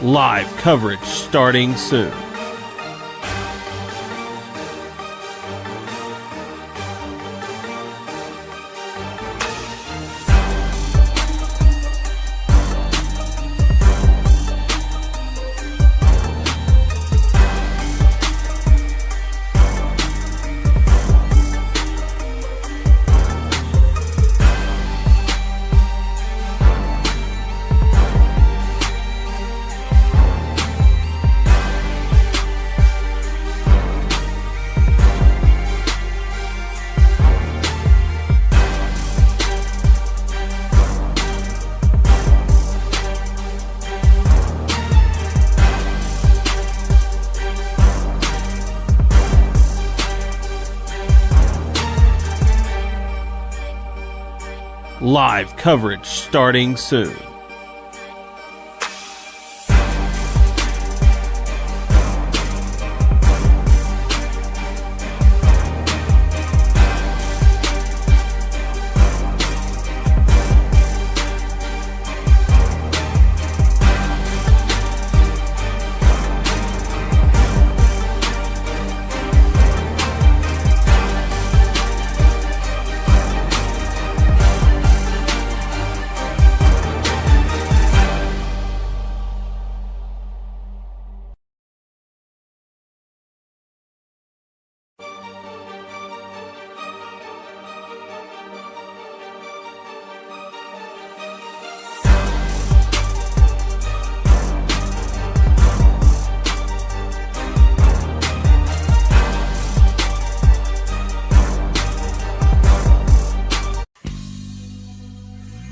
Live coverage starting soon. Live coverage starting soon.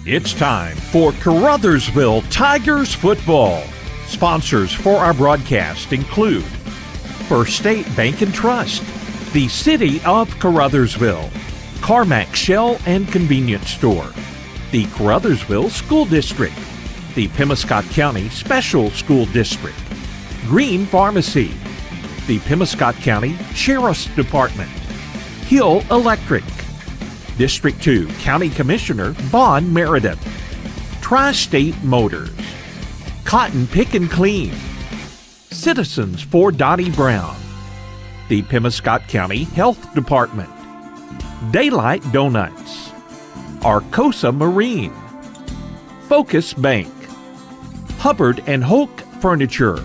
It's time for Caruthersville Tigers football. Sponsors for our broadcast include First State Bank and Trust, the City of Caruthersville, Carmack Shell and Convenience Store, the Caruthersville School District, the Pemiscot County Special School District, Green Pharmacy, the Pemiscot County Sheriff's Department, Hill Electric, District 2 County Commissioner Bon Meredith, Tri-State Motors, Cotton Pick and Clean, Citizens for Dottie Brown, the Pemiscot County Health Department, Daylight Donuts, Arcosa Marine, Focus Bank, Hubbard and Hoke Furniture,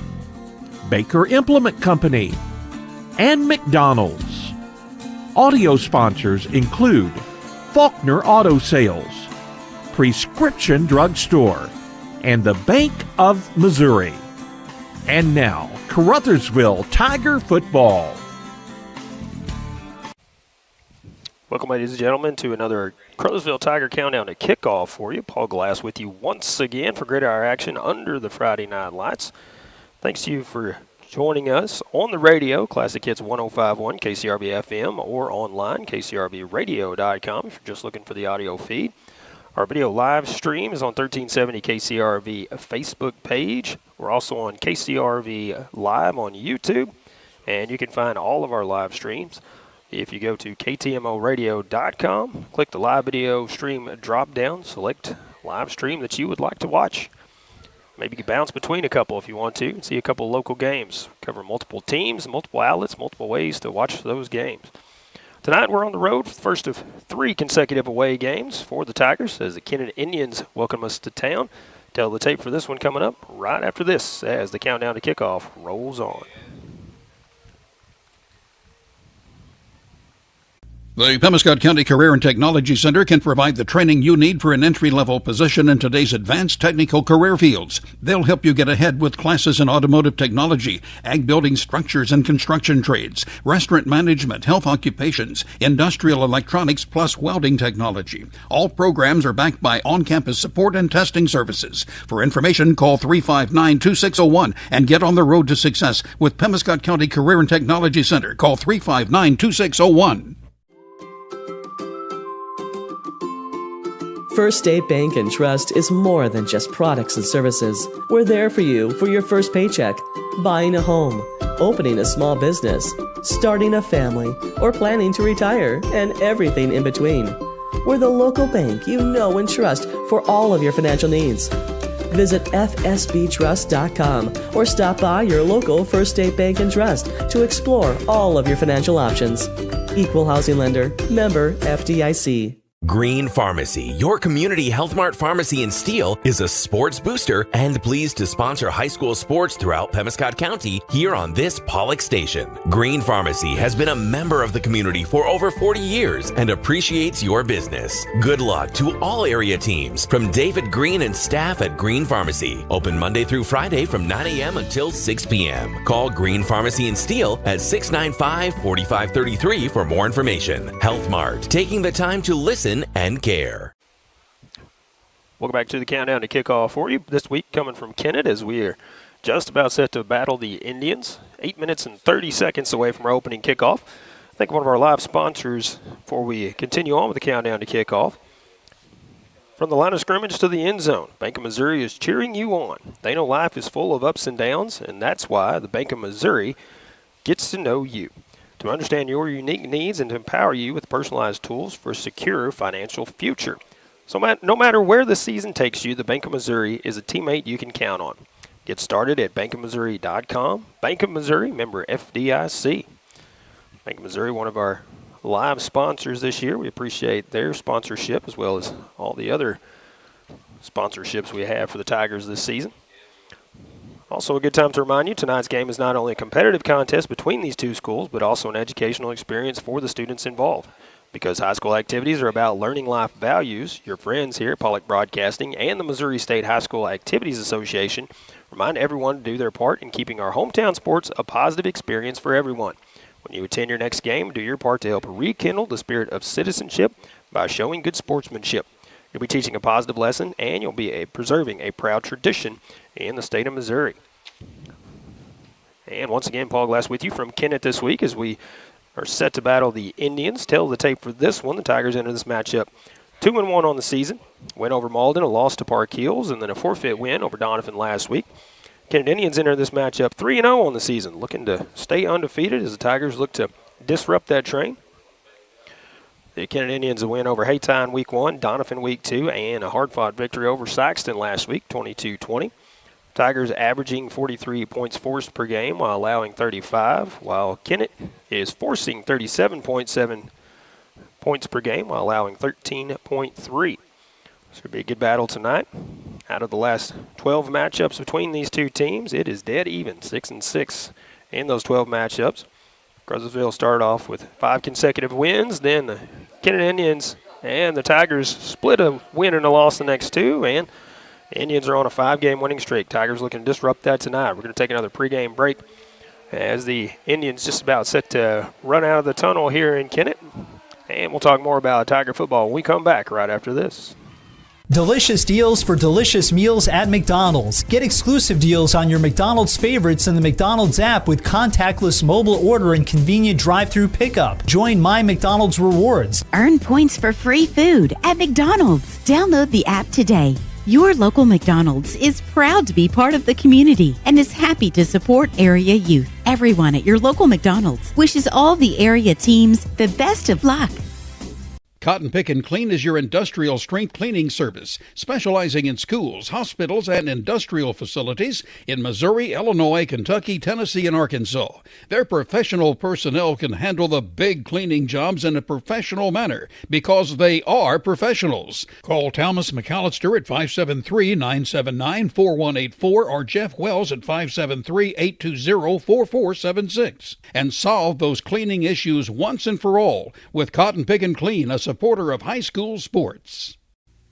Baker Implement Company, and McDonald's. Audio sponsors include Faulkner Auto Sales, Prescription Drug Store, and the Bank of Missouri. And now, Caruthersville Tiger football. Welcome, ladies and gentlemen, to another Caruthersville Tiger Countdown to Kickoff for you. Paul Glass with you once again for Great Hour action under the Friday Night Lights. Thanks to you for joining us on the radio, Classic Hits 105.1 KCRB FM, or online, kcrbradio.com if you're just looking for the audio feed. Our video live stream is on 1370 KCRV Facebook page. We're also on KCRV Live on YouTube, and you can find all of our live streams if you go to ktmoradio.com, click the live video stream drop-down, select live stream that you would like to watch. Maybe you can bounce between a couple if you want to and see a couple of local games. Cover multiple teams, multiple outlets, multiple ways to watch those games. Tonight we're on the road for the first of 3 consecutive away games for the Tigers as the Kennett Indians welcome us to town. Tell the tape for this one coming up right after this as the countdown to kickoff rolls on. The Pemiscot County Career and Technology Center can provide the training you need for an entry-level position in today's advanced technical career fields. They'll help you get ahead with classes in automotive technology, ag building structures and construction trades, restaurant management, health occupations, industrial electronics, plus welding technology. All programs are backed by on-campus support and testing services. For information, call 359-2601 and get on the road to success with Pemiscot County Career and Technology Center. Call 359-2601. First State Bank and Trust is more than just products and services. We're there for you for your first paycheck, buying a home, opening a small business, starting a family, or planning to retire, and everything in between. We're the local bank you know and trust for all of your financial needs. Visit fsbtrust.com or stop by your local First State Bank and Trust to explore all of your financial options. Equal housing lender. Member FDIC. Green Pharmacy, your community Health Mart pharmacy in Steele, is a sports booster and pleased to sponsor high school sports throughout Pemiscot County here on this Pollock station. Green Pharmacy has been a member of the community for over 40 years and appreciates your business. Good luck to all area teams from David Green and staff at Green Pharmacy. Open Monday through Friday from 9 a.m. until 6 p.m. Call Green Pharmacy in Steele at 695-4533 for more information. Health Mart, taking the time to listen and care. Welcome back to the countdown to kickoff for you. This week coming from Kennett as we are just about set to battle the Indians. 8 minutes and 30 seconds away from our opening kickoff. I think one of our live sponsors before we continue on with the countdown to kickoff. From the line of scrimmage to the end zone, Bank of Missouri is cheering you on. They know life is full of ups and downs, and that's why the Bank of Missouri gets to know you, to understand your unique needs and to empower you with personalized tools for a secure financial future. So no matter where the season takes you, the Bank of Missouri is a teammate you can count on. Get started at bankofmissouri.com. Bank of Missouri, member FDIC. Bank of Missouri, one of our live sponsors this year. We appreciate their sponsorship as well as all the other sponsorships we have for the Tigers this season. Also a good time to remind you, tonight's game is not only a competitive contest between these two schools, but also an educational experience for the students involved. Because high school activities are about learning life values, your friends here at Pollock Broadcasting and the Missouri State High School Activities Association remind everyone to do their part in keeping our hometown sports a positive experience for everyone. When you attend your next game, do your part to help rekindle the spirit of citizenship by showing good sportsmanship. You'll be teaching a positive lesson, and you'll be preserving a proud tradition in the state of Missouri. And once again, Paul Glass with you from Kennett this week as we are set to battle the Indians. Tail of the tape for this one, the Tigers enter this matchup 2-1 on the season. Win over Malden, a loss to Park Hills, and then a forfeit win over Donovan last week. Kennett Indians enter this matchup 3-0 on the season, looking to stay undefeated as the Tigers look to disrupt that train. The Kennett Indians a win over Haytime in Week 1, Donovan Week 2, and a hard-fought victory over Saxton last week, 22-20. Tigers averaging 43 points forced per game while allowing 35, while Kennett is forcing 37.7 points per game while allowing 13.3. So it'll be a good battle tonight. Out of the last 12 matchups between these two teams, it is dead even, 6-6 in those 12 matchups. Caruthersville started off with 5 consecutive wins. Then the Kennett Indians and the Tigers split a win and a loss the next two, and the Indians are on a 5-game winning streak. Tigers looking to disrupt that tonight. We're going to take another pregame break as the Indians just about set to run out of the tunnel here in Kennett. And we'll talk more about Tiger football when we come back right after this. Delicious deals for delicious meals at McDonald's. Get exclusive deals on your McDonald's favorites in the McDonald's app with contactless mobile order and convenient drive-through pickup. Join My McDonald's Rewards. Earn points for free food at McDonald's. Download the app today. Your local McDonald's is proud to be part of the community and is happy to support area youth. Everyone at your local McDonald's wishes all the area teams the best of luck. Cotton Pick and Clean is your industrial strength cleaning service, specializing in schools, hospitals, and industrial facilities in Missouri, Illinois, Kentucky, Tennessee, and Arkansas. Their professional personnel can handle the big cleaning jobs in a professional manner because they are professionals. Call Thomas McAllister at 573-979-4184 or Jeff Wells at 573-820-4476 and solve those cleaning issues once and for all with Cotton Pick and Clean, a supporter of high school sports.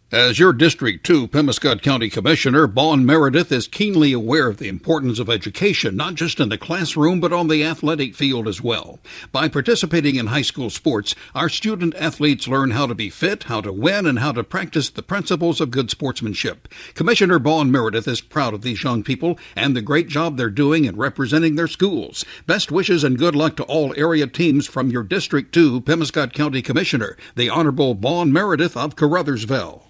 As your District 2 Pemiscot County Commissioner, Vaughn Meredith is keenly aware of the importance of education, not just in the classroom, but on the athletic field as well. By participating in high school sports, our student athletes learn how to be fit, how to win, and how to practice the principles of good sportsmanship. Commissioner Vaughn Meredith is proud of these young people and the great job they're doing in representing their schools. Best wishes and good luck to all area teams from your District 2 Pemiscot County Commissioner, the Honorable Vaughn Meredith of Caruthersville.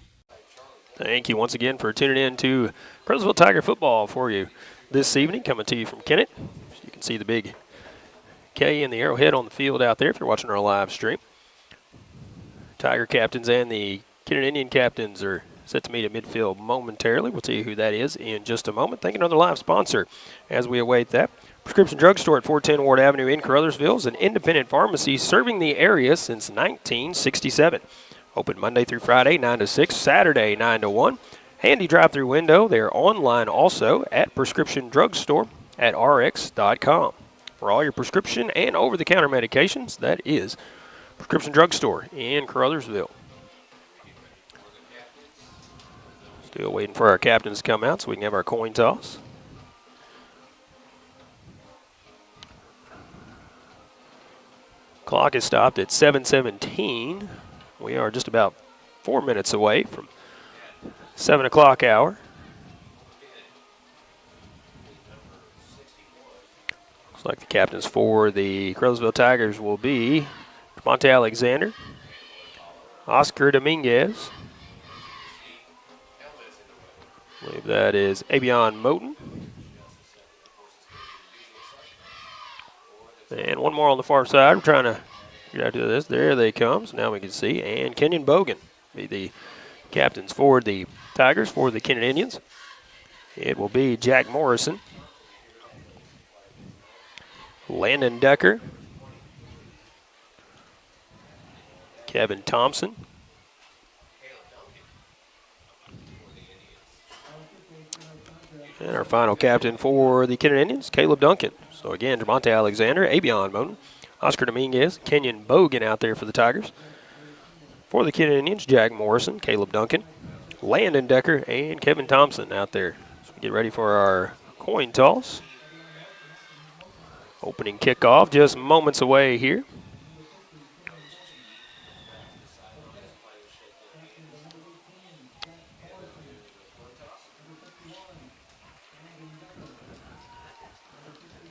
Thank you once again for tuning in to Caruthersville Tiger football for you this evening, coming to you from Kennett. You can see the big K and the arrowhead on the field out there if you're watching our live stream. Tiger captains and the Kennett Indian captains are set to meet at midfield momentarily. We'll tell you who that is in just a moment. Thank another live sponsor as we await that. Prescription Drug Store at 410 Ward Avenue in Caruthersville is an independent pharmacy serving the area since 1967. Open Monday through Friday, 9 to 6, Saturday, 9 to 1. Handy drive-through window. They're online also at Prescription Drug Store at rx.com. For all your prescription and over-the-counter medications, that is Prescription Drug Store in Caruthersville. Still waiting for our captains to come out so we can have our coin toss. Clock is stopped at 7:17. We are just about 4 minutes away from 7 o'clock hour. Looks like the captains for the Caruthersville Tigers will be Monte Alexander, Oscar Dominguez, I believe that is Avion Moten, and one more on the far side. I'm trying to get out to this. There they come. So now we can see. And Kenyon Bogan be the captains for the Tigers. For the Kennett Indians, it will be Jack Morrison, Landon Decker, Kevin Thompson, and our final captain for the Kennett Indians, Caleb Duncan. So again, Monte Alexander, Avion Moten, Oscar Dominguez, Kenyon Bogan out there for the Tigers. For the Kennett Indians, Jack Morrison, Caleb Duncan, Landon Decker, and Kevin Thompson out there. So we get ready for our coin toss. Opening kickoff just moments away here.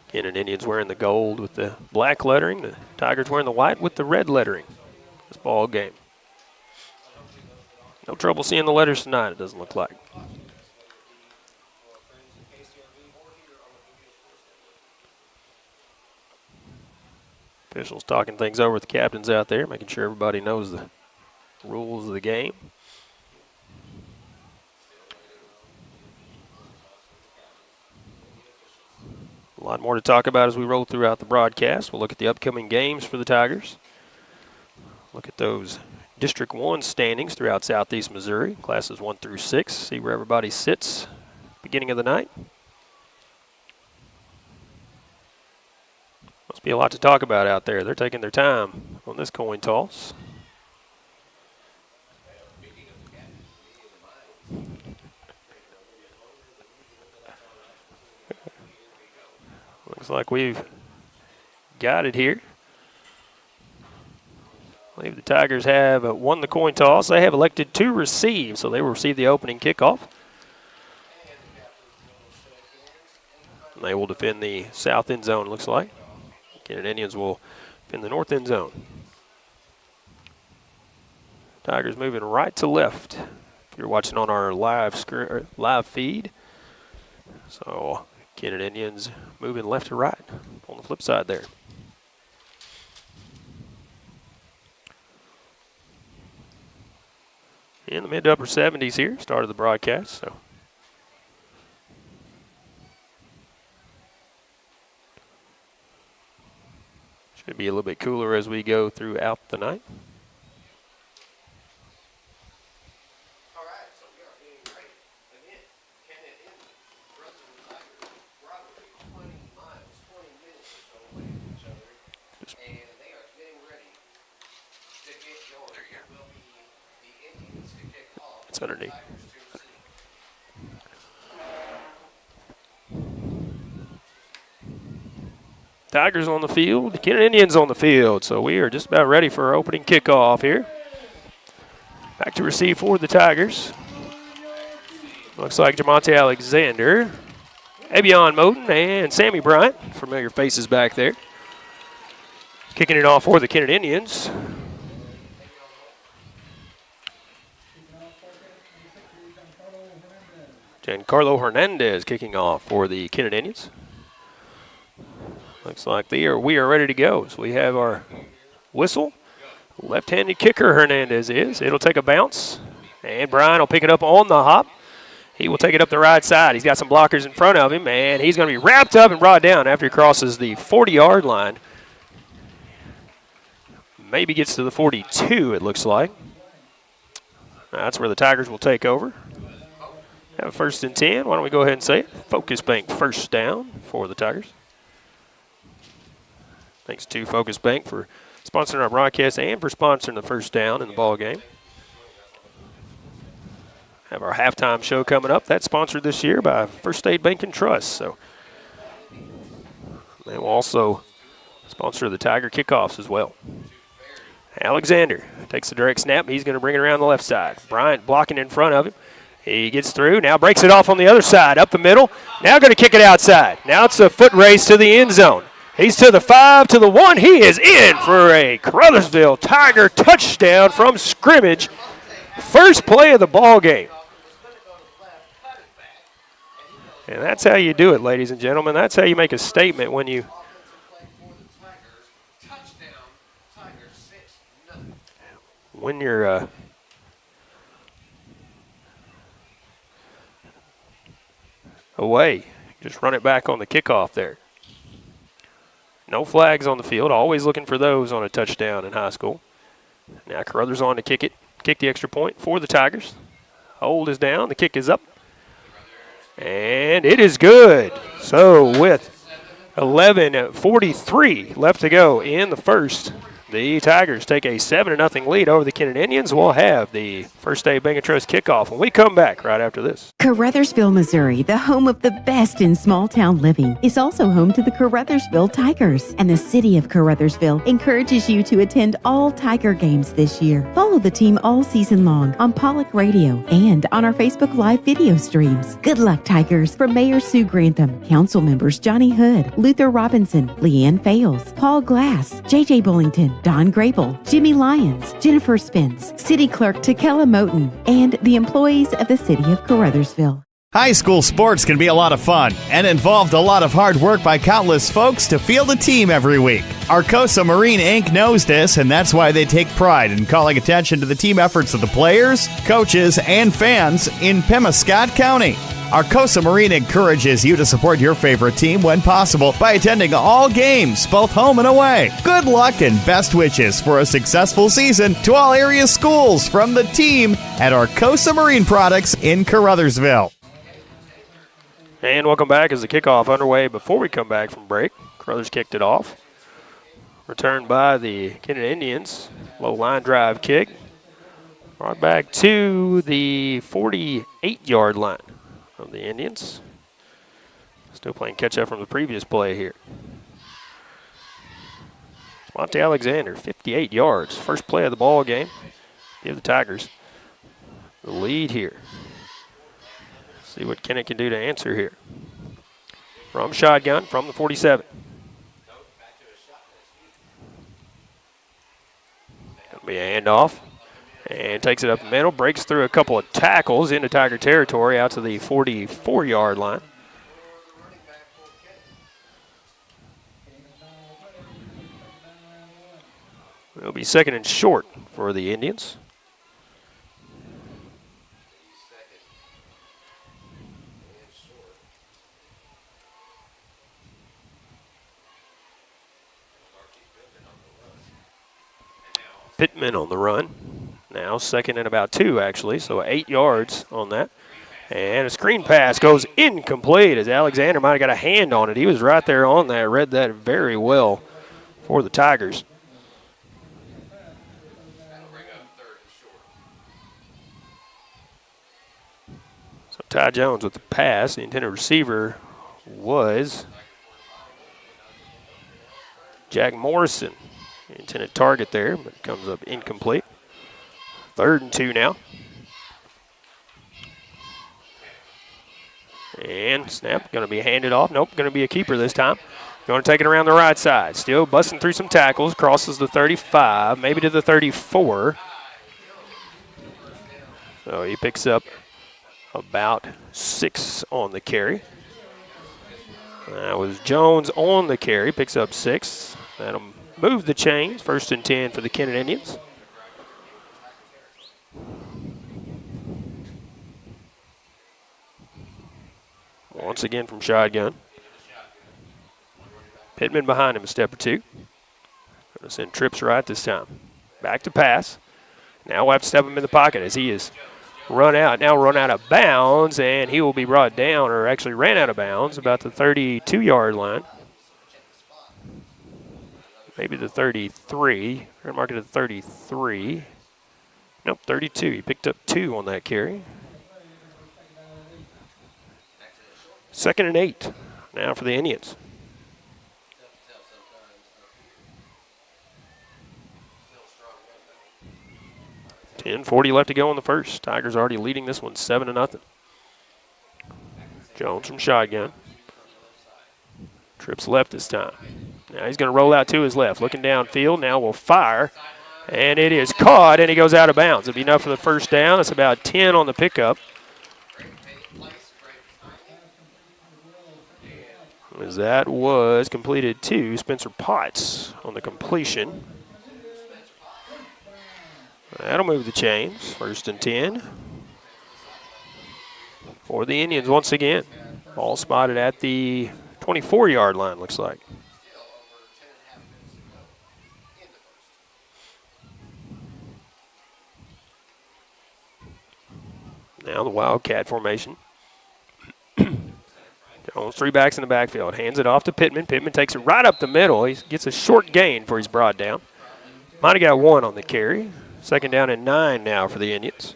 Kennett Indians wearing the gold with the black lettering. The Tigers wearing the white with the red lettering. This ball game. No trouble seeing the letters tonight, it doesn't look like. Officials talking things over with the captains out there, making sure everybody knows the rules of the game. A lot more to talk about as we roll throughout the broadcast. We'll look at the upcoming games for the Tigers. Look at those District 1 standings throughout Southeast Missouri, classes 1 through 6, see where everybody sits beginning of the night. Must be a lot to talk about out there. They're taking their time on this coin toss. Looks like we've got it here. I believe the Tigers have won the coin toss. They have elected to receive, so they will receive the opening kickoff. And they will defend the south end zone, looks like. Kennett Indians will defend the north end zone. Tigers moving right to left if you're watching on our live feed. So Kennett Indians moving left to right on the flip side there. In the mid to upper 70s here, start of the broadcast. So should be a little bit cooler as we go throughout the night. It's underneath. Tigers on the field, Kennett Indians on the field. So we are just about ready for our opening kickoff here. Back to receive for the Tigers. Looks like Jamonte Alexander, Avion Moten, and Sammy Bryant. Familiar faces back there. Kicking it off for the Kennett Indians. Giancarlo Hernandez kicking off for the Kennett Indians. Looks like we are ready to go. So we have our whistle. Left-handed kicker Hernandez is. It'll take a bounce And Brian will pick it up on the hop. He will take it up the right side. He's got some blockers in front of him, and he's going to be wrapped up and brought down after he crosses the 40-yard line. Maybe gets to the 42, it looks like. That's where the Tigers will take over. Have a 1st and 10. Why don't we go ahead and say it? Focus Bank first down for the Tigers. Thanks to Focus Bank for sponsoring our broadcast and for sponsoring the first down in the ball game. Have our halftime show coming up. That's sponsored this year by First State Bank and Trust. So they will also sponsor the Tiger kickoffs as well. Alexander takes the direct snap. He's going to bring it around the left side. Bryant blocking in front of him. He gets through. Now breaks it off on the other side, up the middle. Now going to kick it outside. Now it's a foot race to the end zone. He's to the 5, to the 1. He is in for a Caruthersville Tiger touchdown from scrimmage. First play of the ball game. And that's how you do it, ladies and gentlemen. That's how you make a statement when you're away. Just run it back on the kickoff there. No flags on the field. Always looking for those on a touchdown in high school. Now Caruthers on to kick it. Kick the extra point for the Tigers. Hold is down. The kick is up. And it is good. So with 11:43 left to go in the first, the Tigers take a 7-0 lead over the Kennett Indians. We'll have the First State Bank and Trust kickoff when we come back right after this. Caruthersville, Missouri, the home of the best in small town living, is also home to the Caruthersville Tigers. And the city of Caruthersville encourages you to attend all Tiger games this year. Follow the team all season long on Pollock Radio and on our Facebook Live video streams. Good luck, Tigers, from Mayor Sue Grantham, council members Johnny Hood, Luther Robinson, Leanne Fales, Paul Glass, J.J. Bullington, Don Grable, Jimmy Lyons, Jennifer Spence, City Clerk Takella Moten, and the employees of the city of Caruthersville. High school sports can be a lot of fun and involved a lot of hard work by countless folks to field a team every week. Arcosa Marine Inc. knows this, and that's why they take pride in calling attention to the team efforts of the players, coaches, and fans in Pemiscot County. Arcosa Marine encourages you to support your favorite team when possible by attending all games, both home and away. Good luck and best wishes for a successful season to all area schools from the team at Arcosa Marine Products in Caruthersville. And welcome back as the kickoff underway. Before we come back from break, Caruthers kicked it off. Returned by the Kennett Indians. Low line drive kick. Brought back to the 48-yard line of the Indians. Still playing catch-up from the previous play here. Monte Alexander, 58 yards. First play of the ball game. Give the Tigers the lead here. See what Kennett can do to answer here. From shotgun, from the 47. Going to be a handoff. And takes it up the middle, breaks through a couple of tackles into Tiger territory out to the 44-yard line. It'll be 2nd and short for the Indians. Pittman on the run. Now 2nd and about 2, actually, so 8 yards on that. And a screen pass goes incomplete as Alexander might have got a hand on it. He was right there on that, read that very well for the Tigers. So Ty Jones with the pass. The intended receiver was Jack Morrison. The intended target there, but it comes up incomplete. 3rd and 2 now. And snap, going to be handed off. Nope, going to be a keeper this time. Going to take it around the right side. Still busting through some tackles. Crosses the 35, maybe to the 34. So he picks up about 6 on the carry. That was Jones on the carry, picks up 6. That'll move the chains. 1st and 10 for the Kennett Indians. Once again from shotgun. Pittman behind him a step or two. Going to send trips right this time. Back to pass. Now we'll have to step him in the pocket as he is run out of bounds, and he will be brought down, or actually ran out of bounds, about the 32-yard line. Maybe the 33. We're going to mark it at 33. Nope, 32. He picked up 2 on that carry. 2nd and 8 now for the Indians. 10:40 left to go in the first. Tigers already leading this one 7-0. Jones from shotgun. Trips left this time. Now he's going to roll out to his left. Looking downfield. Now will fire. And it is caught, and he goes out of bounds. It'll be enough for the first down. That's about 10 on the pickup. As that was completed to Spencer Potts on the completion. That'll move the chains. 1st and 10 for the Indians once again. Ball spotted at the 24-yard line, looks like. Now the Wildcat formation. Jones 3 backs in the backfield. Hands it off to Pittman. Pittman takes it right up the middle. He gets a short gain for his brought down. Might have got 1 on the carry. 2nd down and 9 now for the Indians.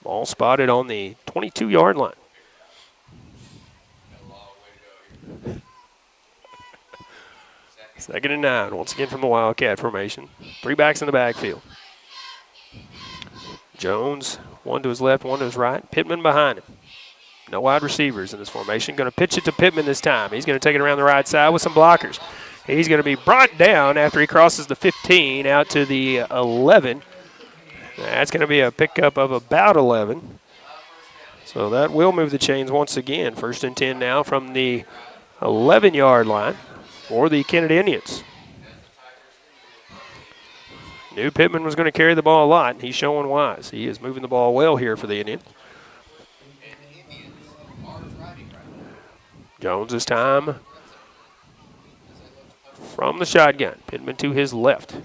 Ball spotted on the 22-yard line. Second and 9, once again from the Wildcat formation. 3 backs in the backfield. Jones, 1 to his left, 1 to his right. Pittman behind him. No wide receivers in this formation. Going to pitch it to Pittman this time. He's going to take it around the right side with some blockers. He's going to be brought down after he crosses the 15 out to the 11. That's going to be a pickup of about 11. So that will move the chains once again. 1st and 10 now from the 11-yard line for the Kennett Indians. Knew Pittman was going to carry the ball a lot, and he's showing wise. He is moving the ball well here for the Indians. Jones this time from the shotgun. Pittman to his left.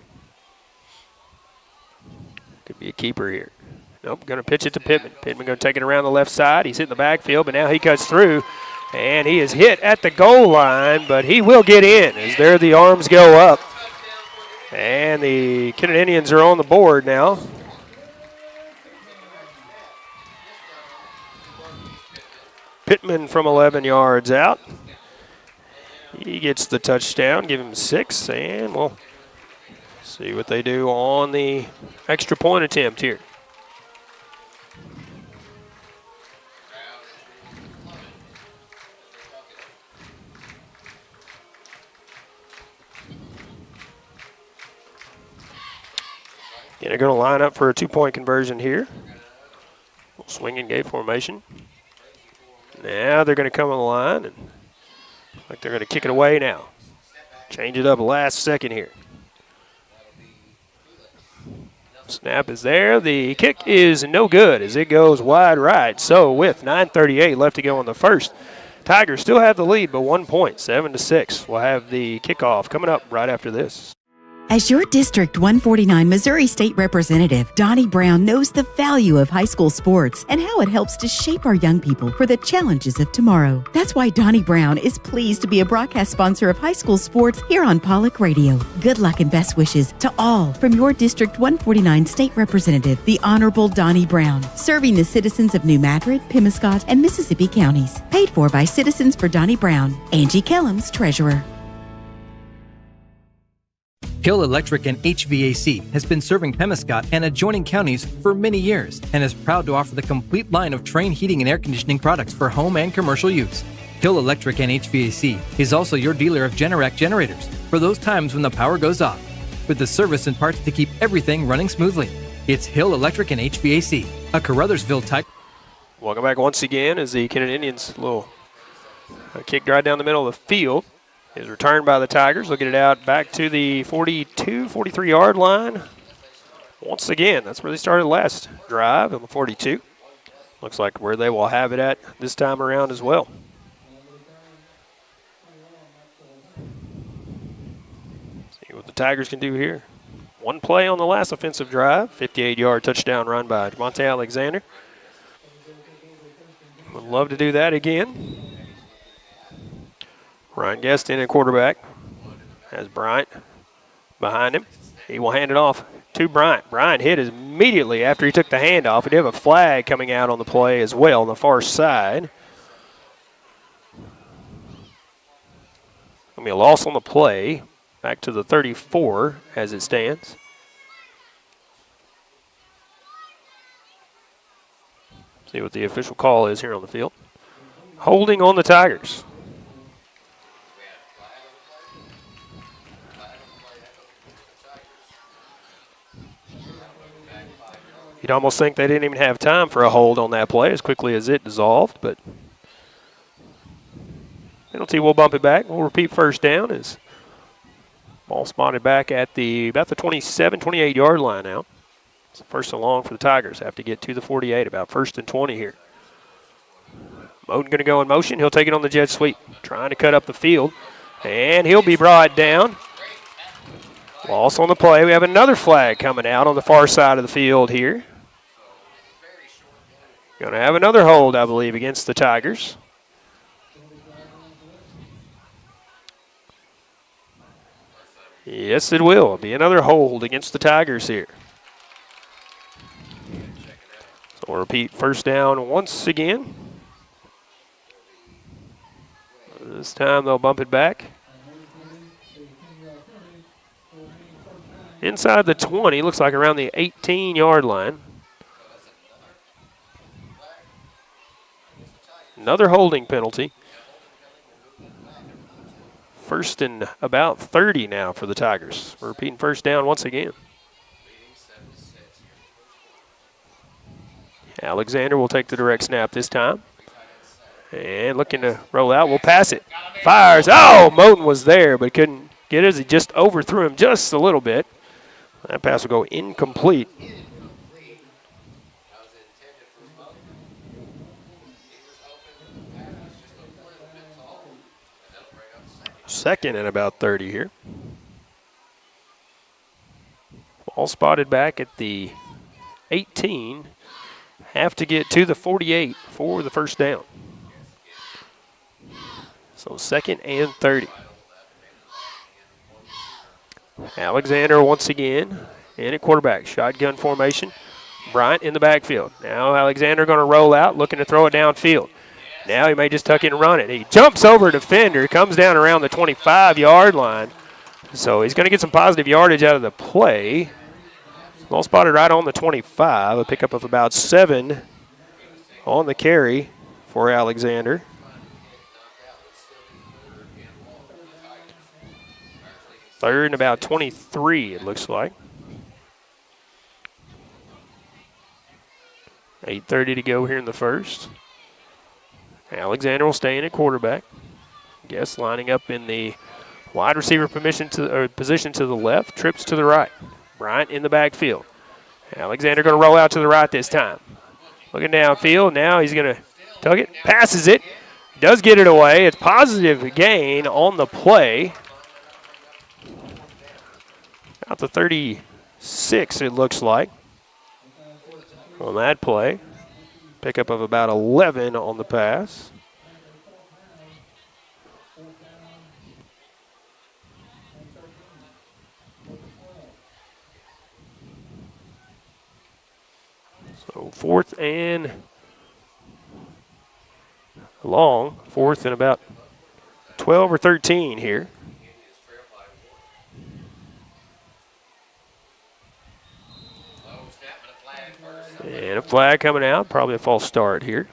Could be a keeper here. Nope, going to pitch it to Pittman. Pittman going to take it around the left side. He's hitting the backfield, but now he cuts through, and he is hit at the goal line, but he will get in as there the arms go up. And the Kennett Indians are on the board now. Pittman from 11 yards out. He gets the touchdown, give him 6, and we'll see what they do on the extra point attempt here. And they're going to line up for a 2-point conversion here. Swing and gate formation. Now they're going to come on the line, and like they're going to kick it away now. Change it up last second here. Snap is there. The kick is no good as it goes wide right. So with 9:38 left to go in the first, Tigers still have the lead, but 1 point, 7-6. We'll have the kickoff coming up right after this. As your District 149 Missouri State Representative, Donnie Brown knows the value of high school sports and how it helps to shape our young people for the challenges of tomorrow. That's why Donnie Brown is pleased to be a broadcast sponsor of high school sports here on Pollock Radio. Good luck and best wishes to all from your District 149 State Representative, the Honorable Donnie Brown, serving the citizens of New Madrid, Pemiscot, and Mississippi counties. Paid for by Citizens for Donnie Brown. Angie Kellums, Treasurer. Hill Electric and HVAC has been serving Pemiscot and adjoining counties for many years and is proud to offer the complete line of Trane heating and air conditioning products for home and commercial use. Hill Electric and HVAC is also your dealer of Generac generators for those times when the power goes off, with the service and parts to keep everything running smoothly. It's Hill Electric and HVAC, a Caruthersville Tiger. Welcome back once again as the Kennett Indians little kick right down the middle of the field is returned by the Tigers. They'll get it out back to the 42, 43-yard line. once again. That's where they started last drive on the 42. Looks like where they will have it at this time around as well. See what the Tigers can do here. One play on the last offensive drive, 58-yard touchdown run by Monte Alexander. Would love to do that again. Ryan Guest in at quarterback. Has Bryant behind him. He will hand it off to Bryant. Bryant hit immediately after he took the handoff. He did have a flag coming out on the play as well on the far side. Going to be a loss on the play. Back to the 34 as it stands. See what the official call is here on the field. Holding on the Tigers. You'd almost think they didn't even have time for a hold on that play as quickly as it dissolved, but penalty will bump it back. We'll repeat first down as ball spotted back at about the 27, 28-yard line now. It's first and long for the Tigers. Have to get to the 48, about 1st and 20 here. Moten going to go in motion. He'll take it on the jet sweep, trying to cut up the field, and he'll be brought down. Loss on the play. We have another flag coming out on the far side of the field here. Going to have another hold, I believe, against the Tigers. Yes, it will. Be another hold against the Tigers here. So we'll repeat first down once again. This time they'll bump it back. Inside the 20, looks like around the 18-yard line. Another holding penalty. First and about 30 now for the Tigers. We're repeating first down once again. Alexander will take the direct snap this time. And looking to roll out, will pass it. Fires. Oh, Moten was there, but couldn't get it as he just overthrew him just a little bit. That pass will go incomplete. Second and about 30 here. Ball spotted back at the 18. Have to get to the 48 for the first down. So 2nd and 30. Alexander once again in at quarterback. Shotgun formation. Bryant in the backfield. Now Alexander going to roll out, looking to throw it downfield. Now he may just tuck in and run it. He jumps over a defender, comes down around the 25-yard line. So he's going to get some positive yardage out of the play. Ball spotted right on the 25. A pickup of about 7 on the carry for Alexander. Third and about 23, it looks like. 8:30 to go here in the first. Alexander will stay in at quarterback. Guess lining up in the wide receiver position to the left, trips to the right. Bryant in the backfield. Alexander going to roll out to the right this time. Looking downfield. Now he's going to tug it, passes it. Does get it away. It's positive gain on the play. Out to 36, it looks like, on that play. Pickup of about 11 on the pass. So 4th and long. 4th and about 12 or 13 here. And a flag coming out, probably a false start here.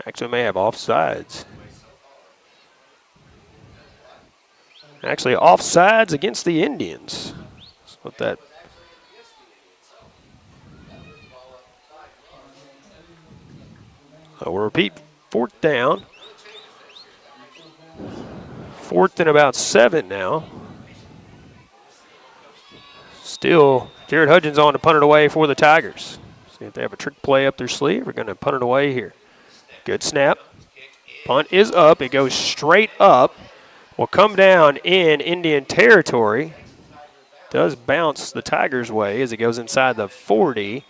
Actually may have offsides. Actually offsides against the Indians. That's what that. So we'll repeat 4th down. 4th and about 7 now. Still, Jared Hudgens on to punt it away for the Tigers. See if they have a trick play up their sleeve. We're going to punt it away here. Good snap. Punt is up. It goes straight up. Will come down in Indian territory. Does bounce the Tigers' way as it goes inside the 40.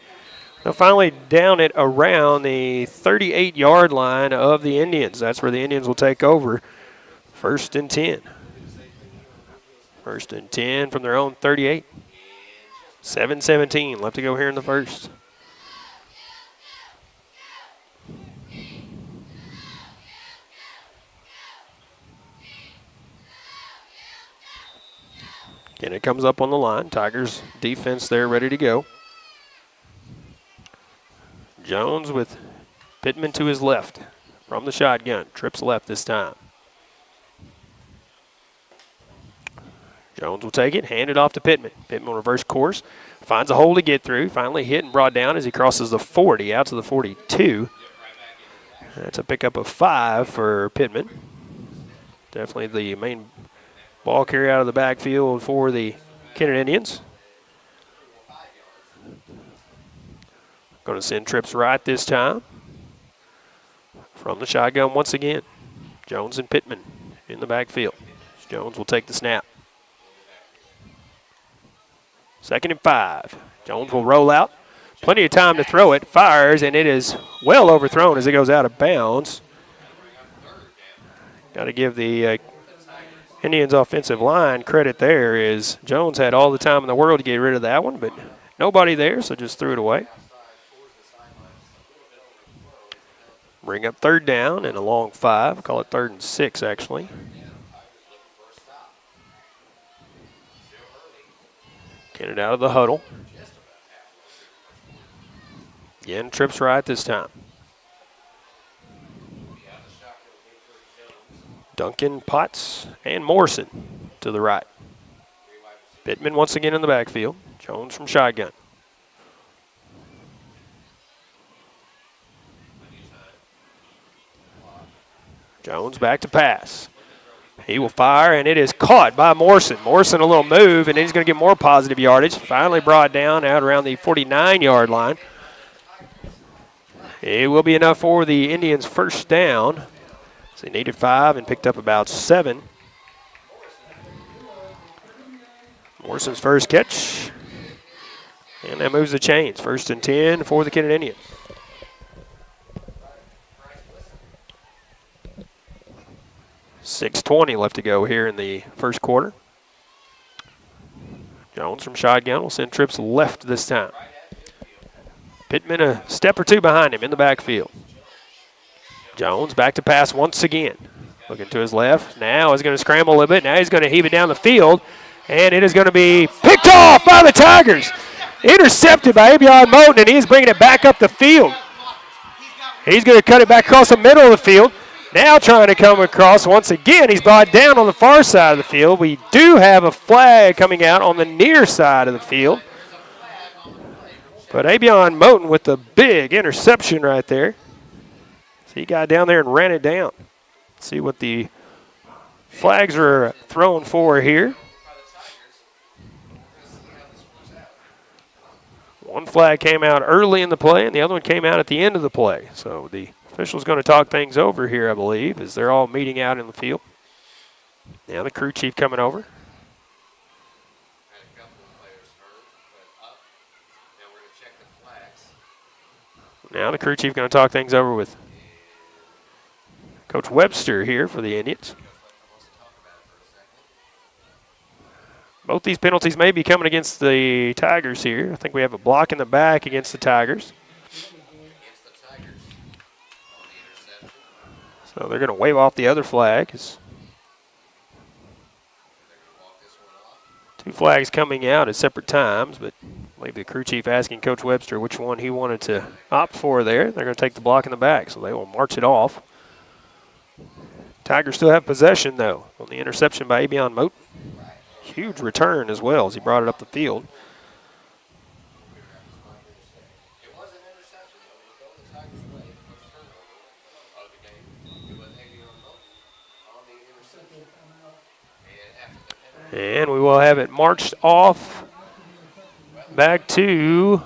They'll finally down it around the 38-yard line of the Indians. That's where the Indians will take over. 1st and 10. 1st and 10 from their own 38. 7:17 left to go here in the first. And it comes up on the line. Tigers defense there ready to go. Jones with Pittman to his left from the shotgun. Trips left this time. Jones will take it, hand it off to Pittman. Pittman will reverse course, finds a hole to get through, finally hit and brought down as he crosses the 40 out to the 42. That's a pickup of 5 for Pittman. Definitely the main ball carry out of the backfield for the Kennett Indians. Going to send trips right this time. From the shotgun once again. Jones and Pittman in the backfield. Jones will take the snap. 2nd and 5. Jones will roll out. Plenty of time to throw it. Fires, and it is well overthrown as it goes out of bounds. Got to give the Indians offensive line credit there, as Jones had all the time in the world to get rid of that one, but nobody there, so just threw it away. Bring up 3rd down and a long 5. Call it 3rd and 6, actually. Get it out of the huddle. Again, trips right this time. Duncan, Potts, and Morrison to the right. Pittman once again in the backfield. Jones from shotgun. Jones back to pass. He will fire, and it is caught by Morrison. Morrison a little move, and he's going to get more positive yardage. Finally brought down out around the 49-yard line. It will be enough for the Indians' 1st down. So they needed 5 and picked up about 7. Morrison's first catch. And that moves the chains. 1st and 10 for the Kennett Indians. .620 left to go here in the first quarter. Jones from shotgun will send trips left this time. Pittman a step or two behind him in the backfield. Jones back to pass once again. Looking to his left. Now he's going to scramble a little bit. Now he's going to heave it down the field. And it is going to be picked off by the Tigers. Intercepted by Abion Moten, and he's bringing it back up the field. He's going to cut it back across the middle of the field. Now trying to come across once again. He's brought down on the far side of the field. We do have a flag coming out on the near side of the field. But Abion Moten with the big interception right there. So he got down there and ran it down. Let's see what the flags are thrown for here. One flag came out early in the play, and the other one came out at the end of the play. So the official's going to talk things over here, I believe, as they're all meeting out in the field. Now the crew chief coming over. Now the crew chief going to talk things over with Coach Webster here for the Indians. Both these penalties may be coming against the Tigers here. I think we have a block in the back against the Tigers. So they're going to wave off the other flag. Two flags coming out at separate times, but I believe the crew chief asking Coach Webster which one he wanted to opt for there. They're going to take the block in the back, so they will march it off. Tigers still have possession, though, on the interception by Abion Moten. Huge return as well as he brought it up the field. And we will have it marched off back to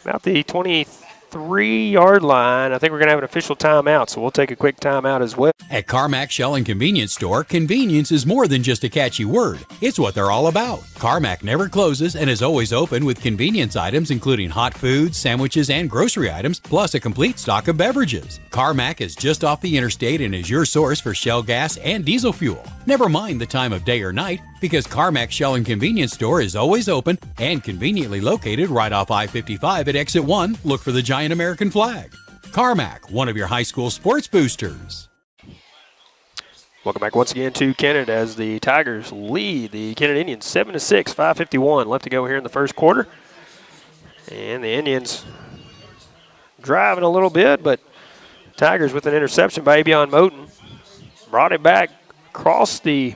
about the 23-yard line. I think we're going to have an official timeout, so we'll take a quick timeout as well. At Carmack Shell and Convenience Store, convenience is more than just a catchy word. It's what they're all about. Carmack never closes and is always open with convenience items including hot foods, sandwiches, and grocery items, plus a complete stock of beverages. Carmack is just off the interstate and is your source for Shell gas and diesel fuel. Never mind the time of day or night, because Carmack Shell and Convenience Store is always open and conveniently located right off I-55 at Exit 1. Look for the giant American flag. Carmack, one of your high school sports boosters. Welcome back once again to Kennett as the Tigers lead the Kennett Indians 7-6, 5:51 left to go here in the first quarter. And the Indians driving a little bit, but Tigers with an interception by Abion Moten. Brought it back across the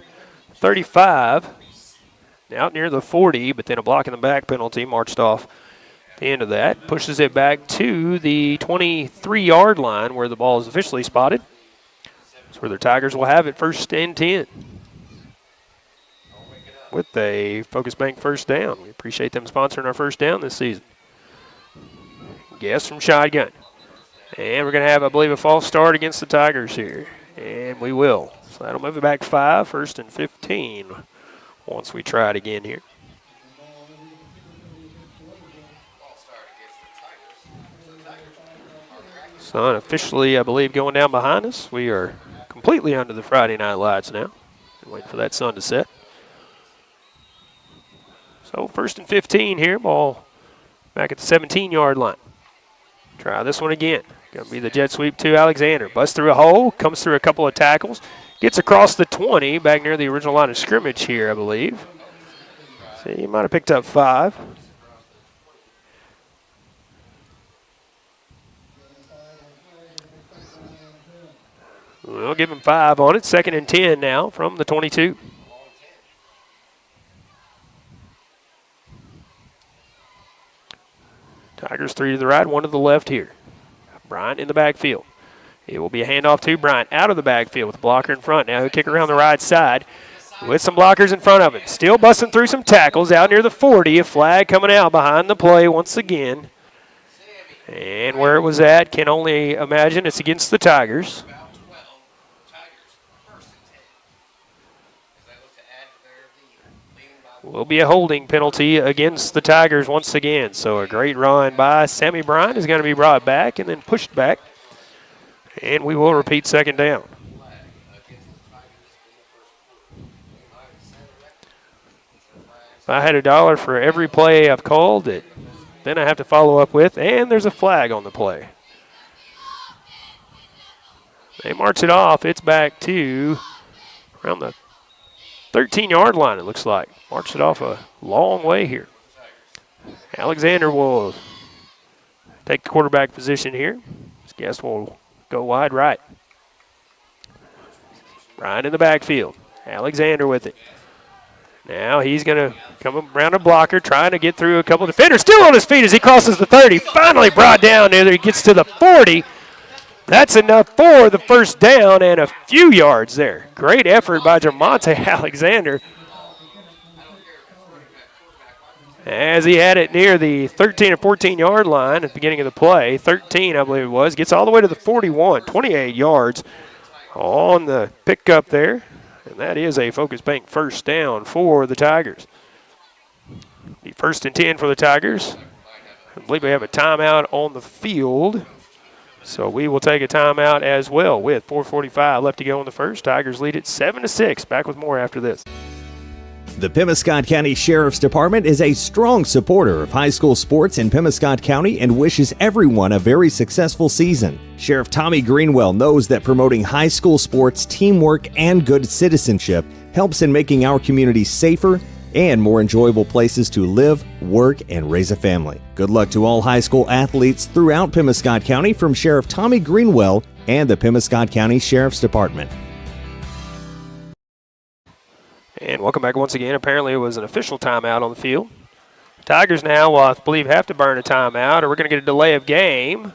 35, out near the 40, but then a block in the back penalty marched off the end of that. Pushes it back to the 23-yard line where the ball is officially spotted. That's where the Tigers will have it, 1st and 10. With a Focus Bank first down. We appreciate them sponsoring our first down this season. Guess from shotgun. And we're going to have, I believe, a false start against the Tigers here. And we will. So that'll move it back 5, 1st and 15 once we try it again here. So unofficially, I believe, going down behind us. We are completely under the Friday night lights now. Waiting for that sun to set. So 1st and 15 here. Ball back at the 17-yard line. Try this one again. Going to be the jet sweep to Alexander. Busts through a hole, comes through a couple of tackles, gets across the 20, back near the original line of scrimmage here, I believe. See, he might have picked up 5. We'll give him 5 on it. 2nd and 10 now from the 22. Tigers 3 to the right, 1 to the left here. Bryant in the backfield. It will be a handoff to Bryant out of the backfield with a blocker in front. Now he'll kick around the right side with some blockers in front of him. Still busting through some tackles out near the 40. A flag coming out behind the play once again. And where it was at, can only imagine it's against the Tigers. Will be a holding penalty against the Tigers once again. So a great run by Sammy Bryant is going to be brought back and then pushed back. And we will repeat 2nd down. If I had $1 for every play I've called, then I have to follow up with, and there's a flag on the play. They march it off. It's back to around the 13-yard line, it looks like. Marched it off a long way here. Alexander will take the quarterback position here. His guess will go wide right. Bryant in the backfield. Alexander with it. Now he's going to come around a blocker, trying to get through a couple of defenders. Still on his feet as he crosses the 30. Finally brought down there. He gets to the 40. That's enough for the first down and a few yards there. Great effort by Jamonte Alexander, as he had it near the 13 or 14-yard line at the beginning of the play. 13, I believe it was. Gets all the way to the 41, 28 yards on the pickup there. And that is a Focus Bank first down for the Tigers. The 1st and 10 for the Tigers. I believe we have a timeout on the field. So we will take a timeout as well with 4:45 left to go in the first. Tigers lead it 7-6. Back with more after this. The Pemiscot County Sheriff's Department is a strong supporter of high school sports in Pemiscot County and wishes everyone a very successful season. Sheriff Tommy Greenwell knows that promoting high school sports, teamwork, and good citizenship helps in making our communities safer and more enjoyable places to live, work, and raise a family. Good luck to all high school athletes throughout Pemiscot County from Sheriff Tommy Greenwell and the Pemiscot County Sheriff's Department. And welcome back once again. Apparently it was an official timeout on the field. Tigers now will, I believe, have to burn a timeout, or we're going to get a delay of game.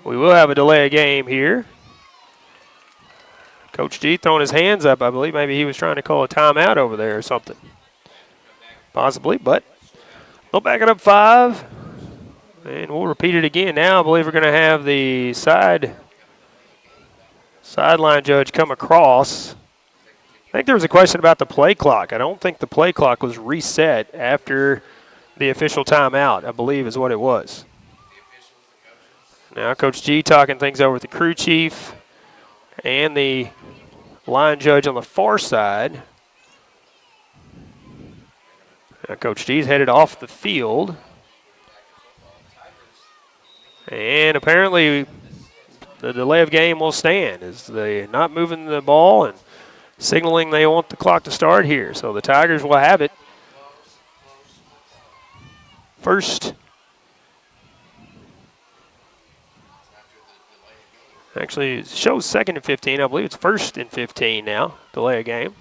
We will have a delay of game here. Coach G throwing his hands up. I believe maybe he was trying to call a timeout over there or something. possibly, but they'll back it up 5. And we'll repeat it again. Now I believe we're going to have the sideline judge come across. I think there was a question about the play clock. I don't think the play clock was reset after the official timeout, I believe is what it was. Now Coach G talking things over with the crew chief and the line judge on the far side. Now Coach G's headed off the field. And apparently the delay of game will stand as they're not moving the ball and signaling they want the clock to start here. So the Tigers will have it. First. Actually, it shows 2nd and 15. I believe it's 1st and 15 now. Delay of game.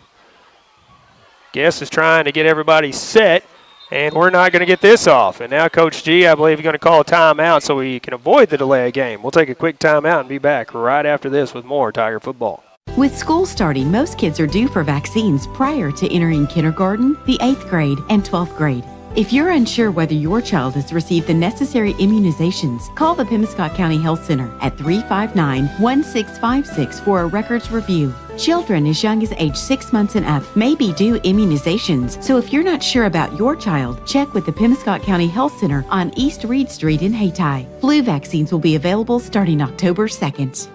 Guess is trying to get everybody set. And we're not going to get this off. And now Coach G, I believe, is going to call a timeout so we can avoid the delay of game. We'll take a quick timeout and be back right after this with more Tiger football. With school starting, most kids are due for vaccines prior to entering kindergarten, the 8th grade, and 12th grade. If you're unsure whether your child has received the necessary immunizations, call the Pemiscot County Health Center at 359-1656 for a records review. Children as young as age 6 months and up may be due immunizations, so if you're not sure about your child, check with the Pemiscot County Health Center on East Reed Street in Hayti. Flu vaccines will be available starting October 2nd.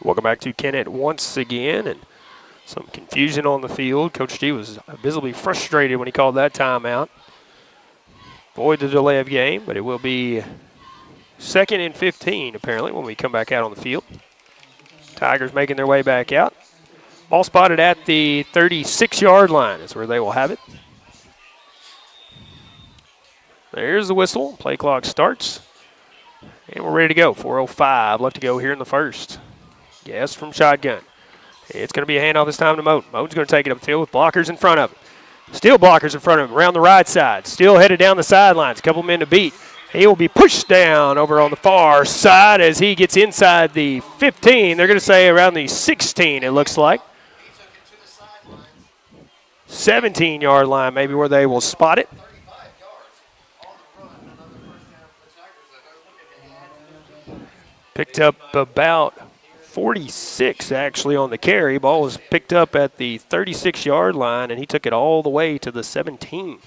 Welcome back to Kennett once again, and some confusion on the field. Coach G was visibly frustrated when he called that timeout. Avoid the delay of game, but it will be 2nd and 15 apparently when we come back out on the field. Tigers making their way back out. Ball spotted at the 36-yard line is where they will have it. There's the whistle. Play clock starts. And we're ready to go. 4:05 left to go here in the first. Yes, from shotgun. It's going to be a handoff this time to Moten. Moten's going to take it upfield with blockers in front of him. Still blockers in front of him around the right side. Still headed down the sidelines. A couple men to beat. He will be pushed down over on the far side as he gets inside the 15. They're going to say around the 16, it looks like. 17-yard line maybe where they will spot it. Picked up about 46 actually on the carry. Ball was picked up at the 36-yard line, and he took it all the way to the 17.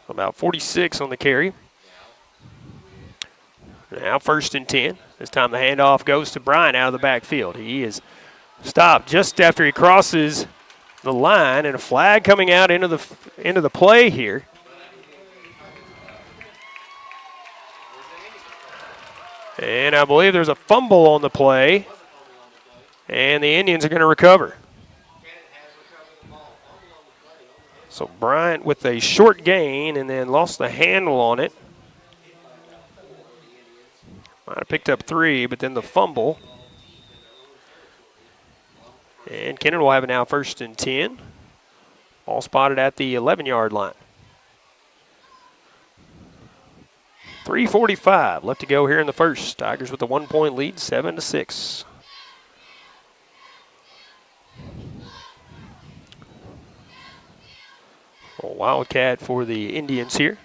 About 46 on the carry. Now 1st and 10. This time the handoff goes to Bryant out of the backfield. He is stopped just after he crosses the line, and a flag coming out into the play here. And I believe there's a fumble on the play, and the Indians are going to recover. So Bryant with a short gain and then lost the handle on it. Might have picked up 3, but then the fumble. And Kennett will have it now 1st and 10. Ball spotted at the 11-yard line. 3:45 left to go here in the first. Tigers with a 1-point lead, 7-6. A wildcat for the Indians here.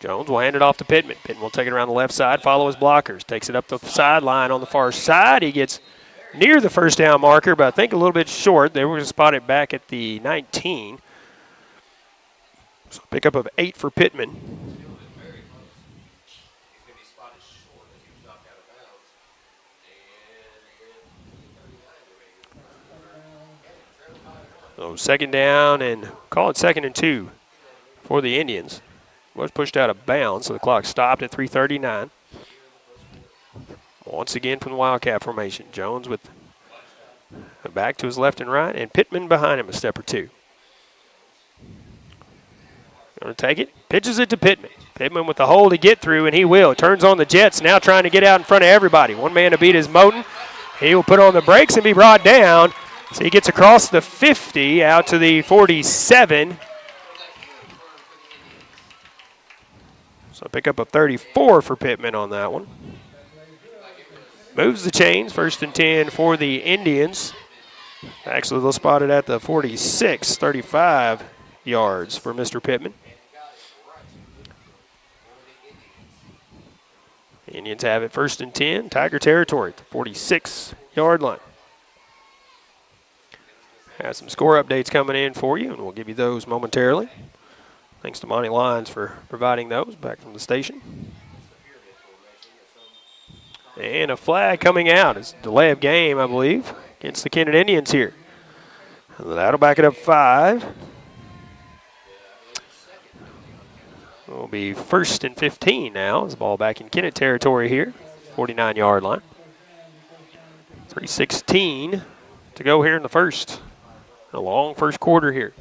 Jones will hand it off to Pittman. Pittman will take it around the left side, follow his blockers. Takes it up the sideline on the far side. He gets near the first down marker, but I think a little bit short. They were going to spot it back at the 19. So pickup of 8 for Pittman. So 2nd down and call it 2nd and 2 for the Indians. Was pushed out of bounds, so the clock stopped at 3:39. Once again from the Wildcat formation. Jones with a back to his left and right, and Pittman behind him a step or 2. Going to take it, pitches it to Pittman. Pittman with the hole to get through, and he will. Turns on the Jets, now trying to get out in front of everybody. One man to beat is Moten. He will put on the brakes and be brought down. So he gets across the 50 out to the 47. So pick up a 34 for Pittman on that one. Moves the chains, 1st and 10 for the Indians. Actually, they'll spot it at the 46, 35 yards for Mr. Pittman. Indians have it 1st and 10, Tiger territory at the 46-yard line. Have some score updates coming in for you, and we'll give you those momentarily. Thanks to Monty Lyons for providing those back from the station. And a flag coming out. It's a delay of game, I believe, against the Kennett Indians here. That'll back it up 5. It'll be 1st and 15 now. As the ball back in Kennett territory here, 49-yard line. 3:16 to go here in the first. A long first quarter here.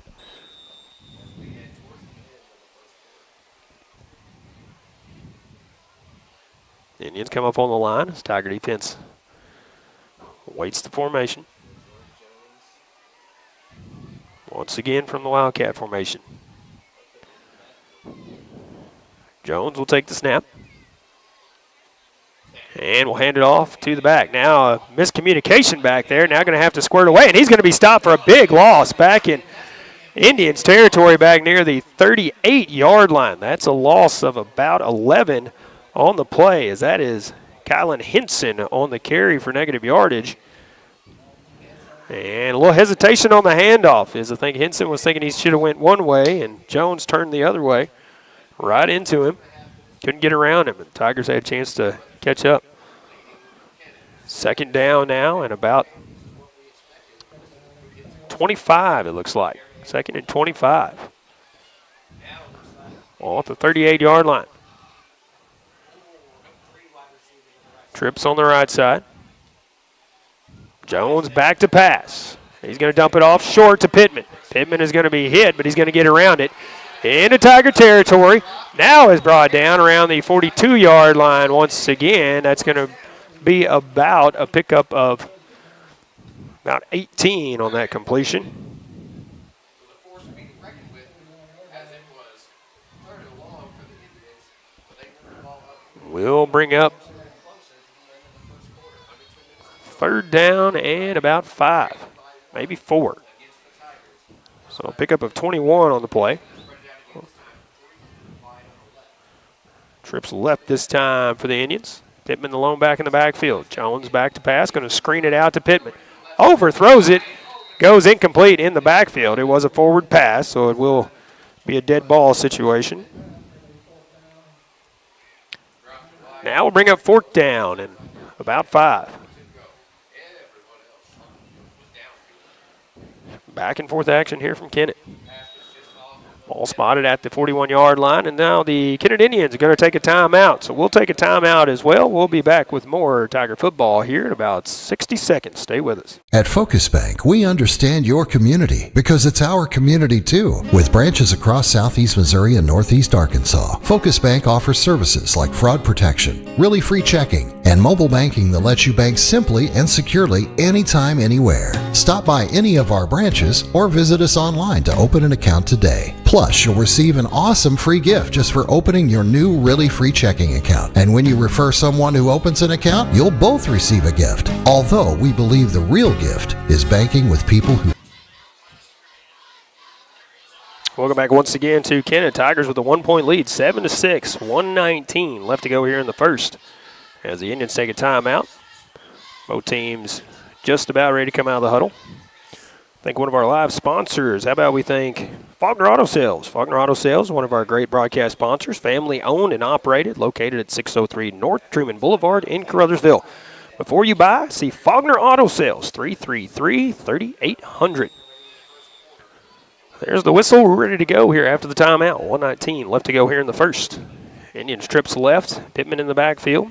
Indians come up on the line as Tiger defense waits the formation. Once again from the Wildcat formation. Jones will take the snap. And we'll hand it off to the back. Now a miscommunication back there. Now going to have to squirt away. And he's going to be stopped for a big loss back in Indians territory back near the 38-yard line. That's a loss of about 11 on the play, as that is Kylan Henson on the carry for negative yardage. And a little hesitation on the handoff, as I think Henson was thinking he should have went one way, and Jones turned the other way, right into him. Couldn't get around him, and Tigers had a chance to catch up. 2nd down now, and about 25, it looks like. 2nd and 25. All at the 38-yard line. Trips on the right side. Jones back to pass. He's going to dump it off short to Pittman. Pittman is going to be hit, but he's going to get around it. Into Tiger territory. Now is brought down around the 42-yard line once again. That's going to be about a pickup of about 18 on that completion. We'll bring up 3rd down and about 5, maybe 4. So a pickup of 21 on the play. Trips left this time for the Indians. Pittman the lone back in the backfield. Jones back to pass, going to screen it out to Pittman. Overthrows it, goes incomplete in the backfield. It was a forward pass, so it will be a dead ball situation. Now we'll bring up 4th down and about 5. Back and forth action here from Kennett. Ball spotted at the 41-yard line, and now the Kennett Indians are going to take a timeout. So we'll take a timeout as well. We'll be back with more Tiger football here in about 60 seconds. Stay with us. At Focus Bank, we understand your community because it's our community too. With branches across Southeast Missouri and Northeast Arkansas, Focus Bank offers services like fraud protection, really free checking, and mobile banking that lets you bank simply and securely anytime, anywhere. Stop by any of our branches or visit us online to open an account today. Plus, you'll receive an awesome free gift just for opening your new really free checking account. And when you refer someone who opens an account, you'll both receive a gift. Although we believe the real gift is banking with people who... Welcome back once again to Kennett. Tigers with a 1-point lead, 7-6, 1:19 left to go here in the first. As the Indians take a timeout. Both teams just about ready to come out of the huddle. Thank one of our live sponsors. How about we thank Faulkner Auto Sales. Faulkner Auto Sales, one of our great broadcast sponsors, family owned and operated, located at 603 North Truman Boulevard in Caruthersville. Before you buy, see Faulkner Auto Sales, 333-3800. There's the whistle. We're ready to go here after the timeout. 1:19 left to go here in the first. Indians trips left. Pittman in the backfield.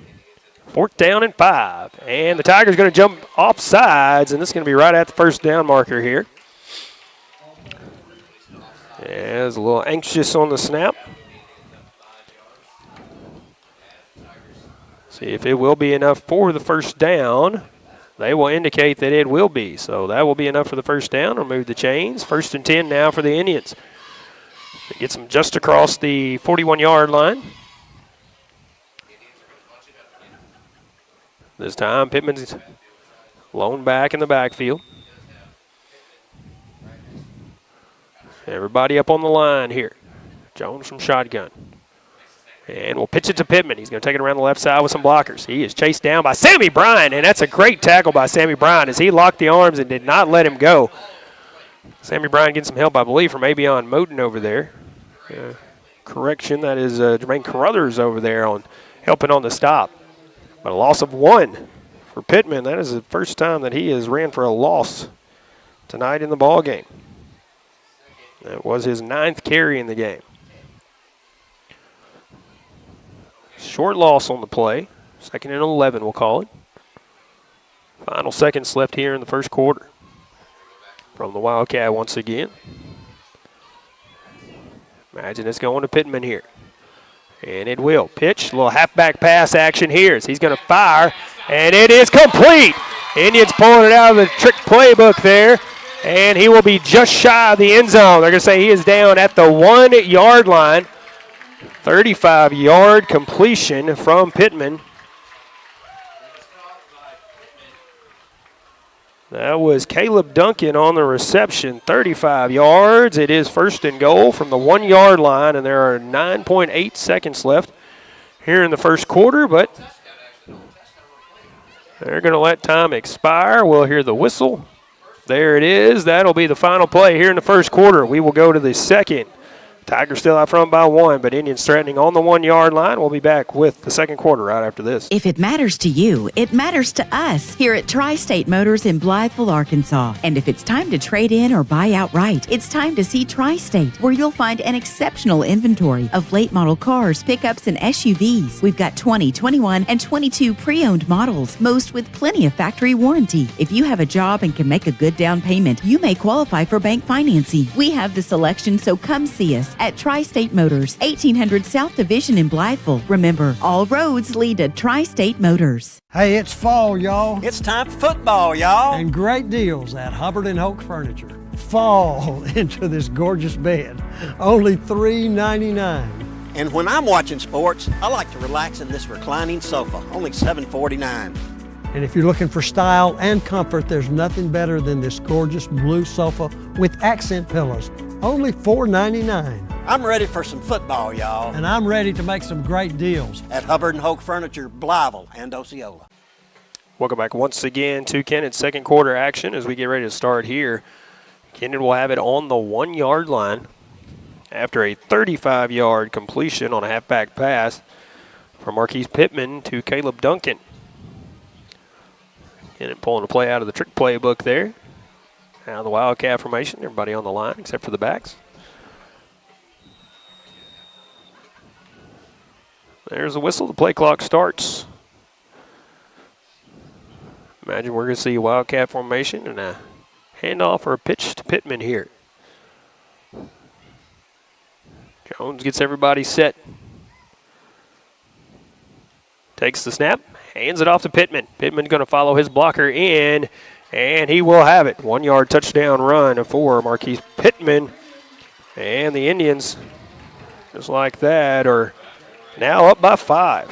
4th down and 5. And the Tigers going to jump off sides, and this is going to be right at the first down marker here. Yeah, is a little anxious on the snap. See if it will be enough for the first down. They will indicate that it will be. So that will be enough for the first down. Remove the chains. 1st and 10 now for the Indians. It gets them just across the 41-yard line. This time, Pittman's lone back in the backfield. Everybody up on the line here. Jones from shotgun. And we'll pitch it to Pittman. He's going to take it around the left side with some blockers. He is chased down by Sammy Bryan, and that's a great tackle by Sammy Bryan as he locked the arms and did not let him go. Sammy Bryan getting some help, I believe, from Avion Moten over there. Correction, that is Jermaine Caruthers over there on helping on the stop. But a loss of 1 for Pittman. That is the first time that he has ran for a loss tonight in the ball game. That was his 9th carry in the game. Short loss on the play. 2nd and 11, we'll call it. Final seconds left here in the first quarter. From the Wildcat once again. Imagine it's going to Pittman here. And it will. Pitch, a little halfback pass action here as he's going to fire. And it is complete. Indians pulling it out of the trick playbook there. And he will be just shy of the end zone. They're going to say he is down at the 1-yard line. 35-yard completion from Pittman. That was Caleb Duncan on the reception, 35 yards. It is 1st and goal from the 1-yard line, and there are 9.8 seconds left here in the first quarter, but they're going to let time expire. We'll hear the whistle. There it is. That'll be the final play here in the first quarter. We will go to the second. Tigers still out front by 1, but Indians threatening on the 1-yard line. We'll be back with the second quarter right after this. If it matters to you, it matters to us here at Tri-State Motors in Blytheville, Arkansas. And if it's time to trade in or buy outright, it's time to see Tri-State, where you'll find an exceptional inventory of late model cars, pickups, and SUVs. We've got 20, 21, and 22 pre-owned models, most with plenty of factory warranty. If you have a job and can make a good down payment, you may qualify for bank financing. We have the selection, so come see us at Tri-State Motors, 1800 South Division in Blytheville. Remember, all roads lead to Tri-State Motors. Hey, it's fall, y'all. It's time for football, y'all. And great deals at Hubbard and Hoke Furniture. Fall into this gorgeous bed. Only $3.99. And when I'm watching sports, I like to relax in this reclining sofa. Only $7.49. And if you're looking for style and comfort, there's nothing better than this gorgeous blue sofa with accent pillows. Only $4.99. I'm ready for some football, y'all. And I'm ready to make some great deals at Hubbard and Hoke Furniture, Blytheville and Osceola. Welcome back once again to Kennett's second quarter action as we get ready to start here. Kennett will have it on the 1-yard line after a 35-yard completion on a halfback pass from Marquise Pittman to Caleb Duncan. Kennett pulling the play out of the trick playbook there. Out of the Wildcat formation, everybody on the line except for the backs. There's the whistle, the play clock starts. Imagine we're going to see a Wildcat formation and a handoff or a pitch to Pittman here. Jones gets everybody set. Takes the snap, hands it off to Pittman. Pittman's going to follow his blocker in, and he will have it. 1-yard touchdown run for Marquise Pittman. And the Indians, just like that, are now up by 5.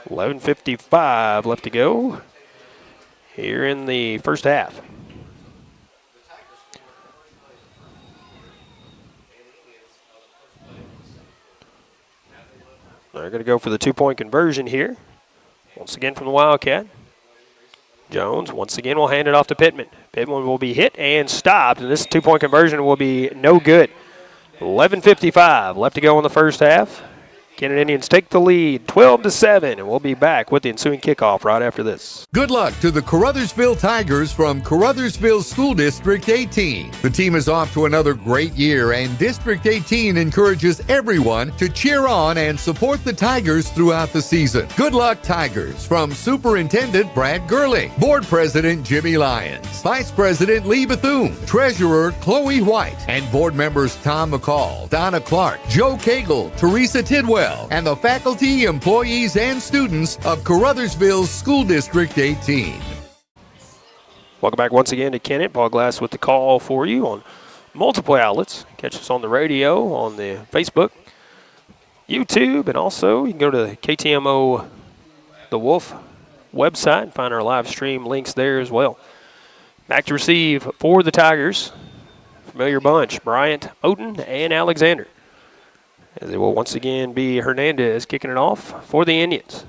11:55 left to go here in the first half. They're going to go for the 2-point conversion here. Once again from the Wildcat. Jones once again will hand it off to Pittman. Pittman will be hit and stopped, and this 2-point conversion will be no good. 11:55 left to go in the first half. Kennett Indians take the lead 12-7, and we'll be back with the ensuing kickoff right after this. Good luck to the Caruthersville Tigers from Caruthersville School District 18. The team is off to another great year, and District 18 encourages everyone to cheer on and support the Tigers throughout the season. Good luck, Tigers, from Superintendent Brad Gerling, Board President Jimmy Lyons, Vice President Lee Bethune, Treasurer Chloe White, and Board members Tom McCall, Donna Clark, Joe Cagle, Teresa Tidwell, and the faculty, employees, and students of Caruthersville School District 18. Welcome back once again to Kennett. Paul Glass with the call for you on multiple outlets. Catch us on the radio, on the Facebook, YouTube, and also you can go to the KTMO The Wolf website and find our live stream links there as well. Back to receive for the Tigers. Familiar bunch, Bryant, Oden, and Alexander. As it will once again be Hernandez kicking it off for the Indians.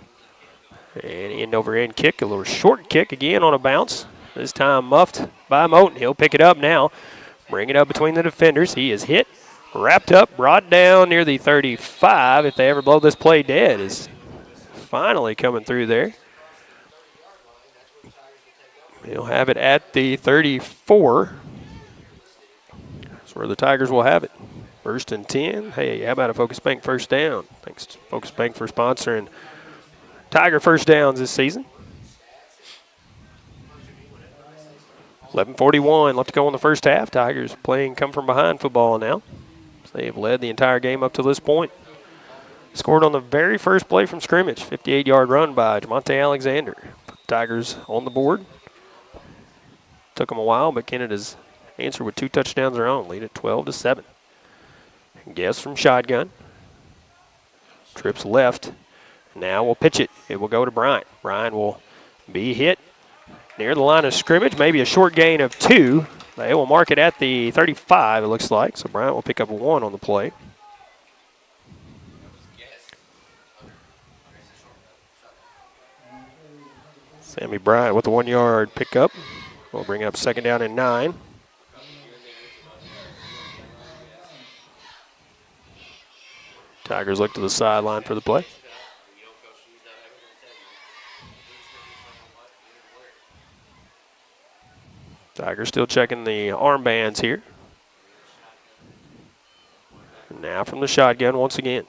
And end-over-end kick, a little short kick again on a bounce. This time muffed by Moten. He'll pick it up now. Bring it up between the defenders. He is hit, wrapped up, brought down near the 35. If they ever blow this play dead, is finally coming through there. He'll have it at the 34. That's where the Tigers will have it. First and 10. Hey, how about a Focus Bank first down? Thanks to Focus Bank for sponsoring Tiger first downs this season. 11:41 left to go in the first half. Tigers playing come from behind football now. They have led the entire game up to this point. Scored on the very first play from scrimmage. 58-yard run by Jamonte Alexander. Tigers on the board. Took them a while, but Kennett has answered with 2 touchdowns of their own. Lead at 12-7. Guess from shotgun. Trips left. Now we'll pitch it. It will go to Bryant. Bryant will be hit near the line of scrimmage. Maybe a short gain of 2. They will mark it at the 35, it looks like. So Bryant will pick up a 1 on the play. Sammy Bryant with a 1-yard pickup. We'll bring up second down and 9. Tigers look to the sideline for the play. Tigers still checking the armbands here. Now from the shotgun once again.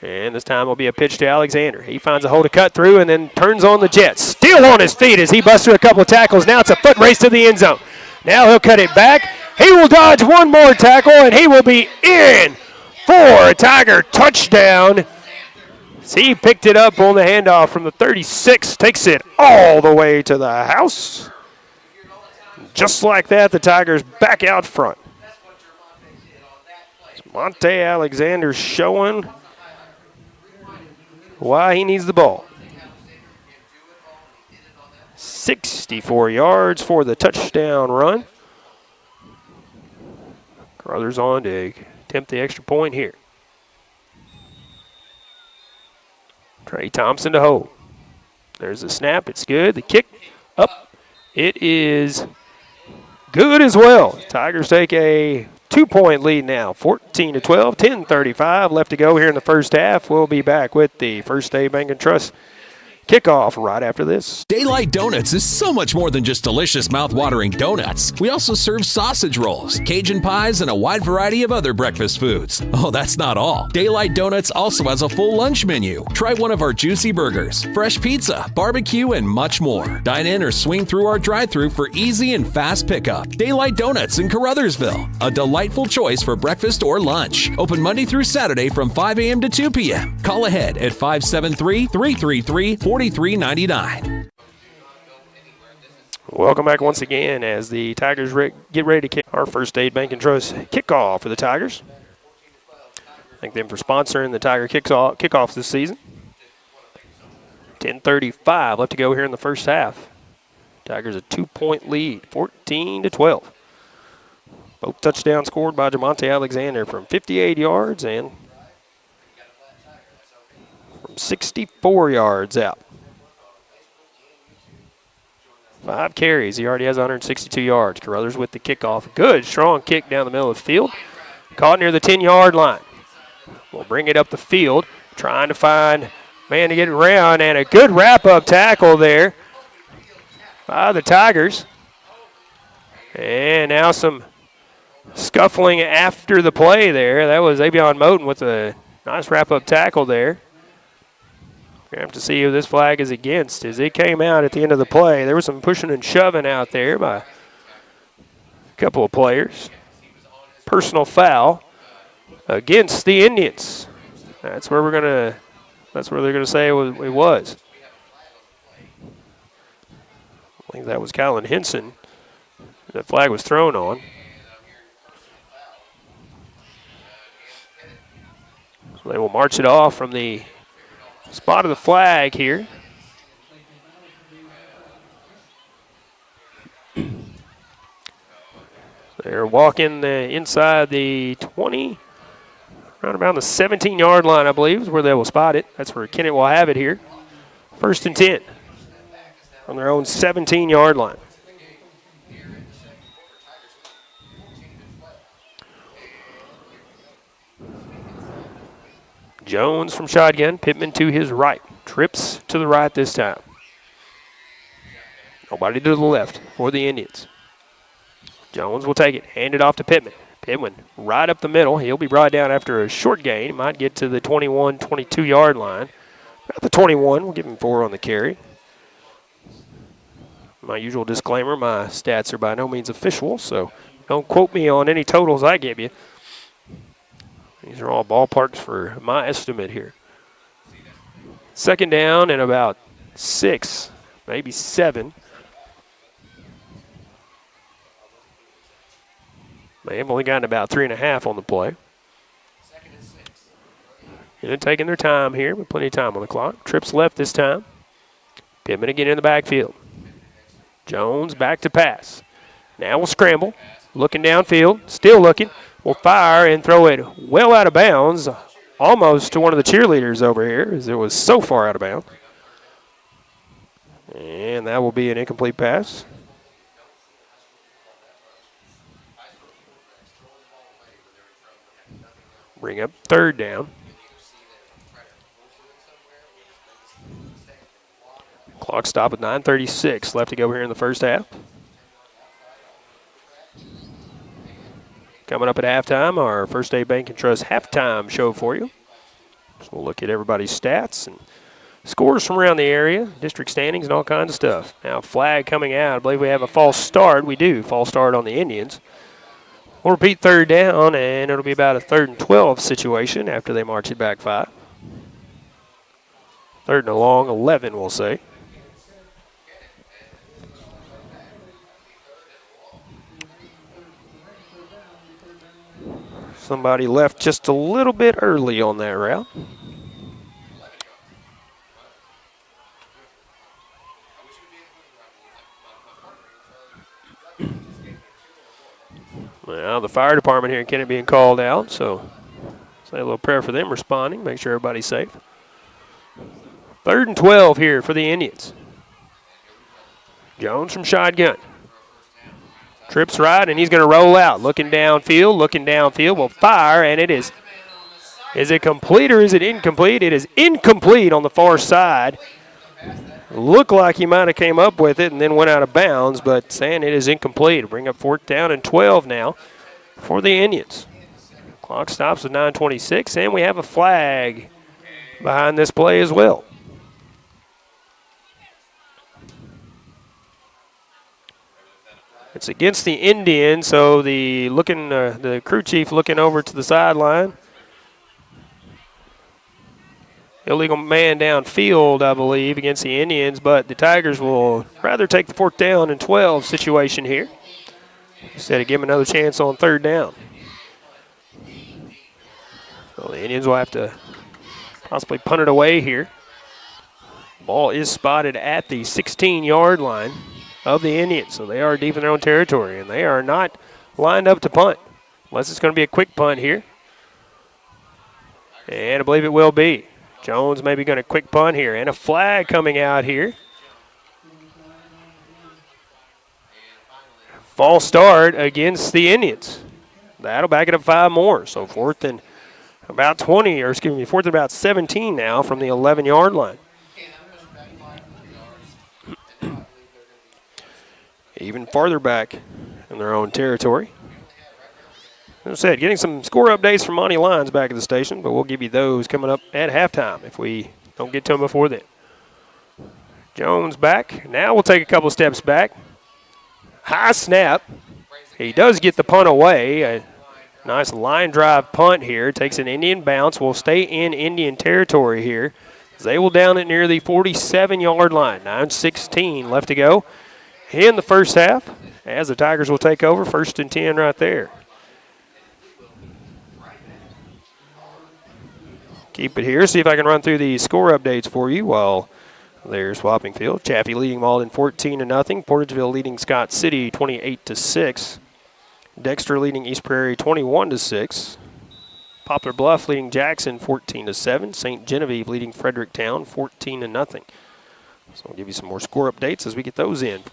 And this time will be a pitch to Alexander. He finds a hole to cut through and then turns on the jet. Still on his feet as he busts through a couple of tackles. Now it's a foot race to the end zone. Now he'll cut it back. He will dodge one more tackle and he will be in for a Tiger touchdown. So he picked it up on the handoff from the 36. Takes it all the way to the house. Just like that, the Tigers back out front. Monte Alexander showing why he needs the ball. 64 yards for the touchdown run. Caruthers on to attempt the extra point here. Trey Thompson to hold. There's the snap. It's good. The kick up. It is good as well. Tigers take a 2-point lead now, 14-12, 10:35 left to go here in the first half. We'll be back with the First State Bank and Trust kickoff right after this. Daylight Donuts is so much more than just delicious mouth-watering donuts. We also serve sausage rolls, Cajun pies, and a wide variety of other breakfast foods. Oh, that's not all. Daylight Donuts also has a full lunch menu. Try one of our juicy burgers, fresh pizza, barbecue, and much more. Dine in or swing through our drive-thru for easy and fast pickup. Daylight Donuts in Caruthersville, a delightful choice for breakfast or lunch. Open Monday through Saturday from 5 a.m. to 2 p.m. Call ahead at 573-333-4399. Welcome back once again as the Tigers get ready to kick our First State Bank and Trust kickoff for the Tigers. Thank them for sponsoring the Tiger kickoffs this season. 10:35 left to go here in the first half. Tigers a 2-point lead, 14-12. Both touchdowns scored by Jamonte Alexander from 58 yards and from 64 yards out. 5 carries. He already has 162 yards. Caruthers with the kickoff. Good, strong kick down the middle of the field. Caught near the 10-yard line. We'll bring it up the field. Trying to find man to get it around. And a good wrap-up tackle there by the Tigers. And now some scuffling after the play there. That was Avion Moten with a nice wrap-up tackle there. We're going to have to see who this flag is against. As it came out at the end of the play, there was some pushing and shoving out there by a couple of players. Personal foul against the Indians. That's where they're gonna say it was. I think that was Colin Henson that flag was thrown on. They will march it off from the spot of the flag here. They're walking inside the 20, around about the 17-yard line, I believe, is where they will spot it. That's where Kennett will have it here. 1st and 10 on their own 17-yard line. Jones from shotgun, Pittman to his right. Trips to the right this time. Nobody to the left for the Indians. Jones will take it, hand it off to Pittman. Pittman right up the middle. He'll be brought down after a short gain. He might get to the 21, 22-yard line. About the 21, we'll give him 4 on the carry. My usual disclaimer, my stats are by no means official, so don't quote me on any totals I give you. These are all ballparks for my estimate here. 2nd down and about 6, maybe 7. They have only gotten about 3.5 on the play. And taking their time here, with plenty of time on the clock. Trips left this time. Pittman again in the backfield. Jones back to pass. Now we'll scramble. Looking downfield, still looking. Will fire and throw it well out of bounds, almost to one of the cheerleaders over here, as it was so far out of bounds. And that will be an incomplete pass. Bring up 3rd down. Clock stop with 9:36 left to go here in the first half. Coming up at halftime, our First State Bank and Trust halftime show for you. So we'll look at everybody's stats and scores from around the area, district standings, and all kinds of stuff. Now, flag coming out. I believe we have a false start. We do. False start on the Indians. We'll repeat 3rd down, and it'll be about a 3rd and 12 situation after they march it back 5. 3rd and a long 11, we'll say. Somebody left just a little bit early on that route. Well, the fire department here in Kennett being called out, so say a little prayer for them responding, make sure everybody's safe. 3rd and 12 here for the Indians. Jones from shotgun. Trips right, and he's going to roll out. Looking downfield, will fire, and it is. Is it complete or is it incomplete? It is incomplete on the far side. Looked like he might have came up with it and then went out of bounds, but saying it is incomplete. Bring up 4th down and 12 now for the Indians. Clock stops with 9:26, and we have a flag behind this play as well. It's against the Indians, so the crew chief looking over to the sideline. Illegal man downfield, I believe, against the Indians, but the Tigers will rather take the 4th down and 12 situation here instead of give them another chance on 3rd down. So the Indians will have to possibly punt it away here. Ball is spotted at the 16-yard line of the Indians, so they are deep in their own territory, and they are not lined up to punt unless it's going to be a quick punt here. And I believe it will be. Jones maybe going to quick punt here, and a flag coming out here. False start against the Indians. That'll back it up 5 more, so 4th and about 20, or excuse me, 4th and about 17 now from the 11-yard line. Even farther back in their own territory. As I said, getting some score updates from Monty Lyons back at the station, but we'll give you those coming up at halftime if we don't get to them before then. Jones back. Now we'll take a couple steps back. High snap. He does get the punt away. A nice line drive punt here. Takes an Indian bounce. Will stay in Indian territory here. They will down it near the 47-yard line. 9:16 left to go in the first half as the Tigers will take over. 1st and 10 right there. Keep it here. See if I can run through the score updates for you while they're swapping field. Chaffee leading Malden 14-0. Portageville leading Scott City 28-6. Dexter leading East Prairie 21-6. Poplar Bluff leading Jackson 14-7. St. Genevieve leading Fredericktown 14-0. So I'll give you some more score updates as we get those in.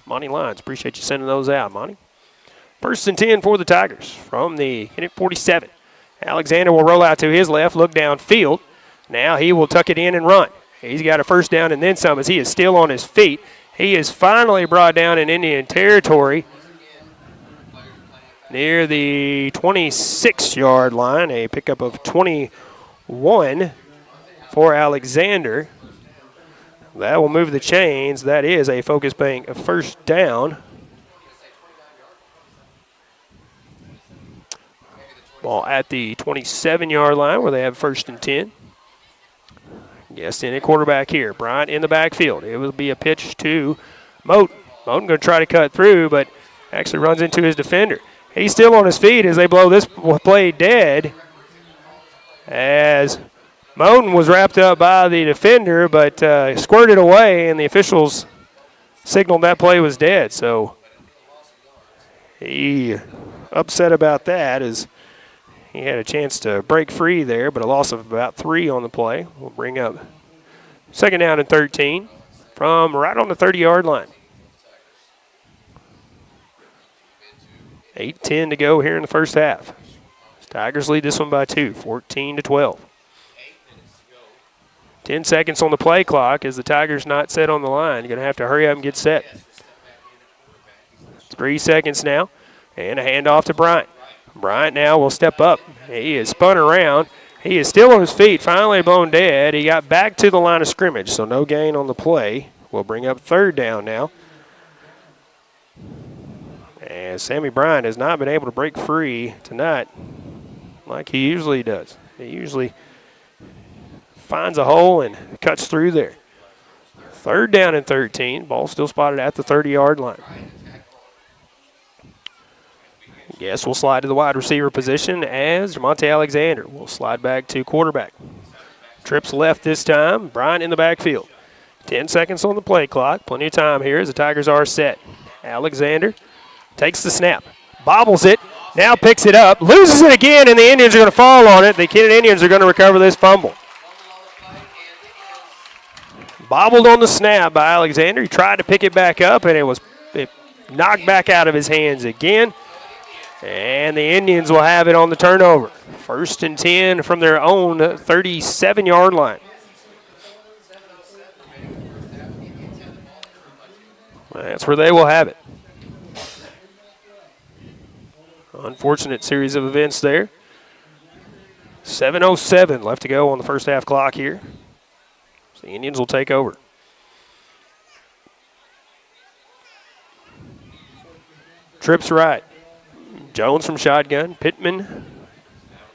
Monty Lyons, appreciate you sending those out, Monty. 1st and 10 for the Tigers from the 47. Alexander will roll out to his left, look downfield. Now he will tuck it in and run. He's got a first down and then some as he is still on his feet. He is finally brought down in Indian territory near the 26-yard line. A pickup of 21 for Alexander. That will move the chains. That is a Focus Bank first down. Ball at the 27-yard line where they have 1st and 10. Yes, in a quarterback here. Bryant in the backfield. It will be a pitch to Moten. Moten going to try to cut through, but actually runs into his defender. He's still on his feet as they blow this play dead, as Moten was wrapped up by the defender, but squirted away, and the officials signaled that play was dead. So he upset about that as he had a chance to break free there, but a loss of about 3 on the play. We'll bring up 2nd down and 13 from right on the 30-yard line. 8:10 to go here in the first half. Tigers lead this one by 2, 14-12. 10 seconds on the play clock as the Tigers not set on the line. You're going to have to hurry up and get set. 3 seconds now, and a handoff to Bryant. Bryant now will step up. He is spun around. He is still on his feet, finally blown dead. He got back to the line of scrimmage, so no gain on the play. We'll bring up 3rd down now. And Sammy Bryant has not been able to break free tonight like he usually does. He usually finds a hole and cuts through there. 3rd down and 13. Ball still spotted at the 30-yard line. Yes, we'll slide to the wide receiver position as Jamonte Alexander will slide back to quarterback. Trips left this time. Bryant in the backfield. 10 seconds on the play clock. Plenty of time here as the Tigers are set. Alexander takes the snap. Bobbles it. Now picks it up. Loses it again, and the Indians are going to fall on it. The Kennett Indians are going to recover this fumble. Bobbled on the snap by Alexander. He tried to pick it back up, and it knocked back out of his hands again. And the Indians will have it on the turnover. 1st and 10 from their own 37-yard line. That's where they will have it. Unfortunate series of events there. 7:07 left to go on the first half clock here. So the Indians will take over. Trips right. Jones from shotgun. Pittman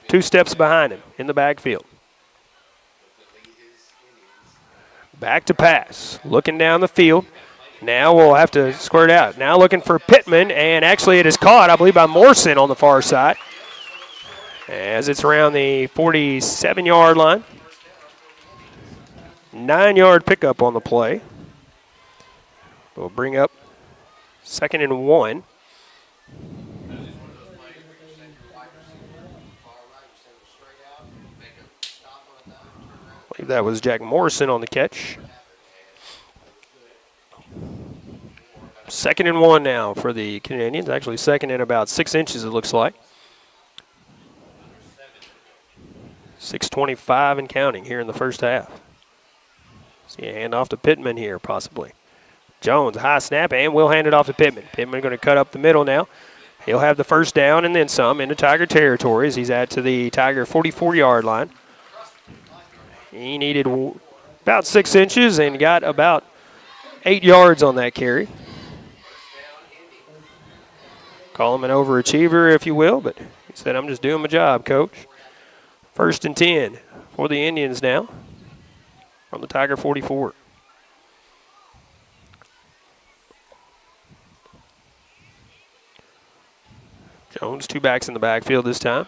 2 steps behind him in the backfield. Back to pass. Looking down the field. Now we'll have to square it out. Now looking for Pittman, and actually it is caught, I believe, by Morrison on the far side as it's around the 47-yard line. 9-yard pickup on the play. We'll bring up 2nd and 1. I believe that was Jack Morrison on the catch. 2nd and 1 now for the Canadians. Actually 2nd and about 6 inches, it looks like. 6:25 and counting here in the first half. See a handoff to Pittman here, possibly. Jones, high snap, and will hand it off to Pittman. Pittman going to cut up the middle now. He'll have the first down and then some into Tiger territory as he's out to the Tiger 44-yard line. He needed about 6 inches and got about 8 yards on that carry. Call him an overachiever, if you will, but he said, I'm just doing my job, coach. 1st and 10 for the Indians now from the Tiger 44. Jones, 2 backs in the backfield this time.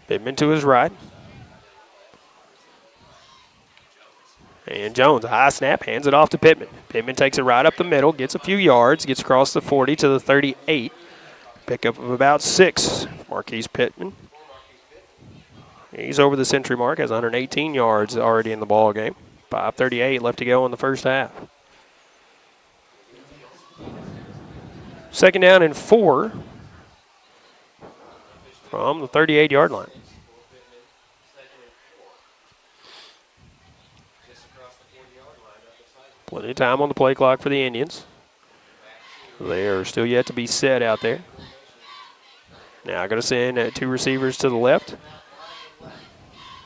Pittman to his right. And Jones, a high snap, hands it off to Pittman. Pittman takes it right up the middle, gets a few yards, gets across the 40 to the 38. Pickup of about 6. Marquise Pittman. He's over the century mark, has 118 yards already in the ball game. 5:38 left to go in the first half. Second down and 4 from the 38-yard line. Plenty of time on the play clock for the Indians. They are still yet to be set out there. Now going to send 2 receivers to the left.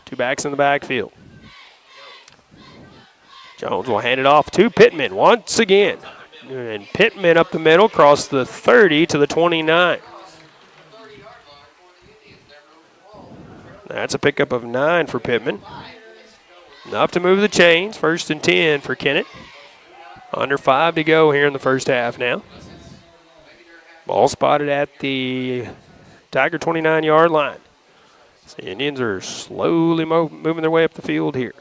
2 backs in the backfield. Jones will hand it off to Pittman once again. And Pittman up the middle, across the 30 to the 29. That's a pickup of 9 for Pittman. Enough to move the chains. 1st and 10 for Kennett. Under 5 to go here in the first half now. Ball spotted at the Tiger 29-yard line. So the Indians are slowly moving their way up the field here.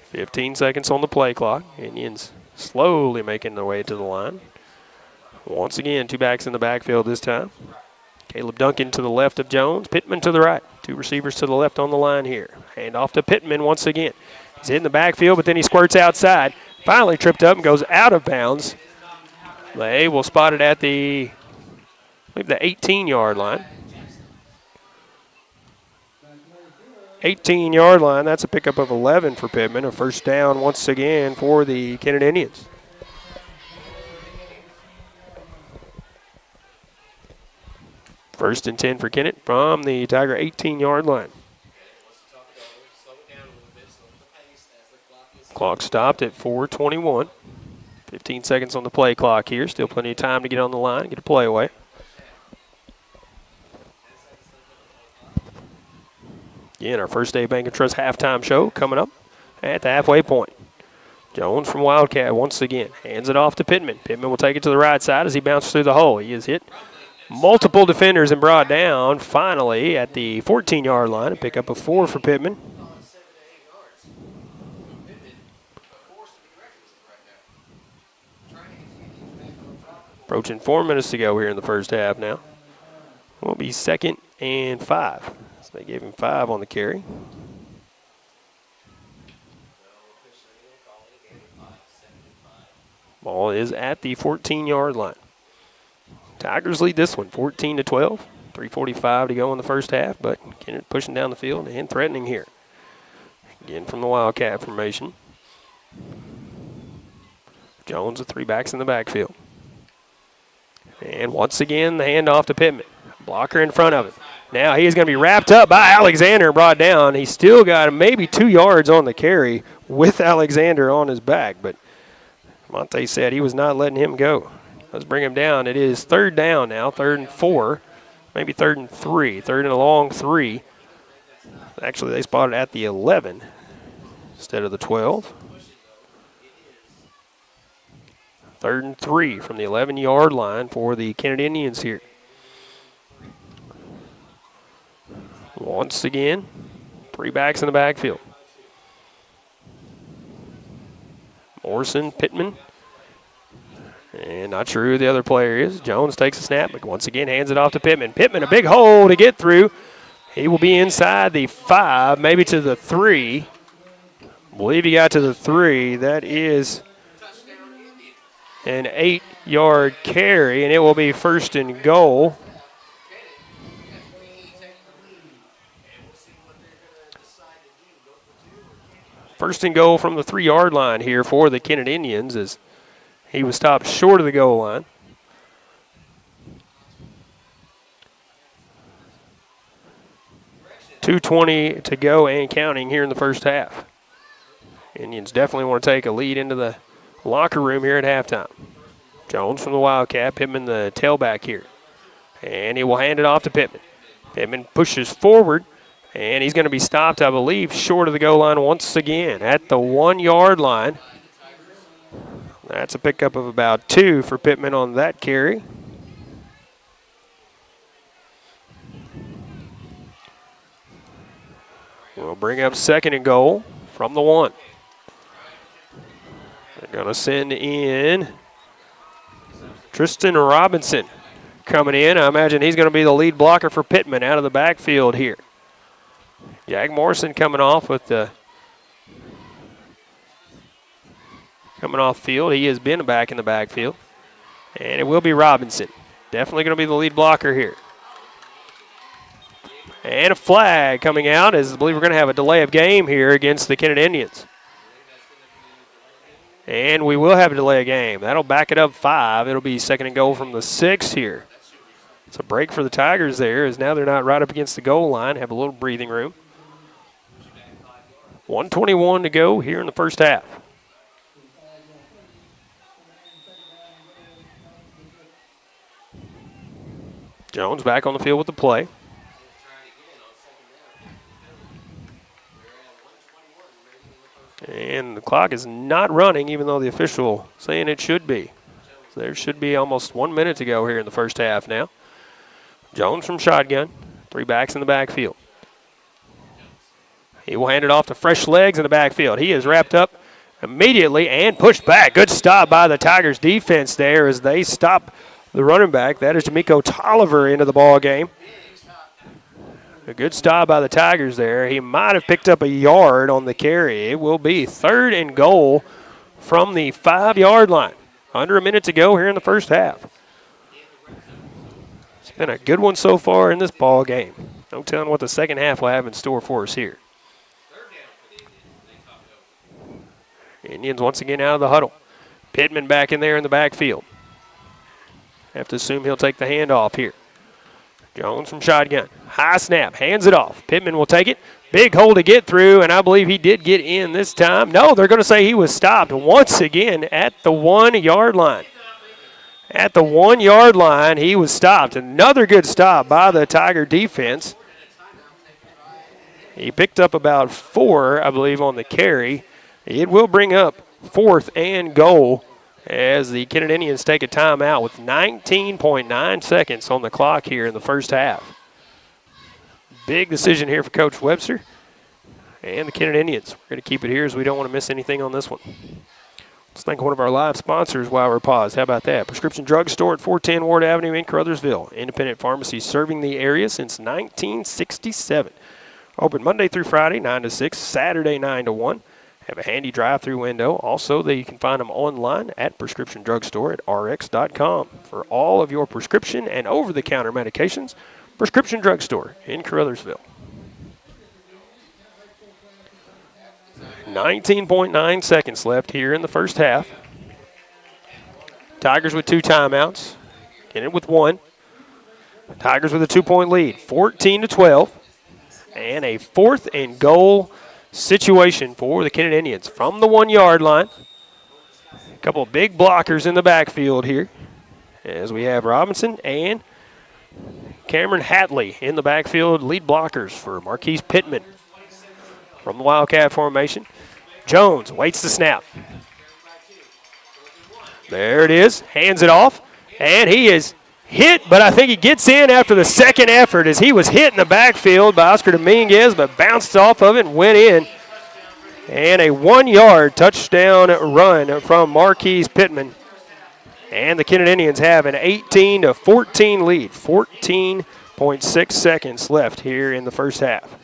15 seconds on the play clock. Indians slowly making their way to the line. Once again, 2 backs in the backfield this time. Caleb Duncan to the left of Jones. Pittman to the right. 2 receivers to the left on the line here. Hand off to Pittman once again. He's in the backfield, but then he squirts outside. Finally tripped up and goes out of bounds. They will spot it at the 18-yard line. 18-yard line. That's a pickup of 11 for Pittman. A first down once again for the Kennett Indians. First and 10 for Kennett from the Tiger 18-yard line. Clock stopped at 4:21. 15 seconds on the play clock here. Still plenty of time to get on the line, get a play away. Again, our First Day Bank & Trust halftime show coming up at the halfway point. Jones from Wildcat once again hands it off to Pittman. Pittman will take it to the right side as he bounces through the hole. He is hit multiple defenders and brought down finally at the 14-yard line. A pickup of 4 for Pittman. Approaching 4 minutes to go here in the first half now. Will be 2nd and 5. So they gave him 5 on the carry. Ball is at the 14-yard line. Tigers lead this one 14-12. 3:45 to go in the first half, but Kennett pushing down the field and threatening here. Again from the Wildcat formation. Jones with 3 backs in the backfield. And once again, the handoff to Pittman. Blocker in front of him. Now he is going to be wrapped up by Alexander and brought down. He's still got maybe 2 yards on the carry with Alexander on his back, but Monte said he was not letting him go. Let's bring him down. It is 3rd down now, 3rd and 4, maybe 3rd and 3, 3rd and a long 3. Actually, they spotted at the 11 instead of the 12. 3rd and 3 from the 11-yard line for the Kennett Indians here. Once again, 3 backs in the backfield. Morrison, Pittman, and not sure who the other player is. Jones takes a snap, but once again hands it off to Pittman. Pittman, a big hole to get through. He will be inside the 5, maybe to the 3. I believe he got to the 3. That is an 8-yard carry, and it will be 1st and goal. First and goal from the 3-yard line here for the Kennett Indians as he was stopped short of the goal line. .220 to go and counting here in the first half. Indians definitely want to take a lead into the locker room here at halftime. Jones from the Wildcat, Pittman the tailback here. And he will hand it off to Pittman. Pittman pushes forward, and he's going to be stopped, I believe, short of the goal line once again at the 1-yard line. That's a pickup of about 2 for Pittman on that carry. We'll bring up 2nd and goal from the 1. They're going to send in Tristan Robinson coming in. I imagine he's going to be the lead blocker for Pittman out of the backfield here. Jack Morrison coming off field. He has been back in the backfield. And it will be Robinson. Definitely going to be the lead blocker here. And a flag coming out as I believe we're going to have a delay of game here against the Kennett Indians. And we will have a delay of game. That'll back it up 5. It'll be 2nd and goal from the 6 here. It's a break for the Tigers there as now they're not right up against the goal line, have a little breathing room. 1:21 to go here in the first half. Jones back on the field with the play. And the clock is not running, even though the official saying it should be. So there should be almost 1 minute to go here in the first half now. Jones from shotgun, 3 backs in the backfield. He will hand it off to fresh legs in the backfield. He is wrapped up immediately and pushed back. Good stop by the Tigers defense there as they stop the running back. That is D'Amico Tolliver into the ball game. A good stop by the Tigers there. He might have picked up a yard on the carry. It will be 3rd and goal from the 5-yard line. Under a minute to go here in the first half. It's been a good one so far in this ball game. No telling what the second half will have in store for us here. Indians once again out of the huddle. Pittman back in there in the backfield. Have to assume he'll take the handoff here. Jones from shotgun. High snap. Hands it off. Pittman will take it. Big hole to get through, and I believe he did get in this time. No, they're going to say he was stopped once again at the 1-yard line. At the 1-yard line, he was stopped. Another good stop by the Tiger defense. He picked up about 4, I believe, on the carry. It will bring up 4th and goal as the Kennett Indians take a timeout with 19.9 seconds on the clock here in the first half. Big decision here for Coach Webster and the Kennett Indians. We're going to keep it here as we don't want to miss anything on this one. Let's thank one of our live sponsors while we're paused. How about that? Prescription Drug Store at 410 Ward Avenue in Caruthersville. Independent pharmacy serving the area since 1967. Open Monday through Friday, 9 to 6, Saturday, 9 to 1. Have a handy drive-through window. Also, you can find them online at Prescription Drug Store at rx.com. For all of your prescription and over-the-counter medications, Prescription Drug Store in Caruthersville. 19.9 seconds left here in the first half. Tigers with 2 timeouts. Kennett with 1. Tigers with a 2-point lead, 14-12. And a 4th and goal situation for the Kennett Indians from the 1-yard line. A couple of big blockers in the backfield here as we have Robinson and Cameron Hatley in the backfield, lead blockers for Marquise Pittman from the Wildcat formation. Jones waits the snap. There it is, hands it off, and he is hit, but I think he gets in after the second effort as he was hit in the backfield by Oscar Dominguez, but bounced off of it and went in. And a 1-yard touchdown run from Marquise Pittman. And the Kennett Indians have an 18-14 lead. 14.6 seconds left here in the first half.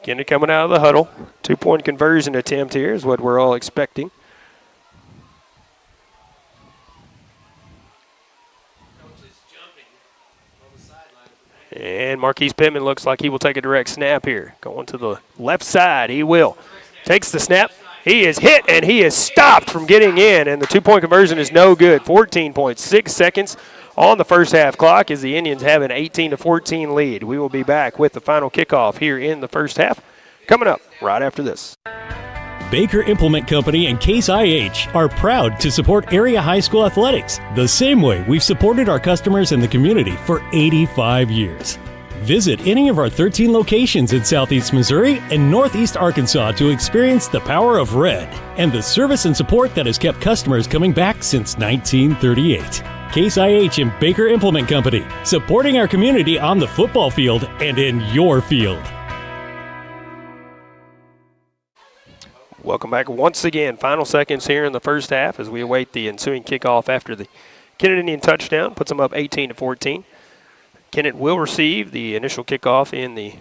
Kennett coming out of the huddle. 2-point conversion attempt here is what we're all expecting. And Marquise Pittman looks like he will take a direct snap here. Going to the left side, he will. Takes the snap. He is hit, and he is stopped from getting in, and the 2-point conversion is no good. 14.6 seconds on the first half clock as the Indians have an 18-14 lead. We will be back with the final kickoff here in the first half coming up right after this. Baker Implement Company and Case IH are proud to support area high school athletics the same way we've supported our customers in the community for 85 years. Visit any of our 13 locations in Southeast Missouri and Northeast Arkansas to experience the power of red and the service and support that has kept customers coming back since 1938. Case IH and Baker Implement Company, supporting our community on the football field and in your field. Welcome back once again. Final seconds here in the first half as we await the ensuing kickoff after the Kennett Indian touchdown. Puts them up 18-14. Kennett will receive the initial kickoff in the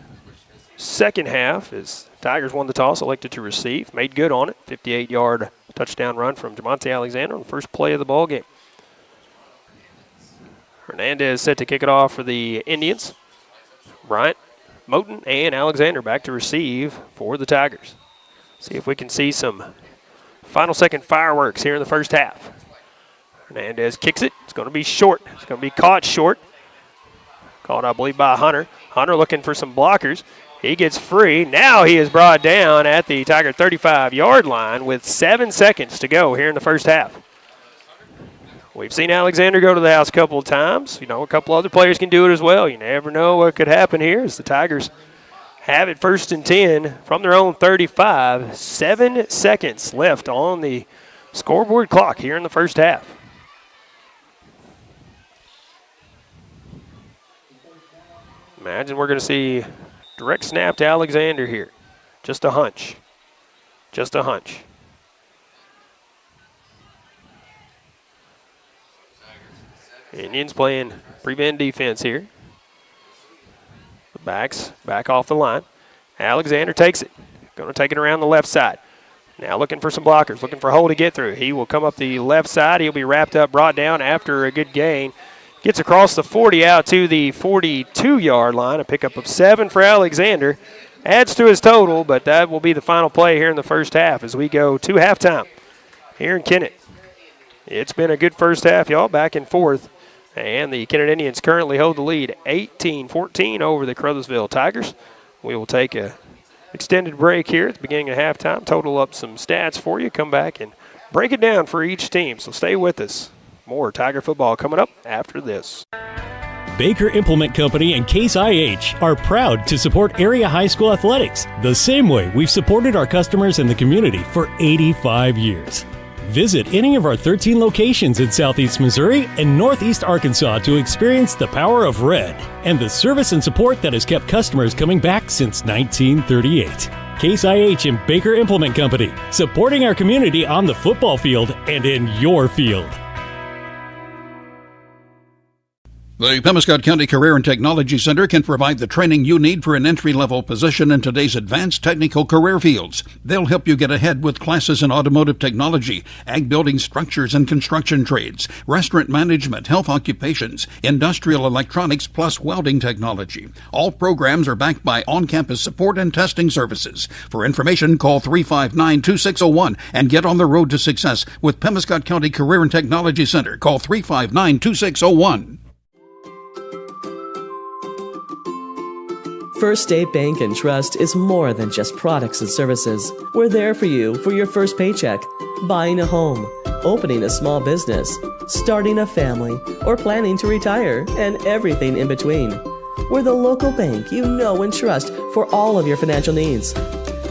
second half as Tigers won the toss, elected to receive. Made good on it. 58-yard touchdown run from Jamonte Alexander on the first play of the ball game. Hernandez set to kick it off for the Indians. Bryant, Moten, and Alexander back to receive for the Tigers. See if we can see some final second fireworks here in the first half. Hernandez kicks it. It's going to be short. It's going to be caught short. Caught, I believe, by Hunter. Hunter looking for some blockers. He gets free. Now he is brought down at the Tiger 35-yard line with 7 seconds to go here in the first half. We've seen Alexander go to the house a couple of times. You know, a couple other players can do it as well. You never know what could happen here as the Tigers have it 1st and 10 from their own 35. 7 seconds left on the scoreboard clock here in the first half. Imagine we're going to see direct snap to Alexander here. Just a hunch. Just a hunch. Indians playing prevent defense here. The backs back off the line. Alexander takes it. Going to take it around the left side. Now looking for some blockers, looking for Hole to get through. He will come up the left side. He'll be wrapped up, brought down after a good gain. Gets across the 40 out to the 42-yard line. A pickup of 7 for Alexander. Adds to his total, but that will be the final play here in the first half as we go to halftime here in Kennett. It's been a good first half, y'all, back and forth. And the Kennett Indians currently hold the lead 18-14 over the Caruthersville Tigers. We will take a extended break here at the beginning of halftime, total up some stats for you, come back and break it down for each team. So stay with us. More Tiger football coming up after this. Baker Implement Company and Case IH are proud to support area high school athletics the same way we've supported our customers in the community for 85 years. Visit any of our 13 locations in Southeast Missouri and Northeast Arkansas to experience the power of red and the service and support that has kept customers coming back since 1938. Case IH and Baker Implement Company, supporting our community on the football field and in your field. The Pemiscot County Career and Technology Center can provide the training you need for an entry-level position in today's advanced technical career fields. They'll help you get ahead with classes in automotive technology, ag building structures and construction trades, restaurant management, health occupations, industrial electronics, plus welding technology. All programs are backed by on-campus support and testing services. For information, call 359-2601 and get on the road to success with Pemiscot County Career and Technology Center. Call 359-2601. First State Bank and Trust is more than just products and services. We're there for you for your first paycheck, buying a home, opening a small business, starting a family, or planning to retire, and everything in between. We're the local bank you know and trust for all of your financial needs.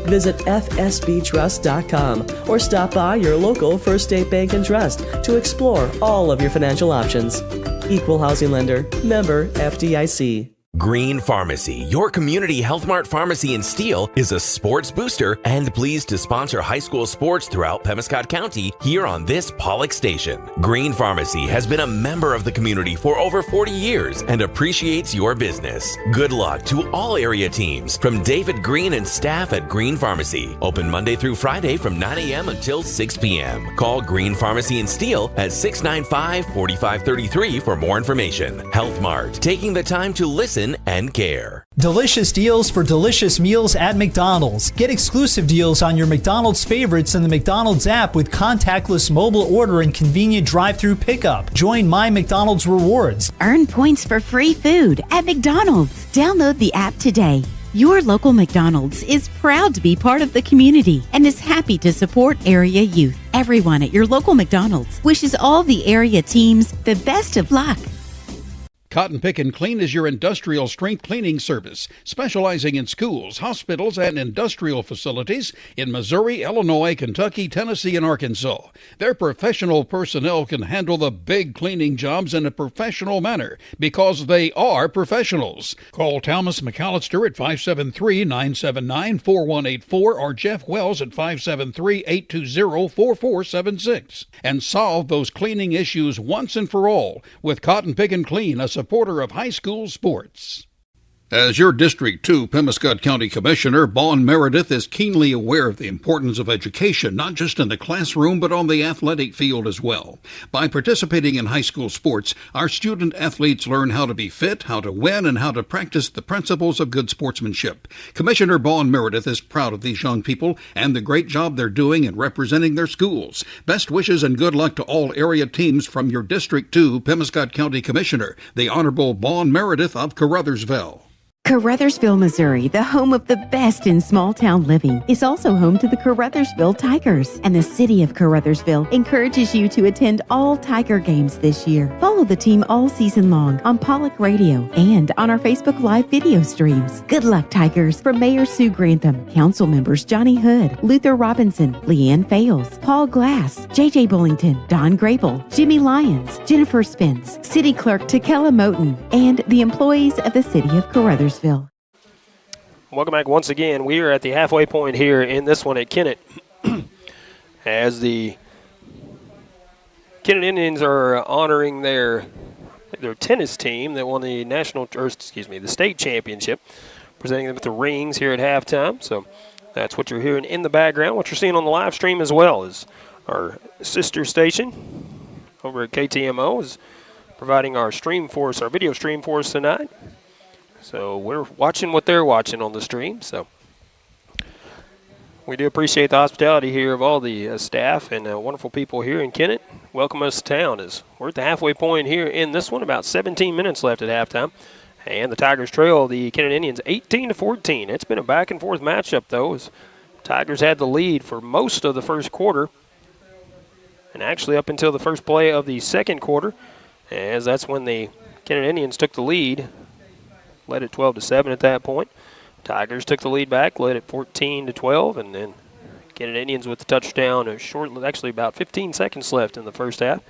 Visit fsbtrust.com or stop by your local First State Bank and Trust to explore all of your financial options. Equal housing lender, member FDIC. Green Pharmacy, your community Health Mart pharmacy in Steele, is a sports booster and pleased to sponsor high school sports throughout Pemiscot County here on this Pollock station. Green Pharmacy has been a member of the community for over 40 years and appreciates your business. Good luck to all area teams from David Green and staff at Green Pharmacy. Open Monday through Friday from 9 a.m. until 6 p.m. Call Green Pharmacy in Steele at 695-4533 for more information. Health Mart, taking the time to listen and care. Delicious deals for delicious meals at McDonald's. Get exclusive deals on your McDonald's favorites in the McDonald's app with contactless mobile order and convenient drive-through pickup. Join My McDonald's Rewards. Earn points for free food at McDonald's. Download the app today. Your local McDonald's is proud to be part of the community and is happy to support area youth. Everyone at your local McDonald's wishes all the area teams the best of luck. Cotton Pick and Clean is your industrial strength cleaning service, specializing in schools, hospitals, and industrial facilities in Missouri, Illinois, Kentucky, Tennessee, and Arkansas. Their professional personnel can handle the big cleaning jobs in a professional manner because they are professionals. Call Thomas McAllister at 573-979-4184 or Jeff Wells at 573-820-4476 and solve those cleaning issues once and for all with Cotton Pick and Clean, a supporter of high school sports. As your District 2 Pemiscot County Commissioner, Vaughn Meredith is keenly aware of the importance of education, not just in the classroom, but on the athletic field as well. By participating in high school sports, our student athletes learn how to be fit, how to win, and how to practice the principles of good sportsmanship. Commissioner Vaughn Meredith is proud of these young people and the great job they're doing in representing their schools. Best wishes and good luck to all area teams from your District 2 Pemiscot County Commissioner, the Honorable Vaughn Meredith of Caruthersville. Caruthersville, Missouri, the home of the best in small-town living, is also home to the Caruthersville Tigers, and the city of Caruthersville encourages you to attend all Tiger games this year. Follow the team all season long on Pollock Radio and on our Facebook Live video streams. Good luck, Tigers, from Mayor Sue Grantham, council members Johnny Hood, Luther Robinson, Leanne Fales, Paul Glass, J.J. Bullington, Don Grable, Jimmy Lyons, Jennifer Spence, City Clerk Takela Moten, and the employees of the city of Caruthersville. Welcome back once again. We are at the halfway point here in this one at Kennett as the Kennett Indians are honoring their tennis team that won the the state championship, presenting them with the rings here at halftime. So that's what you're hearing in the background. What you're seeing on the live stream as well is our sister station over at KTMO is providing our video stream for us tonight. So we're watching what they're watching on the stream. So we do appreciate the hospitality here of all the staff and wonderful people here in Kennett. Welcome us to town as we're at the halfway point here in this one. About 17 minutes left at halftime. And the Tigers trail the Kennett Indians 18-14. It's been a back-and-forth matchup, though, as Tigers had the lead for most of the first quarter. And actually up until the first play of the second quarter, as that's when the Kennett Indians took the lead. Led at 12-7 at that point. Tigers took the lead back, led at 14-12, and then Kennett Indians with the touchdown. Actually about 15 seconds left in the first half,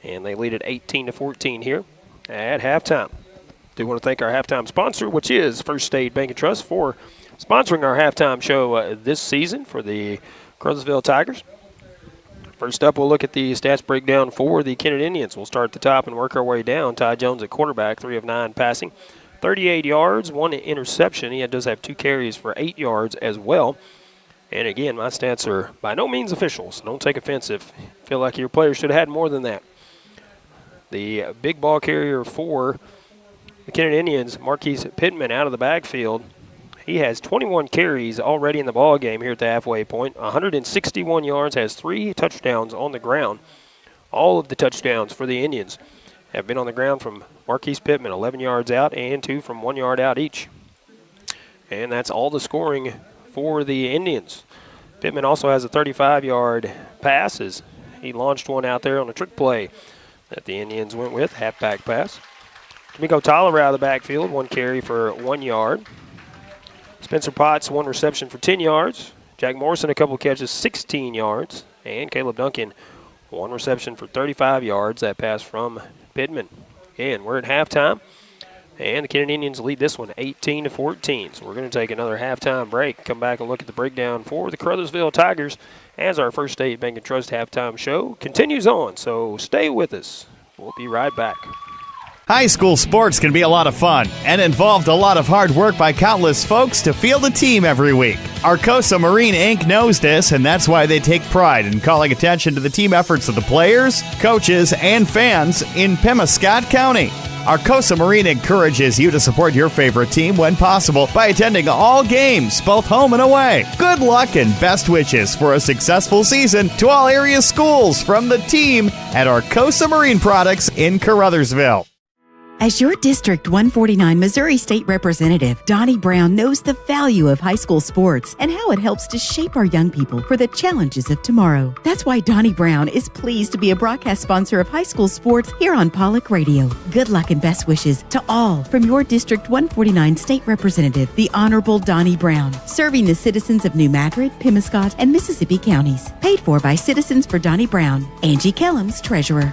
and they lead at 18-14 here at halftime. Do want to thank our halftime sponsor, which is First State Bank and Trust, for sponsoring our halftime show this season for the Caruthersville Tigers. First up, we'll look at the stats breakdown for the Kennett Indians. We'll start at the top and work our way down. Ty Jones at quarterback, 3 of 9 passing. 38 yards, 1 interception. He does have 2 carries for 8 yards as well. And again, my stats are by no means official, so don't take offense if you feel like your player should have had more than that. The big ball carrier for the Kennett Indians, Marquise Pittman, out of the backfield. He has 21 carries already in the ball game here at the halfway point. 161 yards, has 3 touchdowns on the ground. All of the touchdowns for the Indians have been on the ground from Marquise Pittman, 11 yards out and 2 from 1 yard out each. And that's all the scoring for the Indians. Pittman also has a 35-yard pass as he launched one out there on a trick play that the Indians went with, halfback pass. D'Amico Tyler out of the backfield, 1 carry for 1 yard. Spencer Potts, 1 reception for 10 yards. Jack Morrison, a couple catches, 16 yards. And Caleb Duncan, 1 reception for 35 yards. That pass from Pittman. Again, we're at halftime, and the Kennett Indians lead this one 18-14. So we're going to take another halftime break, come back and look at the breakdown for the Caruthersville Tigers as our First State Bank and Trust halftime show continues on. So stay with us. We'll be right back. High school sports can be a lot of fun and involved a lot of hard work by countless folks to field a team every week. Arcosa Marine Inc. knows this, and that's why they take pride in calling attention to the team efforts of the players, coaches, and fans in Pemiscot County. Arcosa Marine encourages you to support your favorite team when possible by attending all games, both home and away. Good luck and best wishes for a successful season to all area schools from the team at Arcosa Marine Products in Caruthersville. As your District 149 Missouri State Representative, Donnie Brown knows the value of high school sports and how it helps to shape our young people for the challenges of tomorrow. That's why Donnie Brown is pleased to be a broadcast sponsor of high school sports here on Pollock Radio. Good luck and best wishes to all from your District 149 State Representative, the Honorable Donnie Brown, serving the citizens of New Madrid, Pemiscot, and Mississippi counties. Paid for by Citizens for Donnie Brown. Angie Kellums, Treasurer.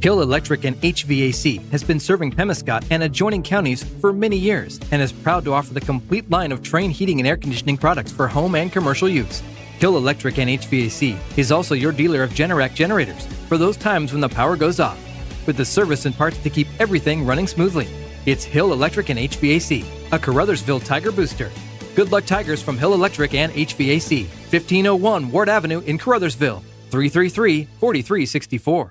Hill Electric and HVAC has been serving Pemiscot and adjoining counties for many years and is proud to offer the complete line of Trane heating and air conditioning products for home and commercial use. Hill Electric and HVAC is also your dealer of Generac generators for those times when the power goes off, with the service and parts to keep everything running smoothly. It's Hill Electric and HVAC, a Caruthersville Tiger booster. Good luck, Tigers, from Hill Electric and HVAC, 1501 Ward Avenue in Caruthersville, 333-4364.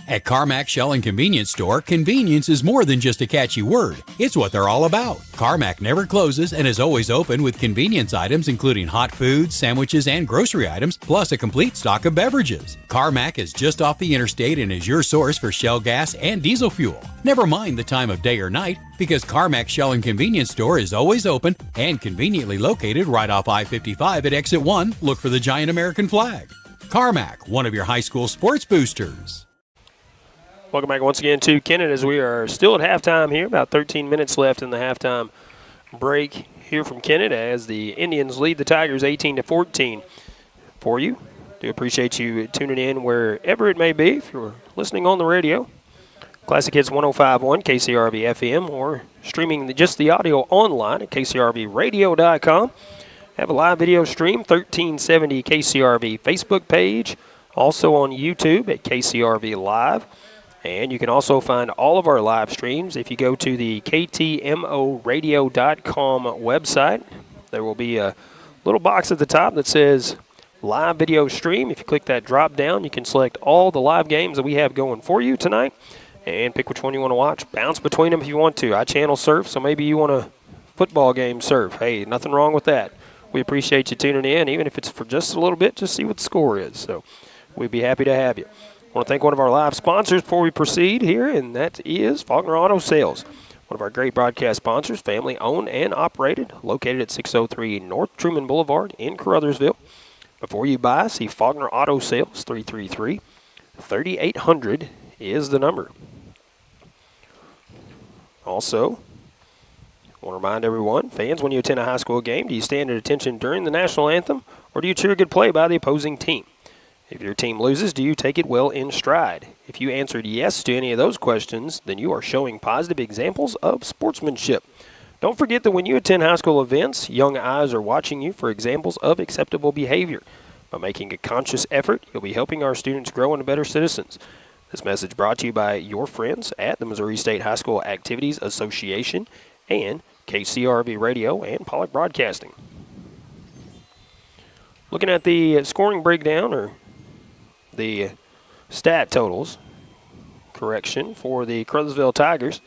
At Carmack Shell and Convenience Store, convenience is more than just a catchy word. It's what they're all about. Carmack never closes and is always open with convenience items including hot foods, sandwiches, and grocery items, plus a complete stock of beverages. Carmack is just off the interstate and is your source for Shell gas and diesel fuel. Never mind the time of day or night, because Carmack Shell and Convenience Store is always open and conveniently located right off I-55 at Exit 1. Look for the giant American flag. Carmack, one of your high school sports boosters. Welcome back once again to Kennett as we are still at halftime here. About 13 minutes left in the halftime break here from Kennett as the Indians lead the Tigers 18-14 for you. Do appreciate you tuning in wherever it may be. If you're listening on the radio, Classic Hits 105.1 KCRV FM, or streaming just the audio online at kcrvradio.com. Have a live video stream, 1370 KCRV Facebook page, also on YouTube at KCRV Live. And you can also find all of our live streams if you go to the ktmoradio.com website. There will be a little box at the top that says live video stream. If you click that drop down, you can select all the live games that we have going for you tonight and pick which one you want to watch. Bounce between them if you want to. I channel surf, so maybe you want a football game surf. Hey, nothing wrong with that. We appreciate you tuning in, even if it's for just a little bit, just see what the score is. So we'd be happy to have you. I want to thank one of our live sponsors before we proceed here, and that is Faulkner Auto Sales, one of our great broadcast sponsors, family owned and operated, located at 603 North Truman Boulevard in Caruthersville. Before you buy, see Faulkner Auto Sales, 333-3800 is the number. Also, I want to remind everyone, fans, when you attend a high school game, do you stand at attention during the national anthem, or do you cheer a good play by the opposing team? If your team loses, do you take it well in stride? If you answered yes to any of those questions, then you are showing positive examples of sportsmanship. Don't forget that when you attend high school events, young eyes are watching you for examples of acceptable behavior. By making a conscious effort, you'll be helping our students grow into better citizens. This message brought to you by your friends at the Missouri State High School Activities Association and KCRV Radio and Pollock Broadcasting. Looking at the scoring breakdown, or the stat totals, correction, for the Caruthersville Tigers.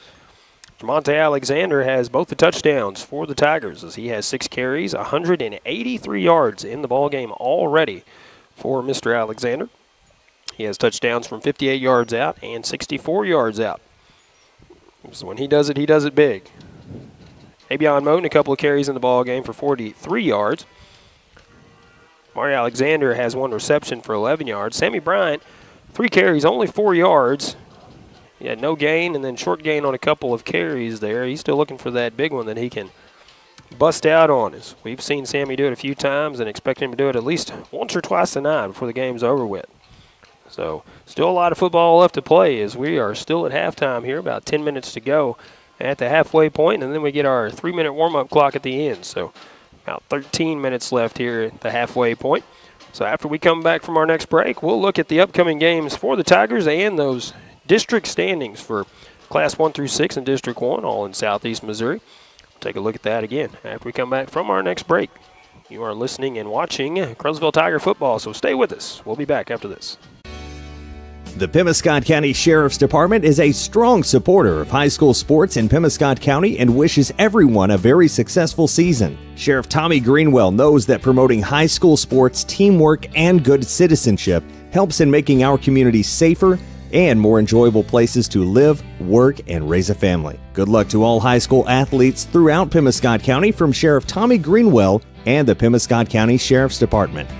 Jamonte Alexander has both the touchdowns for the Tigers as he has 6 carries, 183 yards in the ballgame already for Mr. Alexander. He has touchdowns from 58 yards out and 64 yards out. So when he does it big. Abion Moten, a couple of carries in the ballgame for 43 yards. Mario Alexander has 1 reception for 11 yards. Sammy Bryant, 3 carries, only 4 yards. He had no gain and then short gain on a couple of carries there. He's still looking for that big one that he can bust out on. We've seen Sammy do it a few times and expect him to do it at least once or twice tonight before the game's over with. So still a lot of football left to play as we are still at halftime here, about 10 minutes to go at the halfway point, and then we get our 3-minute warm-up clock at the end. So about 13 minutes left here at the halfway point. So after we come back from our next break, we'll look at the upcoming games for the Tigers and those district standings for Class 1 through 6 and District 1, all in Southeast Missouri. We'll take a look at that again after we come back from our next break. You are listening and watching Caruthersville Tiger football, so stay with us. We'll be back after this. The Pemiscot County Sheriff's Department is a strong supporter of high school sports in Pemiscot County and wishes everyone a very successful season. Sheriff Tommy Greenwell knows that promoting high school sports, teamwork, and good citizenship helps in making our communities safer and more enjoyable places to live, work, and raise a family. Good luck to all high school athletes throughout Pemiscot County from Sheriff Tommy Greenwell and the Pemiscot County Sheriff's Department.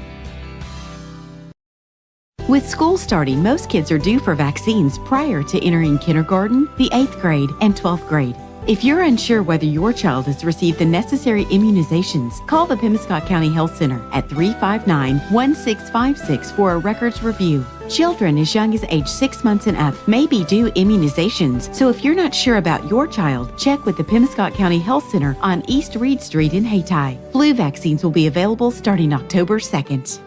With school starting, most kids are due for vaccines prior to entering kindergarten, the 8th grade, and 12th grade. If you're unsure whether your child has received the necessary immunizations, call the Pemiscot County Health Center at 359-1656 for a records review. Children as young as age 6 months and up may be due immunizations, so if you're not sure about your child, check with the Pemiscot County Health Center on East Reed Street in Hayti. Flu vaccines will be available starting October 2nd.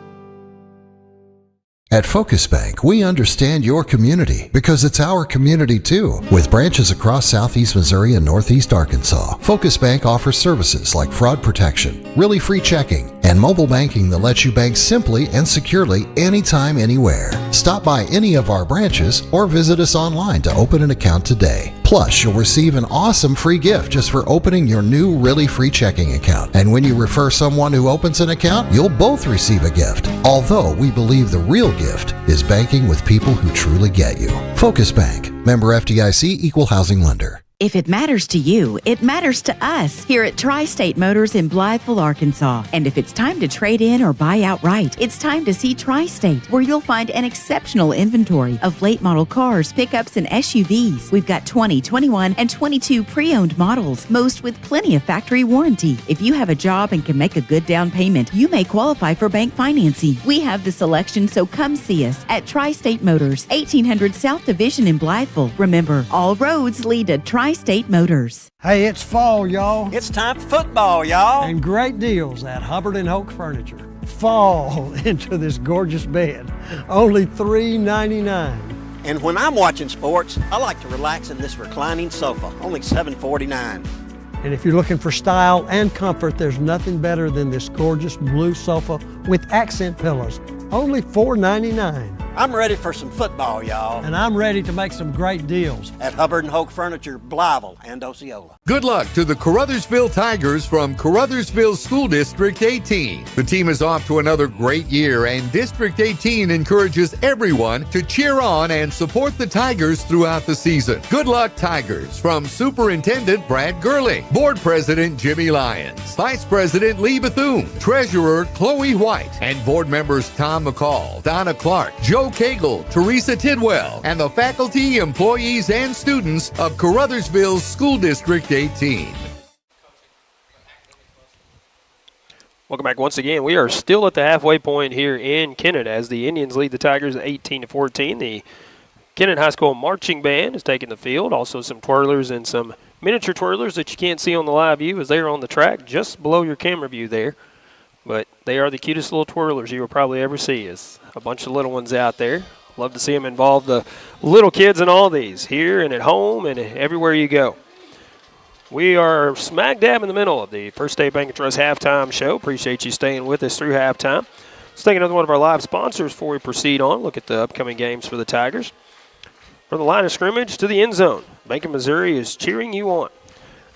At Focus Bank, we understand your community because it's our community too. With branches across Southeast Missouri and Northeast Arkansas, Focus Bank offers services like fraud protection, really free checking, and mobile banking that lets you bank simply and securely anytime, anywhere. Stop by any of our branches or visit us online to open an account today. Plus, you'll receive an awesome free gift just for opening your new really free checking account. And when you refer someone who opens an account, you'll both receive a gift. Although we believe the real gift is banking with people who truly get you. Focus Bank, member FDIC, equal housing lender. If it matters to you, it matters to us here at Tri-State Motors in Blytheville, Arkansas. And if it's time to trade in or buy outright, it's time to see Tri-State, where you'll find an exceptional inventory of late model cars, pickups, and SUVs. We've got 20, 21, and 22 pre-owned models, most with plenty of factory warranty. If you have a job and can make a good down payment, you may qualify for bank financing. We have the selection, so come see us at Tri-State Motors, 1800 South Division in Blytheville. Remember, all roads lead to Tri-State Motors. Hey, it's fall, y'all. It's time for football, y'all. And great deals at Hubbard and Hoke Furniture. Fall into this gorgeous bed. Only $3.99. And when I'm watching sports, I like to relax in this reclining sofa. Only $7.49. And if you're looking for style and comfort, there's nothing better than this gorgeous blue sofa with accent pillows. Only $4.99. I'm ready for some football, y'all. And I'm ready to make some great deals at Hubbard and Hoke Furniture, Blytheville and Osceola. Good luck to the Caruthersville Tigers from Caruthersville School District 18. The team is off to another great year, and District 18 encourages everyone to cheer on and support the Tigers throughout the season. Good luck, Tigers, from Superintendent Brad Gurley, Board President Jimmy Lyons, Vice President Lee Bethune, Treasurer Chloe White, and Board members Tom McCall, Donna Clark, Joe Cagle, Teresa Tidwell, and the faculty, employees, and students of Caruthersville School District 18. Welcome back once again. We are still at the halfway point here in Kennett as the Indians lead the Tigers 18-14. The Kennett High School Marching Band is taking the field. Also some twirlers and some miniature twirlers that you can't see on the live view as they are on the track just below your camera view there. But they are the cutest little twirlers you will probably ever see. Is a bunch of little ones out there. Love to see them involve the little kids in all these, here and at home and everywhere you go. We are smack dab in the middle of the First State Bank & Trust halftime show. Appreciate you staying with us through halftime. Let's take another one of our live sponsors before we proceed on. Look at the upcoming games for the Tigers. From the line of scrimmage to the end zone, Bank of Missouri is cheering you on.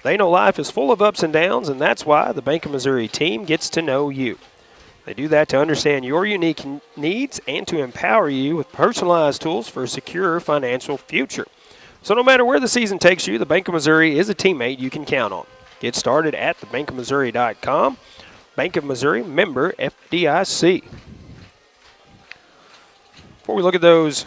They know life is full of ups and downs, and that's why the Bank of Missouri team gets to know you. They do that to understand your unique needs and to empower you with personalized tools for a secure financial future. So no matter where the season takes you, the Bank of Missouri is a teammate you can count on. Get started at thebankofmissouri.com. Bank of Missouri, member FDIC. Before we look at those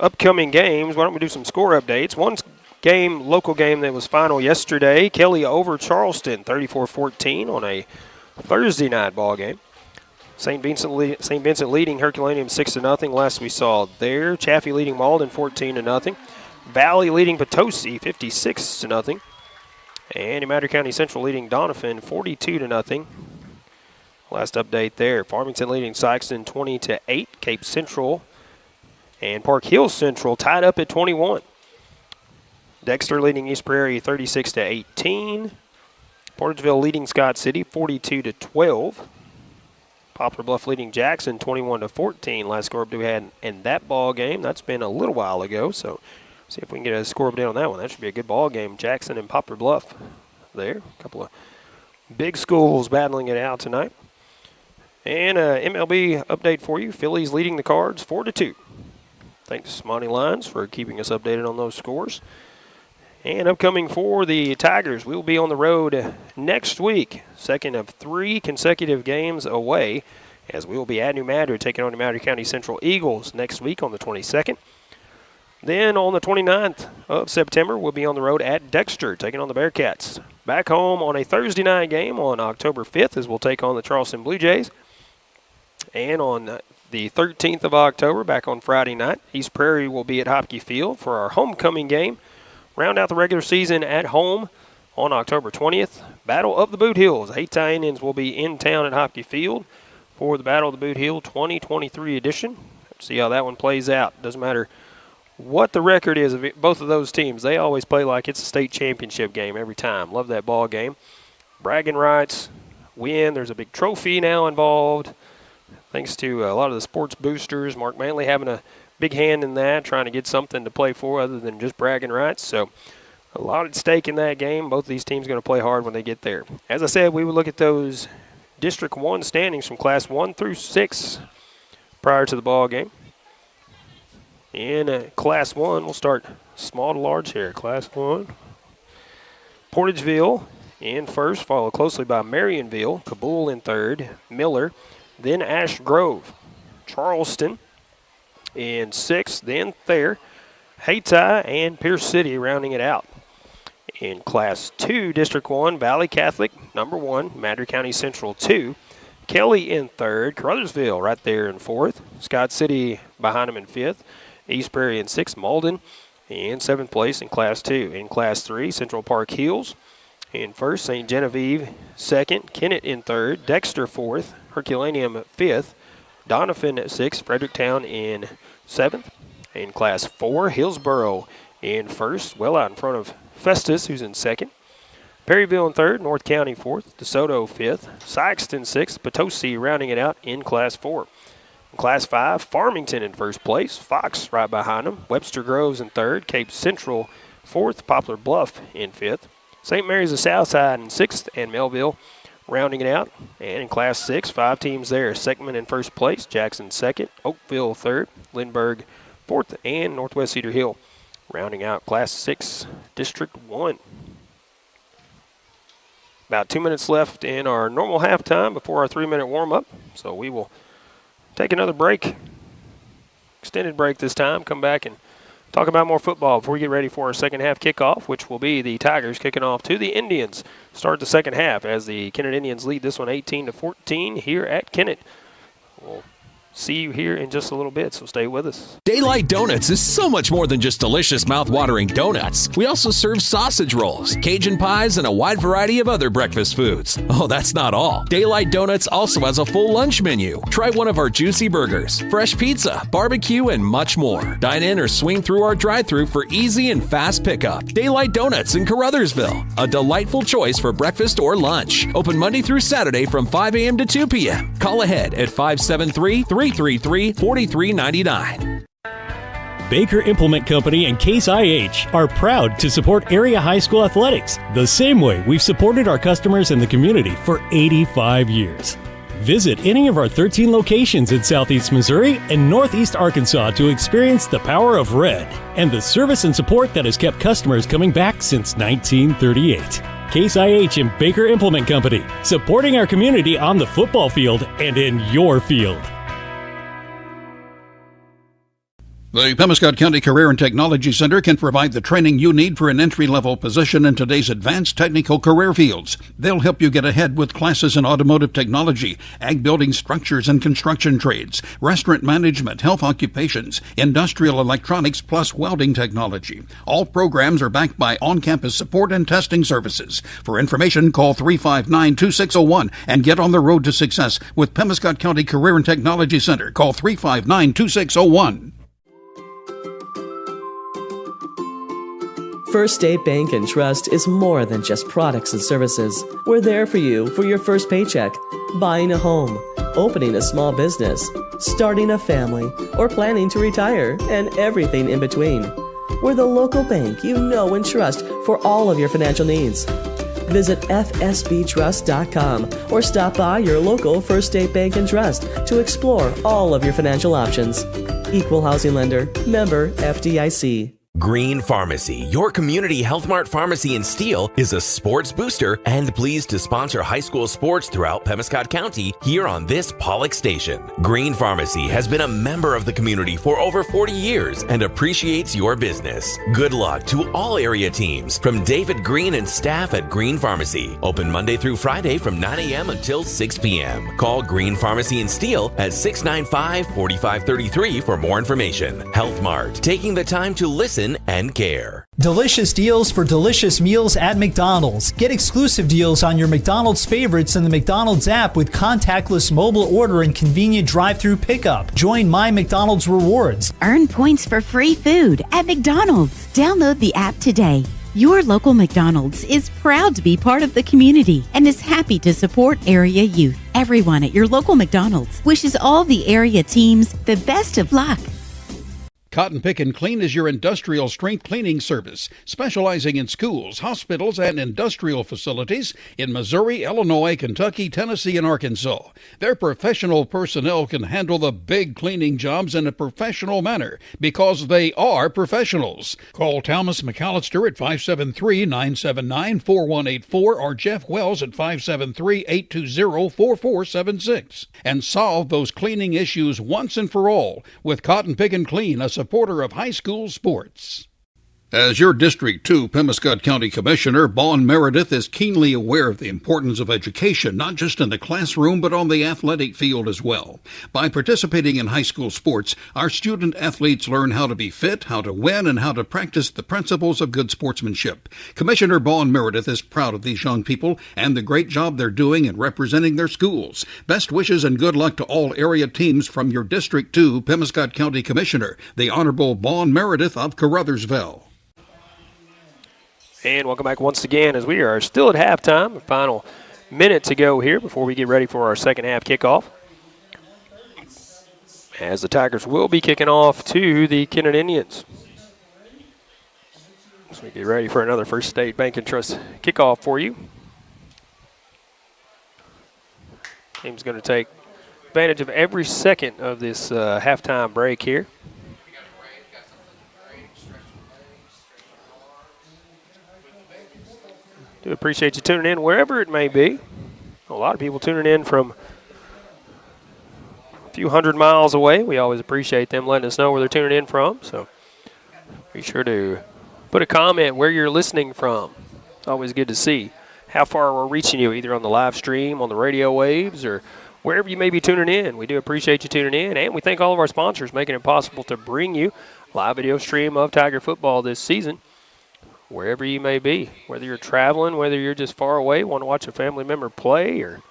upcoming games, why don't we do some score updates? One game, local game that was final yesterday, Kelly over Charleston, 34-14 on a Thursday night ball game. St. Vincent leading Herculaneum 6-0. Last we saw there. Chaffee leading Malden 14-0. Valley leading Potosi 56-0. And Mather County Central leading Doniphan 42-0. Last update there. Farmington leading Sykeston 20-8. Cape Central and Park Hill Central tied up at 21. Dexter leading East Prairie 36-18. Portageville leading Scott City 42-12. Poplar Bluff leading Jackson 21-14. Last score we had in that ball game. That's been a little while ago, so see if we can get a score update on that one. That should be a good ball game. Jackson and Poplar Bluff there. A couple of big schools battling it out tonight. And MLB update for you. Phillies leading the Cards 4-2. Thanks, Monty Lyons, for keeping us updated on those scores. And upcoming for the Tigers, we will be on the road next week. Second of 3 consecutive games away, as we will be at New Madrid taking on the Madrid County Central Eagles next week on the 22nd. Then on the 29th of September, we'll be on the road at Dexter taking on the Bearcats. Back home on a Thursday night game on October 5th as we'll take on the Charleston Blue Jays. And on the 13th of October, back on Friday night, East Prairie will be at Hopkey Field for our homecoming game. Round out the regular season at home on October 20th. Battle of the Boot Hills. Hayti Indians will be in town at Hopkey Field for the Battle of the Boot Hill 2023 edition. Let's see how that one plays out. Doesn't matter what the record is of both of those teams. They always play like it's a state championship game every time. Love that ball game. Bragging rights, win. There's a big trophy now involved. Thanks to a lot of the sports boosters. Mark Manley having a big hand in that, trying to get something to play for other than just bragging rights. So a lot at stake in that game. Both of these teams are going to play hard when they get there. As I said, we would look at those District 1 standings from Class 1 through 6 prior to the ball game. In Class 1, we'll start small to large here. Class 1, Portageville in first, followed closely by Marionville, Kabul in third, Miller, then Ash Grove, Charleston in sixth, then Thayer, Hayti, and Pierce City rounding it out. In Class 2, District 1, Valley Catholic, number 1, Madrid County Central 2, Kelly in third, Caruthersville right there in fourth, Scott City behind them in fifth, East Prairie in sixth, Malden in seventh place in Class 2. In Class 3, Central Park Hills in first, St. Genevieve second, Kennett in third, Dexter fourth, Herculaneum fifth, Donovan at sixth, Fredericktown in seventh. In Class 4, Hillsboro in first, well out in front of Festus, who's in second. Perryville in third, North County fourth, DeSoto fifth, Sykeston sixth, Potosi rounding it out in Class 4. In Class 5, Farmington in first place, Fox right behind them, Webster Groves in third, Cape Central fourth, Poplar Bluff in fifth, St. Mary's of Southside in sixth, and Melville rounding it out. And in Class 6, 5 teams there. Seckman in first place, Jackson second, Oakville third, Lindbergh fourth, and Northwest Cedar Hill rounding out Class 6, District 1. About 2 minutes left in our normal halftime before our 3-minute warm-up. So we will take another break, extended break this time, come back and talk about more football before we get ready for our second half kickoff, which will be the Tigers kicking off to the Indians. Start the second half as the Kennett Indians lead this one 18-14 here at Kennett. We'll see you here in just a little bit, so stay with us. Daylight Donuts is so much more than just delicious mouth-watering donuts. We also serve sausage rolls, Cajun pies, and a wide variety of other breakfast foods. Oh, that's not all. Daylight Donuts also has a full lunch menu. Try one of our juicy burgers, fresh pizza, barbecue, and much more. Dine in or swing through our drive-thru for easy and fast pickup. Daylight Donuts in Caruthersville, a delightful choice for breakfast or lunch. Open Monday through Saturday from 5 a.m. to 2 p.m. Call ahead at 573-333-4399. Baker Implement Company and Case IH are proud to support area high school athletics the same way we've supported our customers in the community for 85 years. Visit any of our 13 locations in Southeast Missouri and Northeast Arkansas to experience the power of red and the service and support that has kept customers coming back since 1938. Case IH and Baker Implement Company, supporting our community on the football field and in your field. The Pemiscot County Career and Technology Center can provide the training you need for an entry-level position in today's advanced technical career fields. They'll help you get ahead with classes in automotive technology, ag building structures and construction trades, restaurant management, health occupations, industrial electronics, plus welding technology. All programs are backed by on-campus support and testing services. For information, call 359-2601 and get on the road to success with Pemiscot County Career and Technology Center. Call 359-2601. First State Bank and Trust is more than just products and services. We're there for you for your first paycheck, buying a home, opening a small business, starting a family, or planning to retire, and everything in between. We're the local bank you know and trust for all of your financial needs. Visit fsbtrust.com or stop by your local First State Bank and Trust to explore all of your financial options. Equal housing lender. Member FDIC. Green Pharmacy, your community Health Mart pharmacy in Steele, is a sports booster and pleased to sponsor high school sports throughout Pemiscot County here on this Pollock station. Green Pharmacy has been a member of the community for over 40 years and appreciates your business. Good luck to all area teams from David Green and staff at Green Pharmacy. Open Monday through Friday from 9 a.m. until 6 p.m. Call Green Pharmacy in Steele at 695-4533 for more information. Health Mart, taking the time to listen and care. Delicious deals for delicious meals at McDonald's. Get exclusive deals on your McDonald's favorites in the McDonald's app with contactless mobile order and convenient drive-through pickup. Join My McDonald's Rewards. Earn points for free food at McDonald's. Download the app today. Your local McDonald's is proud to be part of the community and is happy to support area youth. Everyone at your local McDonald's wishes all the area teams the best of luck. Cotton Pick and Clean is your industrial strength cleaning service, specializing in schools, hospitals, and industrial facilities in Missouri, Illinois, Kentucky, Tennessee, and Arkansas. Their professional personnel can handle the big cleaning jobs in a professional manner because they are professionals. Call Thomas McAllister at 573-979-4184 or Jeff Wells at 573-820-4476 and solve those cleaning issues once and for all with Cotton Pick and Clean, a supporter of high school sports. As your District 2 Pemiscot County Commissioner, Bon Meredith is keenly aware of the importance of education, not just in the classroom, but on the athletic field as well. By participating in high school sports, our student athletes learn how to be fit, how to win, and how to practice the principles of good sportsmanship. Commissioner Bon Meredith is proud of these young people and the great job they're doing in representing their schools. Best wishes and good luck to all area teams from your District 2 Pemiscot County Commissioner, the Honorable Bon Meredith of Caruthersville. And welcome back once again as we are still at halftime. A final minute to go here before we get ready for our second half kickoff. As the Tigers will be kicking off to the Kennett Indians. So we get ready for another First State Bank and Trust kickoff for you. Team's going to take advantage of every second of this halftime break here. Do appreciate you tuning in wherever it may be. A lot of people tuning in from a few hundred miles away. We always appreciate them letting us know where they're tuning in from. So be sure to put a comment where you're listening from. It's always good to see how far we're reaching you, either on the live stream, on the radio waves, or wherever you may be tuning in. We do appreciate you tuning in, and we thank all of our sponsors making it possible to bring you a live video stream of Tiger football this season. Wherever you may be, whether you're traveling, whether you're just far away, want to watch a family member play or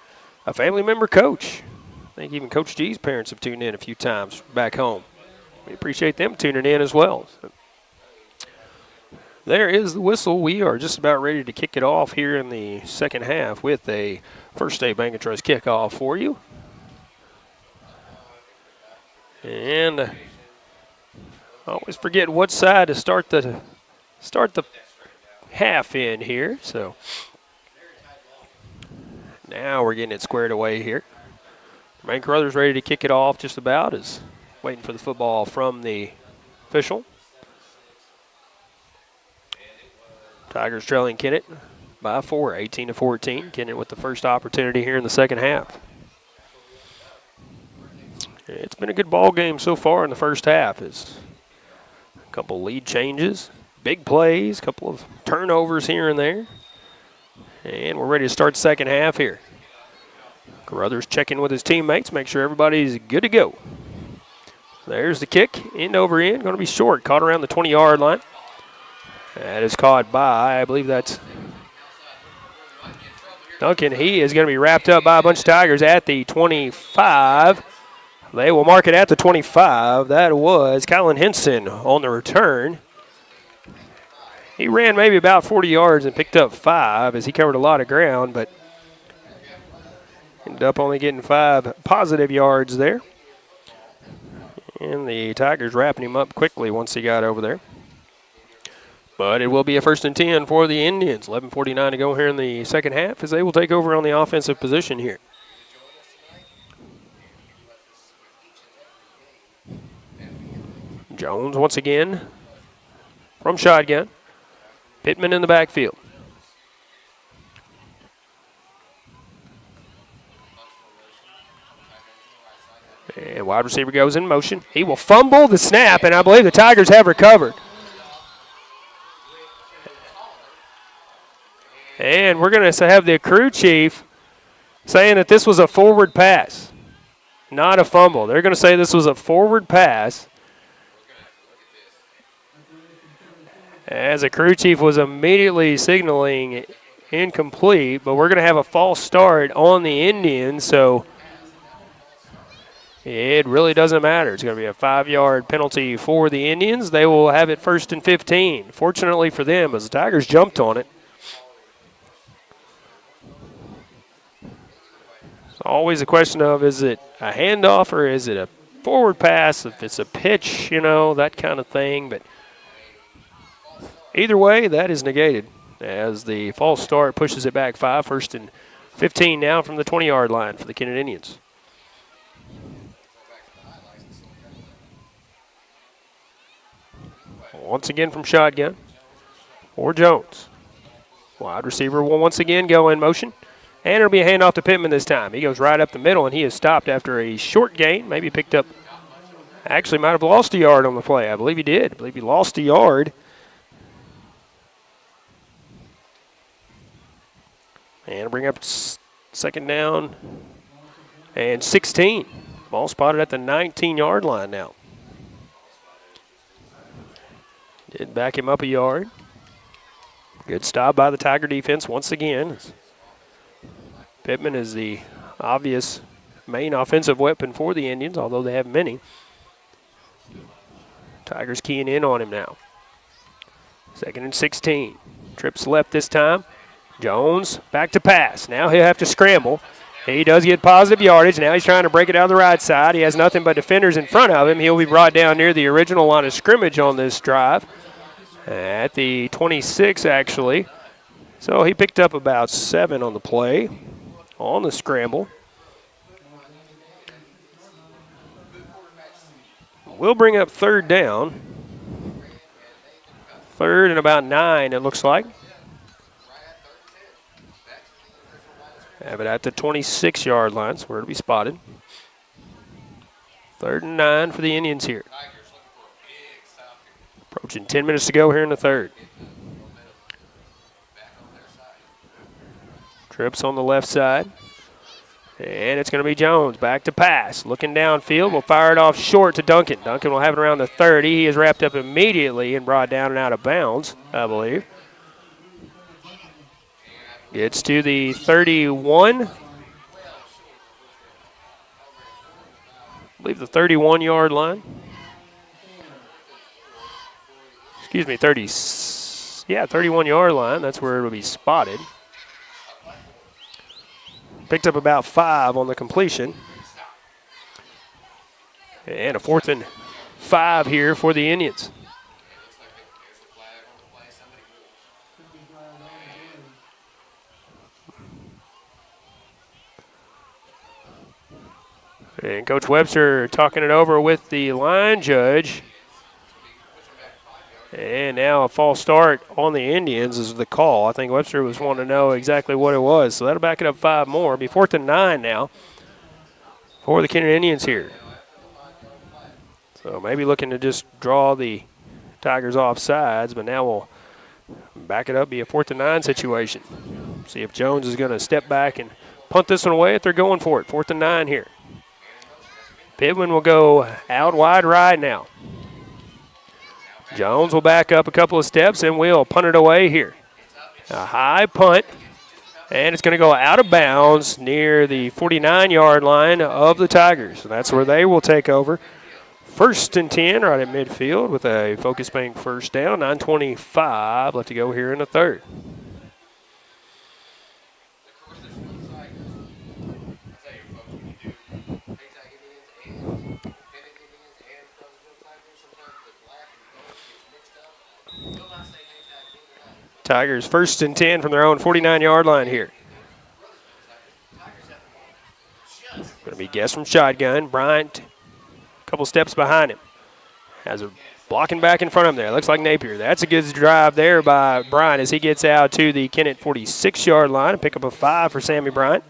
a family member coach. I think even Coach G's parents have tuned in a few times back home. We appreciate them tuning in as well. So there is the whistle. We are just about ready to kick it off here in the second half with a First State Bank and Trust kickoff for you. And I always forget what side to start the half in here, so now we're getting it squared away here. Main Caruthers ready to kick it off just about, is waiting for the football from the official. Tigers trailing Kennett by 4, 18-14. Kennett with the first opportunity here in the second half. It's been a good ball game so far in the first half. It's a couple lead changes. Big plays, a couple of turnovers here and there. And we're ready to start the second half here. Caruthers checking with his teammates, make sure everybody's good to go. There's the kick, end over end, going to be short, caught around the 20-yard line. That is caught by, I believe that's Duncan. He is going to be wrapped up by a bunch of Tigers at the 25. They will mark it at the 25. That was Kylan Henson on the return. He ran maybe about 40 yards and picked up 5 as he covered a lot of ground, but ended up only getting 5 positive yards there. And the Tigers wrapping him up quickly once he got over there. But it will be a 1st and 10 for the Indians. 11:49 to go here in the second half as they will take over on the offensive position here. Jones once again from shotgun. Pittman in the backfield. And wide receiver goes in motion. He will fumble the snap, and I believe the Tigers have recovered. And we're going to have the crew chief saying that this was a forward pass, not a fumble. They're going to say this was a forward pass, as a crew chief was immediately signaling incomplete, but we're going to have a false start on the Indians, so it really doesn't matter. It's going to be a 5-yard penalty for the Indians. They will have it 1st and 15. Fortunately for them, as the Tigers jumped on it. It's always a question of, is it a handoff or is it a forward pass? If it's a pitch, that kind of thing. But either way, that is negated as the false start pushes it back 5, 1st and 15 now from the 20-yard line for the Kennett Indians. Once again from shotgun for Jones. Wide receiver will once again go in motion. And it'll be a handoff to Pittman this time. He goes right up the middle, and he is stopped after a short gain. Maybe picked up, actually might have lost a yard on the play. I believe he did. I believe he lost a yard. And bring up 2nd down and 16. Ball spotted at the 19-yard line now. Did back him up a yard. Good stop by the Tiger defense once again. Pittman is the obvious main offensive weapon for the Indians, although they have many. Tigers keying in on him now. 2nd and 16. Trips left this time. Jones back to pass. Now he'll have to scramble. He does get positive yardage. Now he's trying to break it out of the right side. He has nothing but defenders in front of him. He'll be brought down near the original line of scrimmage on this drive. At the 26, actually. So he picked up about 7 on the play, on the scramble. We'll bring up 3rd down. 3rd and about 9, it looks like. Have it at the 26-yard line, so where it'll be spotted. 3rd and 9 for the Indians here. Approaching 10 minutes to go here in the 3rd. Trips on the left side. And it's going to be Jones back to pass. Looking downfield, will fire it off short to Duncan. Duncan will have it around the 30. He is wrapped up immediately and brought down and out of bounds, I believe. Gets to the 31. I believe the 31-yard line. Excuse me, 31-yard line. That's where it'll be spotted. Picked up about 5 on the completion. And a 4th and 5 here for the Indians. And Coach Webster talking it over with the line judge. And now a false start on the Indians is the call. I think Webster was wanting to know exactly what it was. So that'll back it up 5 more. It'll be 4th and 9 now for the Kennett Indians here. So maybe looking to just draw the Tigers off sides, but now we'll back it up, be a 4th and 9 situation. See if Jones is going to step back and punt this one away if they're going for it. 4th and 9 here. Pittman will go out wide right now. Jones will back up a couple of steps and we'll punt it away here. A high punt, and it's going to go out of bounds near the 49-yard line of the Tigers. And that's where they will take over. 1st and 10 right at midfield with a Focus Bank 1st down. 9:25 left to go here in the 3rd. Tigers 1st and 10 from their own 49-yard line here. Going to be guess from shotgun. Bryant, a couple steps behind him. Has a blocking back in front of him there. Looks like Napier. That's a good drive there by Bryant as he gets out to the Kennett 46-yard line and pick up a 5 for Sammy Bryant.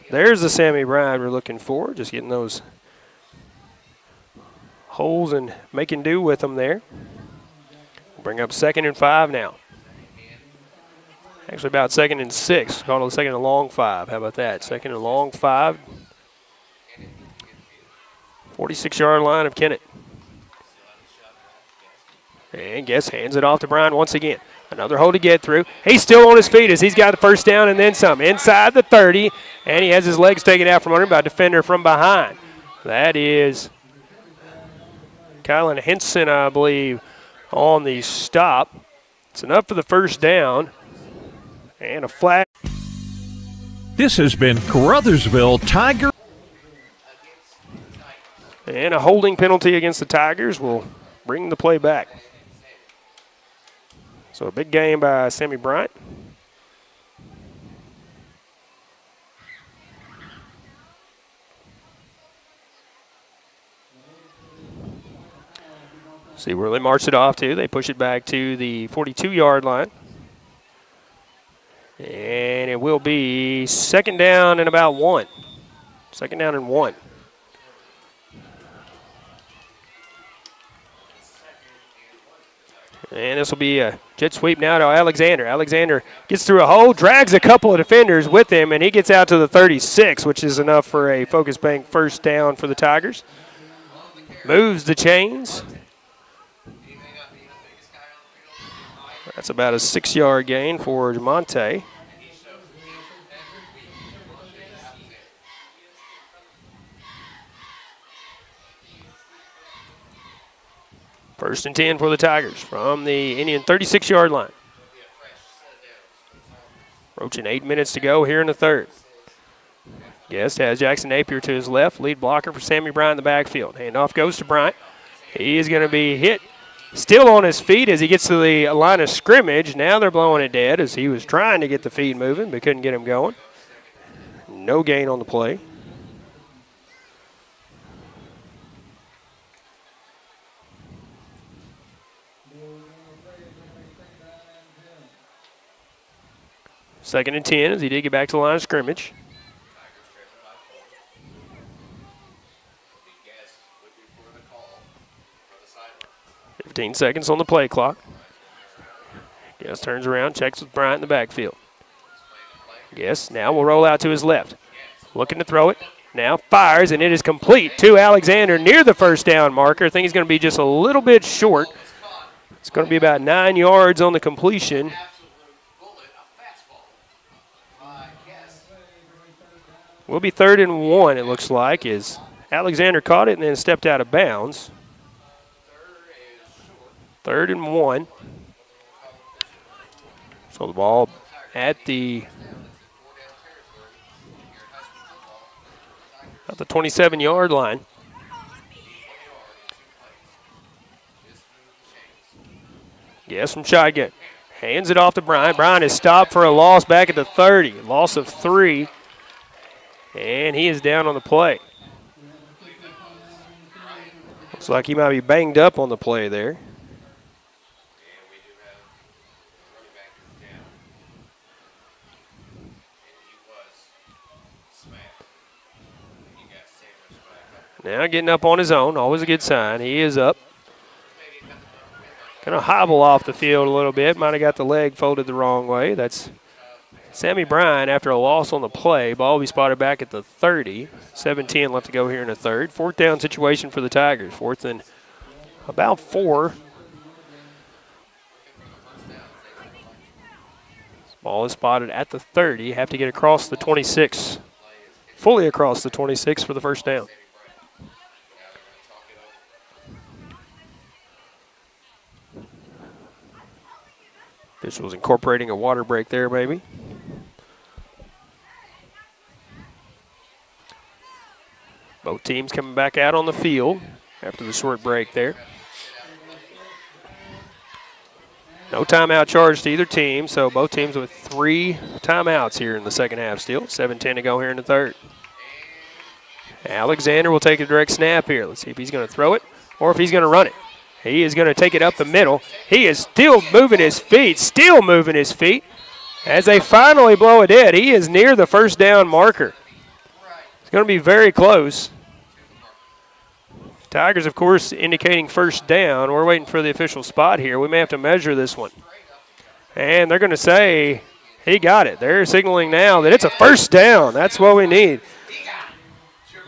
There's the Sammy Bryant we're looking for. Just getting those holes and making do with them there. We'll bring up 2nd and 5 now. Actually about 2nd and 6. Called it 2nd and long 5. How about that? 2nd and long 5. 46-yard line of Kennett. And Guess hands it off to Bryant once again. Another hole to get through. He's still on his feet as he's got the first down and then some. Inside the 30, and he has his legs taken out from under him by a defender from behind. That is Kylan Henson, I believe, on the stop. It's enough for the first down. And a flag. This has been Caruthersville Tigers. And a holding penalty against the Tigers will bring the play back. So a big game by Sammy Bryant. See where they march it off to. They push it back to the 42-yard line. And it will be 2nd down and about 1. 2nd down and 1. And this will be a jet sweep now to Alexander. Alexander gets through a hole, drags a couple of defenders with him, and he gets out to the 36, which is enough for a Focus Bank first down for the Tigers. Moves the chains. That's about a 6-yard gain for DeMonte. First and 10 for the Tigers from the Indian 36-yard line. Approaching 8 minutes to go here in the third. Guest has Jackson Napier to his left, lead blocker for Sammy Bryant in the backfield. Handoff goes to Bryant. He is going to be hit, still on his feet as he gets to the line of scrimmage. Now they're blowing it dead as he was trying to get the feet moving but couldn't get him going. No gain on the play. Second and 10 as he did get back to the line of scrimmage. $15 seconds on the play clock. Guess turns around, checks with Bryant in the backfield. Guess now will roll out to his left. Looking to throw it. Now fires, and it is complete to Alexander near the first down marker. I think he's going to be just a little bit short. It's going to be about 9 yards on the completion. Will be 3rd and 1, it looks like, as Alexander caught it and then stepped out of bounds. 3rd and 1. So the ball at the 27-yard line. Guess from shotgun. Hands it off to Bryant. Bryant is stopped for a loss back at the 30. Loss of 3. And he is down on the play. Looks like he might be banged up on the play there. Now getting up on his own, always a good sign. He is up. Kind of hobble off the field a little bit. Might have got the leg folded the wrong way. That's Sammy Bryant after a loss on the play. Ball will be spotted back at the 30. 7-10 left to go here in the third. 4th down situation for the Tigers. 4th and about 4. Ball is spotted at the 30. Have to get across the 26. Fully across the 26 for the first down. Officials incorporating a water break there, maybe. Both teams coming back out on the field after the short break there. No timeout charged to either team, so both teams with 3 timeouts here in the second half still. 7:10 to go here in the third. Alexander will take a direct snap here. Let's see if he's going to throw it or if he's going to run it. He is going to take it up the middle. He is still moving his feet, as they finally blow it dead. He is near the first down marker. It's going to be very close. Tigers, of course, indicating first down. We're waiting for the official spot here. We may have to measure this one. And they're going to say he got it. They're signaling now that it's a first down. That's what we need.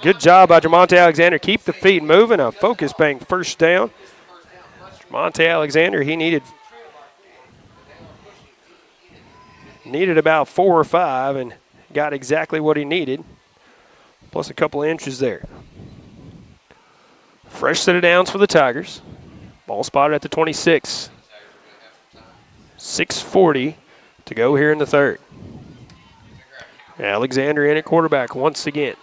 Good job by Jamonte Alexander. Keep the feet moving. A focus bang first down. Jamonte Alexander, he needed about 4 or 5 and got exactly what he needed, plus a couple of inches there. Fresh set of downs for the Tigers. Ball spotted at the 26. 6:40 to go here in the third. Alexander in at quarterback once again.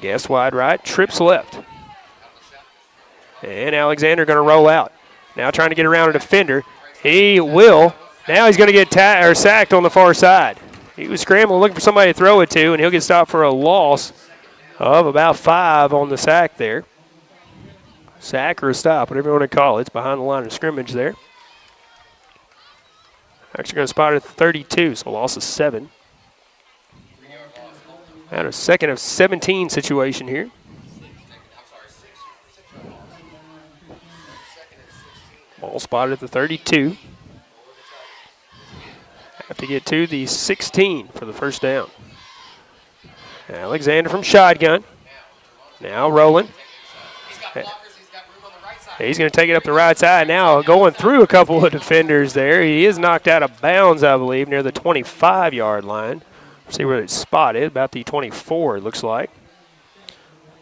Gas wide right, trips left. And Alexander going to roll out. Now trying to get around a defender. He will. Now he's going to get sacked on the far side. He was scrambling, looking for somebody to throw it to, and he'll get stopped for a loss of about 5 on the sack there. Sack or a stop, whatever you want to call it. It's behind the line of scrimmage there. Actually going to spot it at the 32, so loss of 7. And a second of 17 situation here. Ball spotted at the 32. Have to get to the 16 for the first down. Alexander from shotgun. Now rolling. He's going to take it up the right side now, going through a couple of defenders there. He is knocked out of bounds, I believe, near the 25-yard line. See where it's spotted, about the 24, it looks like.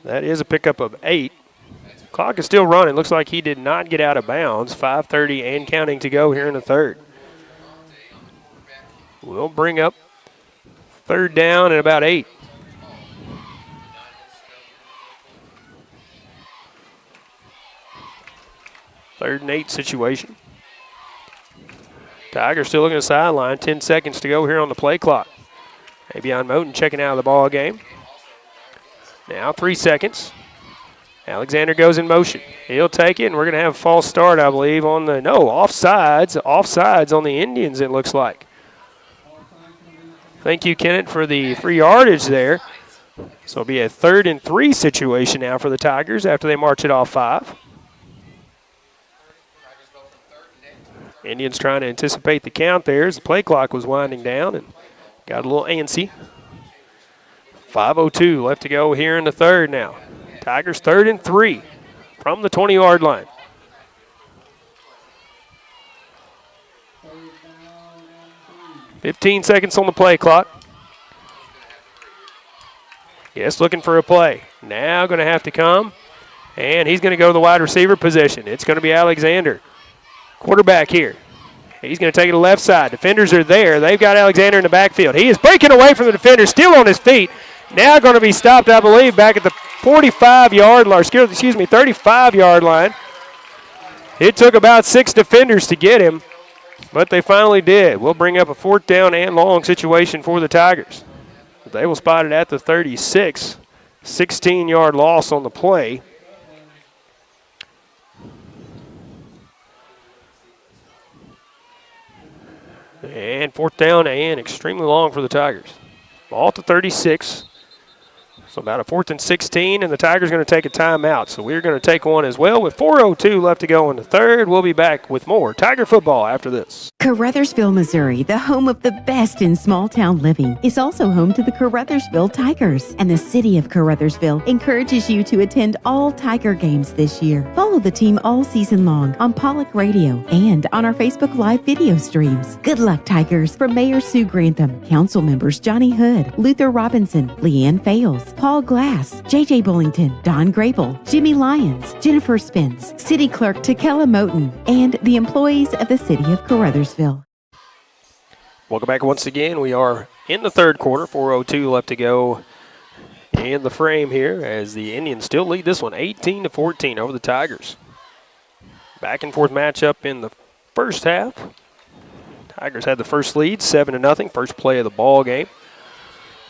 That is a pickup of 8. Clock is still running. Looks like he did not get out of bounds. 5:30 and counting to go here in the third. We'll bring up third down at about 8. Third and 8 situation. Tigers still looking at the sideline. 10 seconds to go here on the play clock. Avion Moten checking out of the ball game. Now 3 seconds. Alexander goes in motion. He'll take it, and we're going to have a false start, I believe, on the, no, offsides. Offsides on the Indians, it looks like. Thank you, Kennett, for the free yardage there. So it'll be a 3rd and 3 situation now for the Tigers after they march it off 5. Indians trying to anticipate the count there as the play clock was winding down and got a little antsy. 5:02 left to go here in the third now. Tigers 3rd and 3 from the 20-yard line. $15 seconds on the play clock. Yes, looking for a play. Now going to have to come, and he's going to go to the wide receiver position. It's going to be Alexander. Quarterback here. He's going to take it to the left side. Defenders are there. They've got Alexander in the backfield. He is breaking away from the defender, still on his feet. Now going to be stopped, I believe, back at the 45-yard line, 35-yard line. It took about 6 defenders to get him, but they finally did. We'll bring up a 4th down and long situation for the Tigers. They will spot it at the 36. 16-yard loss on the play. And 4th down and extremely long for the Tigers. Ball to 36. So about a 4th and 16, and the Tigers going to take a timeout. So we're going to take one as well with 4:02 left to go in the third. We'll be back with more Tiger football after this. Caruthersville, Missouri, the home of the best in small-town living, is also home to the Caruthersville Tigers. And the city of Caruthersville encourages you to attend all Tiger games this year. Follow the team all season long on Pollock Radio and on our Facebook Live video streams. Good luck, Tigers, from Mayor Sue Grantham, council members Johnny Hood, Luther Robinson, Leanne Fales, Paul Glass, J.J. Bullington, Don Grable, Jimmy Lyons, Jennifer Spence, City Clerk Takela Moten, and the employees of the city of Caruthersville. Welcome back once again. We are in the third quarter. 4:02 left to go in the frame here as the Indians still lead this one 18-14 over the Tigers. Back and forth matchup in the first half. Tigers had the first lead, 7-0, first play of the ball game.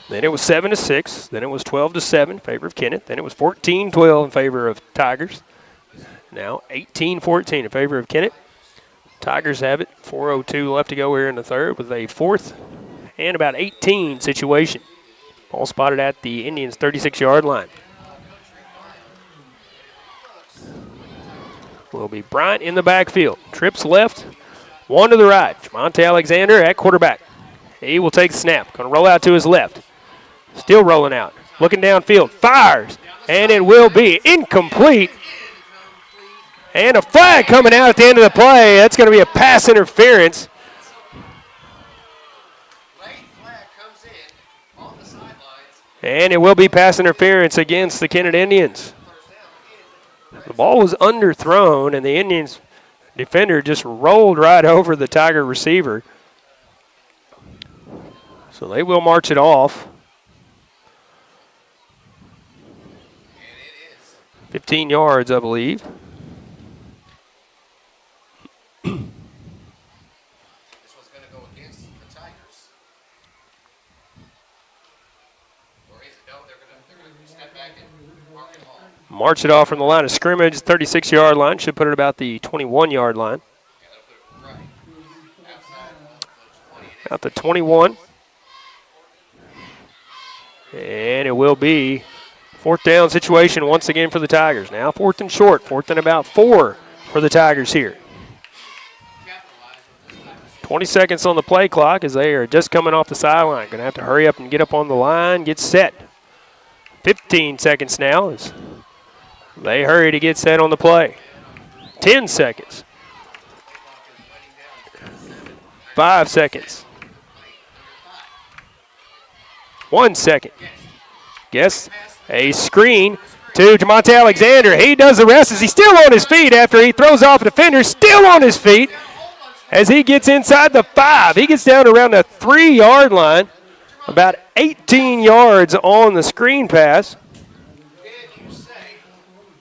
Then it was 7-6. Then it was 12-7 in favor of Kennett. Then it was 14-12 in favor of Tigers. Now 18-14 in favor of Kennett. Tigers have it. 4:02 left to go here in the third with a 4th and about 18 situation. Ball spotted at the Indians' 36-yard line. Will be Bryant in the backfield. Trips left, one to the right. Jamonte Alexander at quarterback. He will take the snap. Going to roll out to his left. Still rolling out. Looking downfield. Fires. And it will be incomplete. And a flag coming out at the end of the play. That's going to be a pass interference. And it will be pass interference against the Kennett Indians. The ball was underthrown, and the Indians defender just rolled right over the Tiger receiver. So they will march it off. 15 yards, I believe. March it off from the line of scrimmage, 36-yard line. Should put it about the 21-yard line. Out the 21. And it will be 4th down situation once again for the Tigers. Now 4th and short, 4th and about 4 for the Tigers here. 20 seconds on the play clock as they are just coming off the sideline. Going to have to hurry up and get up on the line, get set. 15 seconds now as they hurry to get set on the play. 10 seconds. 5 seconds. 1 second. Guess a screen to Jamonte Alexander. He does the rest as he's still on his feet after he throws off a defender. Still on his feet as he gets inside the 5. He gets down around the 3-yard line. About 18 yards on the screen pass.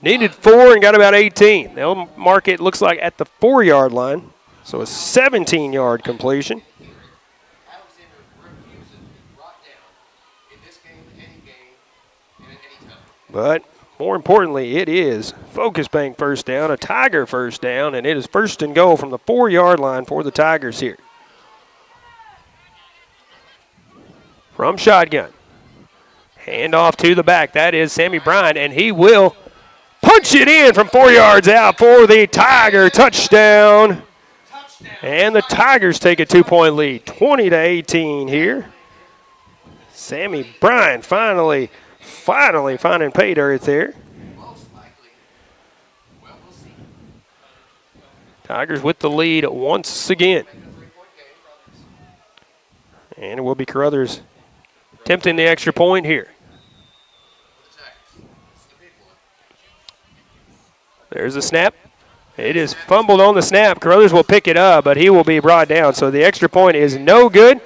Needed 4 and got about 18. They'll mark it, looks like, at the 4-yard line. So a 17-yard completion. But more importantly, it is Focus Bank first down, a Tiger first down, and it is 1st and goal from the 4-yard line for the Tigers here. From shotgun. Hand off to the back. That is Sammy Bryant, and he will punch it in from 4 yards out for the Tiger touchdown. And the Tigers take a 2-point lead, 20-18 here. Sammy Bryant finally finding pay dirt there. Tigers with the lead once again. And it will be Caruthers attempting the extra point here. There's a snap. It is fumbled on the snap. Caruthers will pick it up, but he will be brought down. So the extra point is no good,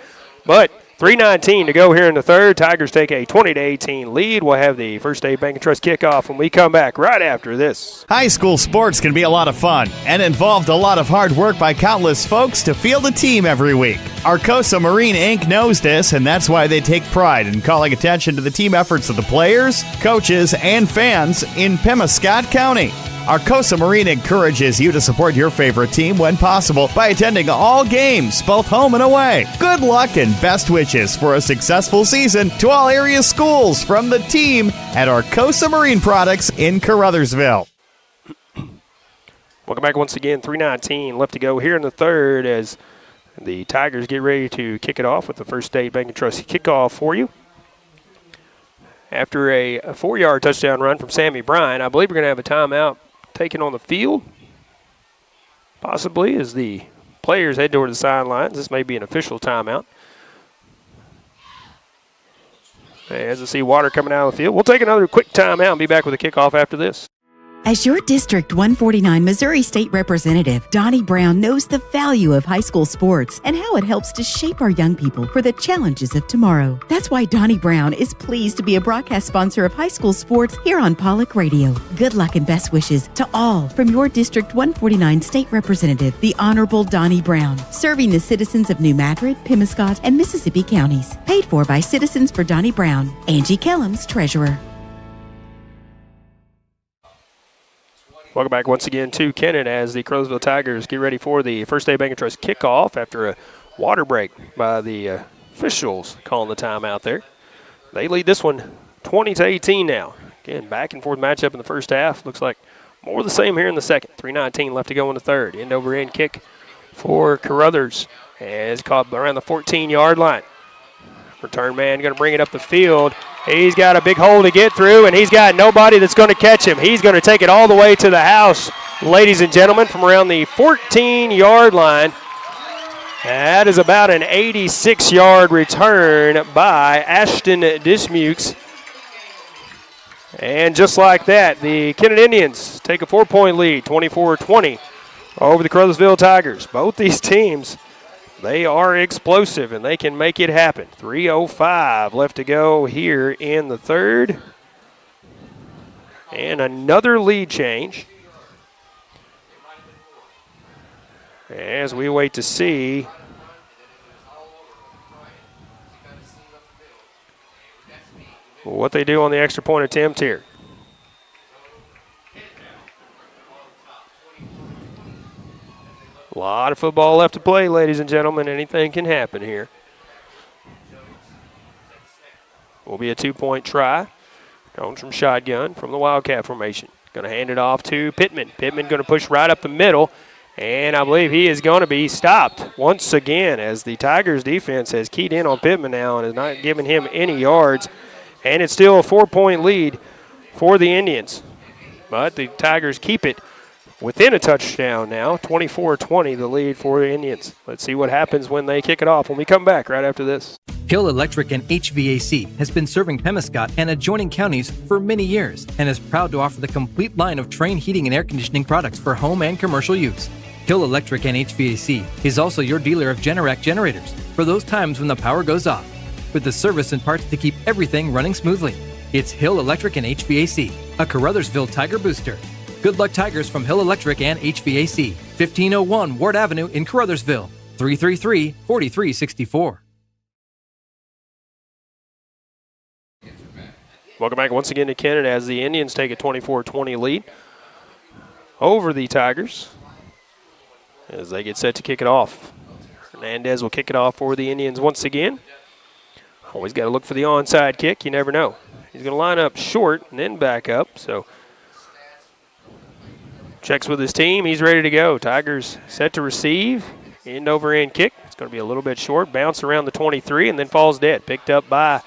but 3:19 to go here in the third. Tigers take a 20-18 lead. We'll have the First State Bank & Trust kickoff when we come back right after this. High school sports can be a lot of fun and involved a lot of hard work by countless folks to field a team every week. Arcosa Marine Inc. knows this, and that's why they take pride in calling attention to the team efforts of the players, coaches, and fans in Pemiscot County. Arcosa Marine encourages you to support your favorite team when possible by attending all games, both home and away. Good luck and best wishes for a successful season to all area schools from the team at Arcosa Marine Products in Caruthersville. Welcome back once again. 3:19 left to go here in the third as the Tigers get ready to kick it off with the First State Bank & Trust kickoff for you. After a 4-yard touchdown run from Sammy Bryant, I believe we're going to have a timeout taken on the field, possibly as the players head toward the sidelines. This may be an official timeout. As I see water coming out of the field, we'll take another quick timeout and be back with a kickoff after this. As your District 149 Missouri State Representative, Donnie Brown knows the value of high school sports and how it helps to shape our young people for the challenges of tomorrow. That's why Donnie Brown is pleased to be a broadcast sponsor of high school sports here on Pollock Radio. Good luck and best wishes to all from your District 149 State Representative, the Honorable Donnie Brown, serving the citizens of New Madrid, Pemiscot, and Mississippi counties. Paid for by Citizens for Donnie Brown. Angie Kellums, Treasurer. Welcome back once again to Kennett as the Caruthersville Tigers get ready for the First State Bank & Trust kickoff after a water break by the officials calling the timeout there. They lead this one 20-18 now. Again, back and forth matchup in the first half. Looks like more of the same here in the second. 3:19 left to go in the third. End-over-end kick for Caruthers as caught around the 14-yard line. Return man going to bring it up the field. He's got a big hole to get through, and he's got nobody that's going to catch him. He's going to take it all the way to the house, ladies and gentlemen, from around the 14-yard line. That is about an 86-yard return by Ashton Dismukes. And just like that, the Kennett Indians take a 4-point lead, 24-20, over the Caruthersville Tigers. Both these teams, they are explosive, and they can make it happen. 3:05 left to go here in the third. And another lead change as we wait to see what they do on the extra point attempt here. A lot of football left to play, ladies and gentlemen. Anything can happen here. Will be a 2-point try. Comes from shotgun from the Wildcat formation. Going to hand it off to Pittman. Pittman going to push right up the middle, and I believe he is going to be stopped once again as the Tigers defense has keyed in on Pittman now and is not giving him any yards. And it's still a 4-point lead for the Indians. But the Tigers keep it within a touchdown now, 24-20 the lead for the Indians. Let's see what happens when they kick it off when we come back right after this. Hill Electric and HVAC has been serving Pemiscot and adjoining counties for many years and is proud to offer the complete line of Trane heating and air conditioning products for home and commercial use. Hill Electric and HVAC is also your dealer of Generac generators for those times when the power goes off, with the service and parts to keep everything running smoothly. It's Hill Electric and HVAC, a Caruthersville Tiger booster. Good luck, Tigers, from Hill Electric and HVAC, 1501 Ward Avenue in Caruthersville, 333-4364. Welcome back once again to Kennett as the Indians take a 24-20 lead over the Tigers as they get set to kick it off. Hernandez will kick it off for the Indians once again. Always got to look for the onside kick. You never know. He's going to line up short and then back up, so checks with his team. He's ready to go. Tigers set to receive. End-over-end kick. It's going to be a little bit short. Bounce around the 23 and then falls dead. Picked up by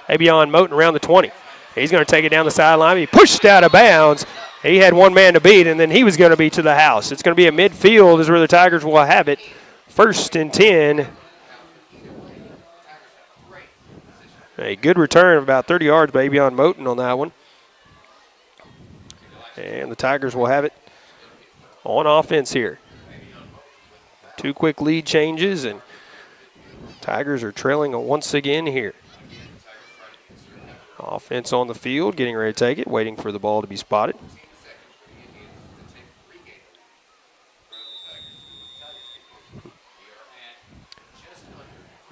Abion Moten around the 20. He's going to take it down the sideline. He pushed out of bounds. He had one man to beat, and then he was going to be to the house. It's going to be a midfield is where the Tigers will have it. 1st and 10. A good return of about 30 yards by Abion Moten on that one. And the Tigers will have it on offense here. 2 quick lead changes, and Tigers are trailing once again here. Offense on the field, getting ready to take it, waiting for the ball to be spotted.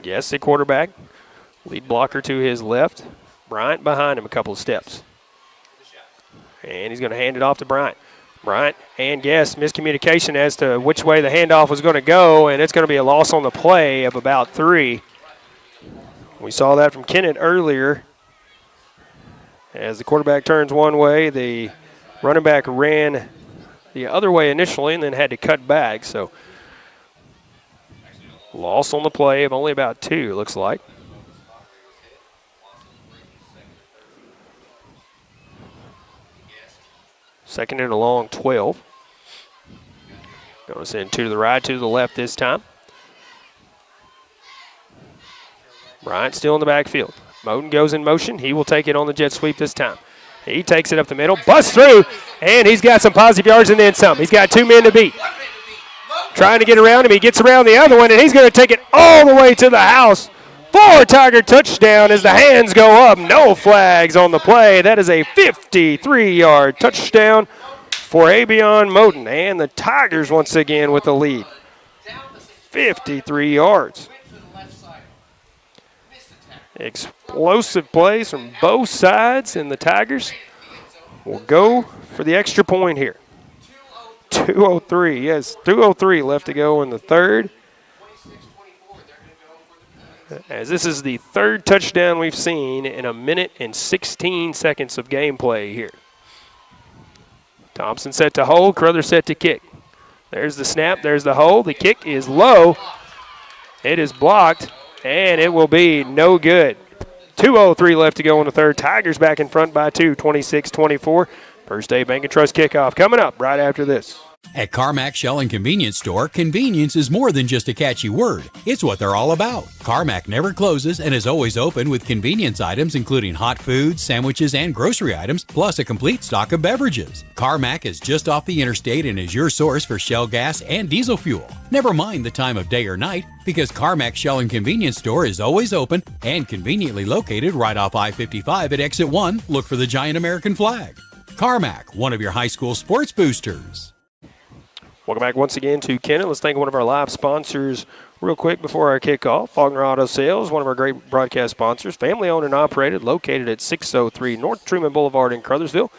Yes, the quarterback. Lead blocker to his left. Bryant behind him a couple of steps. And he's going to hand it off to Bryant. Bryant and Guess miscommunication as to which way the handoff was going to go, and it's going to be a loss on the play of about 3. We saw that from Kennett earlier. As the quarterback turns one way, the running back ran the other way initially and then had to cut back. So loss on the play of only about 2, looks like. Second and a long 12. Going to send 2 to the right, 2 to the left this time. Bryant still in the backfield. Moten goes in motion. He will take it on the jet sweep this time. He takes it up the middle, busts through, and he's got some positive yards and then some. He's got 2 men to beat. Trying to get around him. He gets around the other one, and he's going to take it all the way to the house. 4 Tiger touchdown as the hands go up. No flags on the play. That is a 53-yard touchdown for Abion Moten. And the Tigers once again with the lead. 53 yards. Explosive plays from both sides, and the Tigers will go for the extra point here. 2:03, yes, 2:03 left to go in the third. As this is the third touchdown we've seen in 1 minute and 16 seconds of gameplay here. Thompson set to hold, Caruthers set to kick. There's the snap, there's the hold. The kick is low. It is blocked, and it will be no good. 2:03 left to go in the third. Tigers back in front by 2, 26-24. First State Bank and Trust kickoff coming up right after this. At Carmack Shell and Convenience Store, convenience is more than just a catchy word. It's what they're all about. Carmack never closes and is always open with convenience items including hot foods, sandwiches, and grocery items, plus a complete stock of beverages. Carmack is just off the interstate and is your source for Shell gas and diesel fuel. Never mind the time of day or night, because Carmack Shell and Convenience Store is always open and conveniently located right off I-55 at Exit 1. Look for the giant American flag. Carmack, one of your high school sports boosters. Welcome back once again to Kennett. Let's thank one of our live sponsors real quick before our kickoff. Faulkner Auto Sales, one of our great broadcast sponsors, family owned and operated, located at 603 North Truman Boulevard in Caruthersville.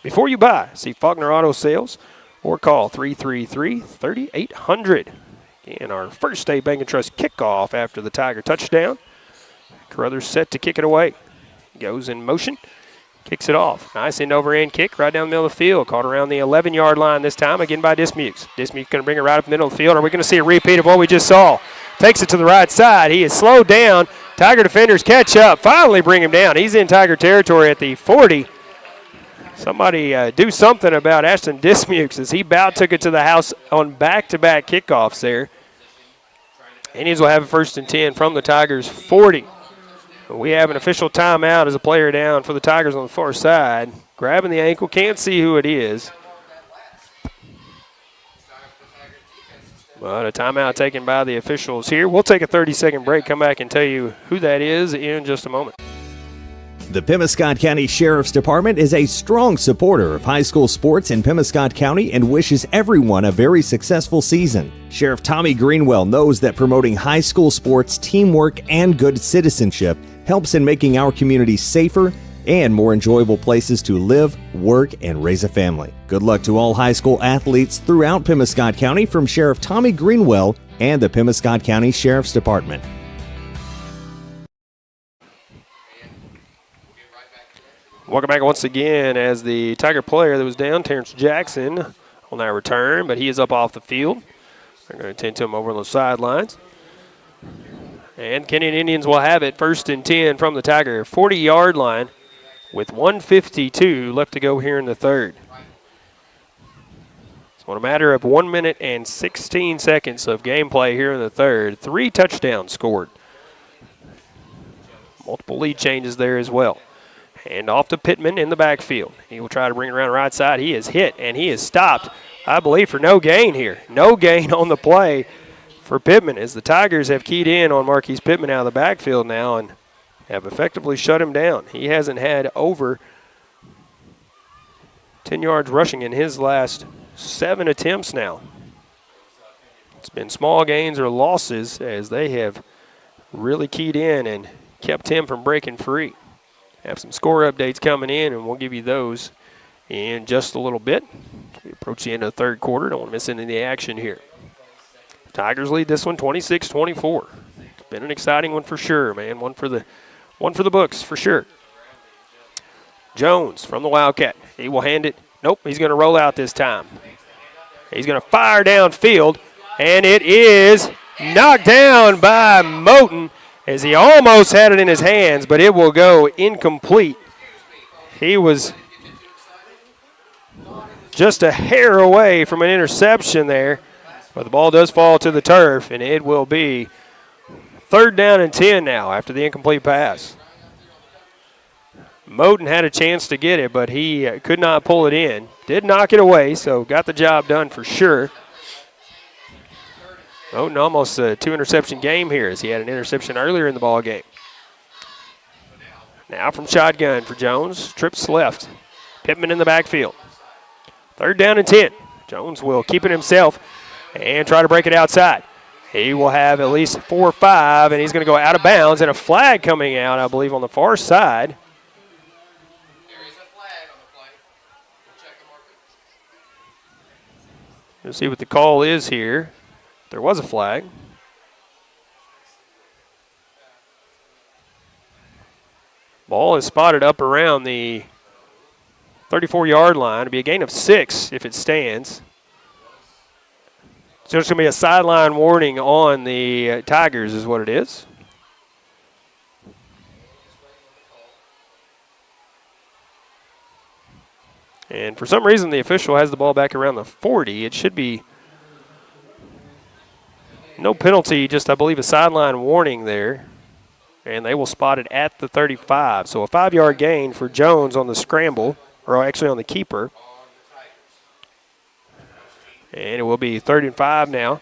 Before you buy, see Faulkner Auto Sales or call 333-3800. Again, our First State Bank and Trust kickoff after the Tiger touchdown. Caruthers set to kick it away. Goes in motion. Kicks it off. Nice end-over-end kick right down the middle of the field. Caught around the 11-yard line this time, again by Dismukes. Dismukes going to bring it right up the middle of the field. Are we going to see a repeat of what we just saw? Takes it to the right side. He is slowed down. Tiger defenders catch up. Finally bring him down. He's in Tiger territory at the 40. Somebody do something about Ashton Dismukes as he about took it to the house on back-to-back kickoffs there. Indians will have a 1st and 10 from the Tigers' 40. We have an official timeout as a player down for the Tigers on the far side. Grabbing the ankle, can't see who it is. But a timeout taken by the officials here. We'll take a 30-second break, come back and tell you who that is in just a moment. The Pemiscot County Sheriff's Department is a strong supporter of high school sports in Pemiscot County and wishes everyone a very successful season. Sheriff Tommy Greenwell knows that promoting high school sports, teamwork, and good citizenship helps in making our community safer and more enjoyable places to live, work, and raise a family. Good luck to all high school athletes throughout Pemiscot County from Sheriff Tommy Greenwell and the Pemiscot County Sheriff's Department. Welcome back once again as the Tiger player that was down, Terrence Jackson, will now return, but he is up off the field. They're going to tend to him over on the sidelines. And Kenyon Indians will have it 1st and 10 from the Tiger 40-yard line with 1:52 left to go here in the third. So in a matter of 1 minute and 16 seconds of gameplay here in the third, 3 touchdowns scored. Multiple lead changes there as well. Hand off to Pittman in the backfield. He will try to bring it around the right side. He is hit and he is stopped, I believe, for no gain here. No gain on the play for Pittman as the Tigers have keyed in on Marquise Pittman out of the backfield now and have effectively shut him down. He hasn't had over 10 yards rushing in his last 7 attempts now. It's been small gains or losses as they have really keyed in and kept him from breaking free. Have some score updates coming in, and we'll give you those in just a little bit. We approach the end of the third quarter. Don't want to miss any of the action here. Tigers lead this one 26-24. It's been an exciting one for sure, man. One for the books for sure. Jones from the Wildcat. He will hand it. Nope, he's going to roll out this time. He's going to fire downfield, and it is knocked down by Moten as he almost had it in his hands, but it will go incomplete. He was just a hair away from an interception there, but the ball does fall to the turf, and it will be 3rd down and 10 now after the incomplete pass. Moten had a chance to get it, but he could not pull it in. Did knock it away, so got the job done for sure. Moten almost a 2-interception game here, as he had an interception earlier in the ball game. Now from shotgun for Jones. Trips left. Pittman in the backfield. 3rd down and 10. Jones will keep it himself and try to break it outside. He will have at least 4 or 5, and he's going to go out of bounds, and a flag coming out, I believe, on the far side. We'll see what the call is here. There was a flag. Ball is spotted up around the 34-yard line. It'll be a gain of 6 if it stands. So it's going to be a sideline warning on the Tigers is what it is. And for some reason, the official has the ball back around the 40. It should be no penalty, just I believe a sideline warning there. And they will spot it at the 35. So a 5-yard gain for Jones on the scramble, or actually on the keeper. And it will be 3rd and 5 now.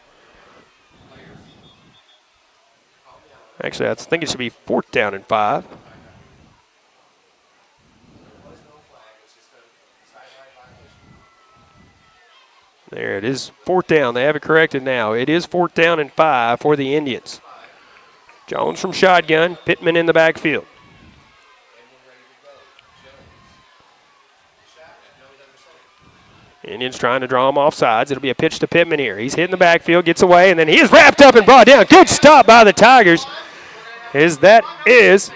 Actually, I think it should be 4th down and 5. There it is, 4th down. They have it corrected now. It is 4th down and 5 for the Indians. Jones from shotgun, Pittman in the backfield. Indians trying to draw him off sides. It'll be a pitch to Pittman here. He's hitting the backfield, gets away, and then he is wrapped up and brought down. Good stop by the Tigers. That is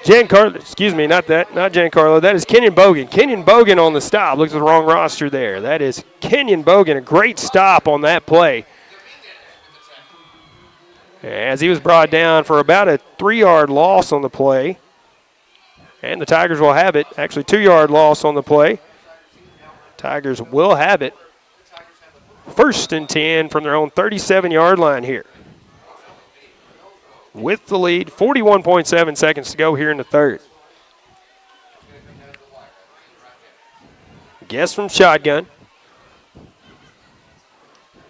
Giancarlo. Excuse me, not Giancarlo. That is Kenyon Bogan. Kenyon Bogan on the stop. Looked at the wrong roster there. That is Kenyon Bogan. A great stop on that play, as he was brought down for about a 3-yard loss on the play. And the Tigers will have it. Actually, 2-yard loss on the play. Tigers will have it. 1st and 10 from their own 37-yard line here. With the lead, 41.7 seconds to go here in the 3rd. Guess from shotgun.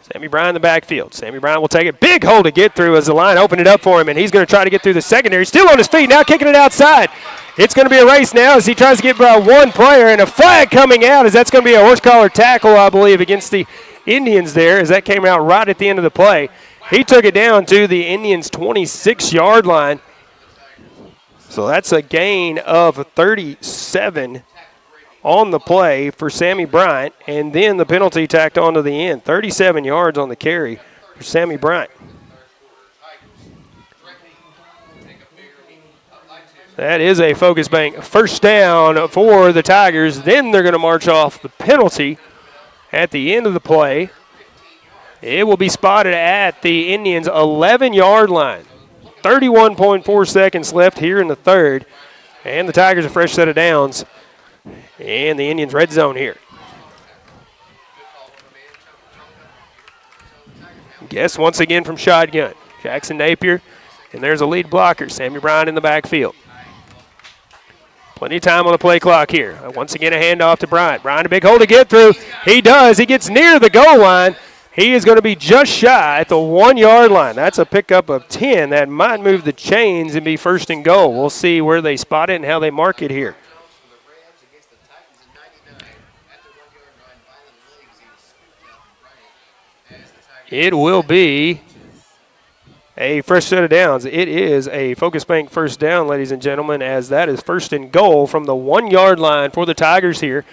Sammy Bryan in the backfield. Sammy Bryan will take it. Big hole to get through as the line opened it up for him, and he's going to try to get through the secondary. Still on his feet, now kicking it outside. It's going to be a race now as he tries to get by one player, and a flag coming out as that's going to be a horse collar tackle, I believe, against the Indians there, as that came out right at the end of the play. He took it down to the Indians' 26-yard line. So that's a gain of 37 on the play for Sammy Bryant, and then the penalty tacked onto the end. 37 yards on the carry for Sammy Bryant. That is a Focus Bank 1st down for the Tigers. Then they're going to march off the penalty at the end of the play. It will be spotted at the Indians' 11-yard line. 31.4 seconds left here in the 3rd. And the Tigers a fresh set of downs in the Indians' red zone here. Guess once again from shotgun. Jackson Napier, and there's a lead blocker. Sammy Bryan in the backfield. Plenty of time on the play clock here. Once again, a handoff to Bryant. Bryant, a big hole to get through. He does. He gets near the goal line. He is going to be just shy at the 1-yard line. That's a pickup of 10. That might move the chains and be 1st and goal. We'll see where they spot it and how they mark it here. It will be a fresh set of downs. It is a Focus Bank 1st down, ladies and gentlemen, as that is 1st and goal from the 1-yard line for the Tigers here.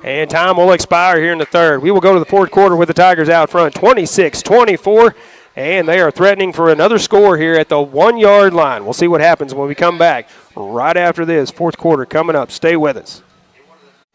And time will expire here in the 3rd. We will go to the 4th quarter with the Tigers out front, 26-24, and they are threatening for another score here at the 1-yard line. We'll see what happens when we come back right after this. 4th quarter coming up. Stay with us.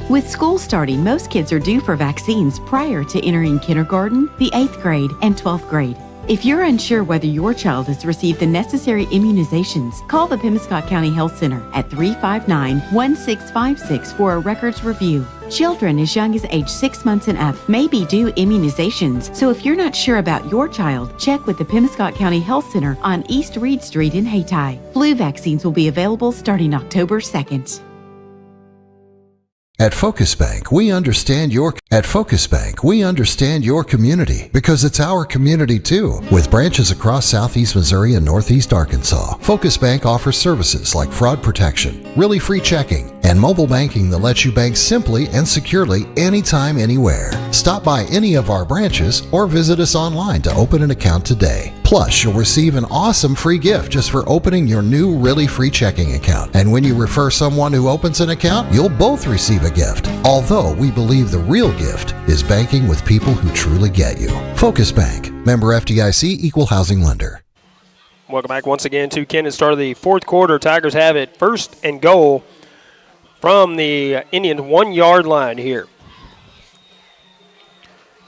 With school starting, most kids are due for vaccines prior to entering kindergarten, the 8th grade, and 12th grade. If you're unsure whether your child has received the necessary immunizations, call the Pemiscot County Health Center at 359-1656 for a records review. Children as young as age 6 months and up may be due immunizations, so if you're not sure about your child, check with the Pemiscot County Health Center on East Reed Street in Hayti. Flu vaccines will be available starting October 2nd. At Focus Bank, we understand your community because it's our community too. With branches across Southeast Missouri and Northeast Arkansas, Focus Bank offers services like fraud protection, really free checking, and mobile banking that lets you bank simply and securely anytime, anywhere. Stop by any of our branches or visit us online to open an account today. Plus, you'll receive an awesome free gift just for opening your new really free checking account. And when you refer someone who opens an account, you'll both receive a gift. Although we believe the real gift is banking with people who truly get you. Focus Bank, member FDIC, equal housing lender. Welcome back once again to Kennett. Start of the fourth quarter. Tigers have it first and goal from the Indian 1 yard line here.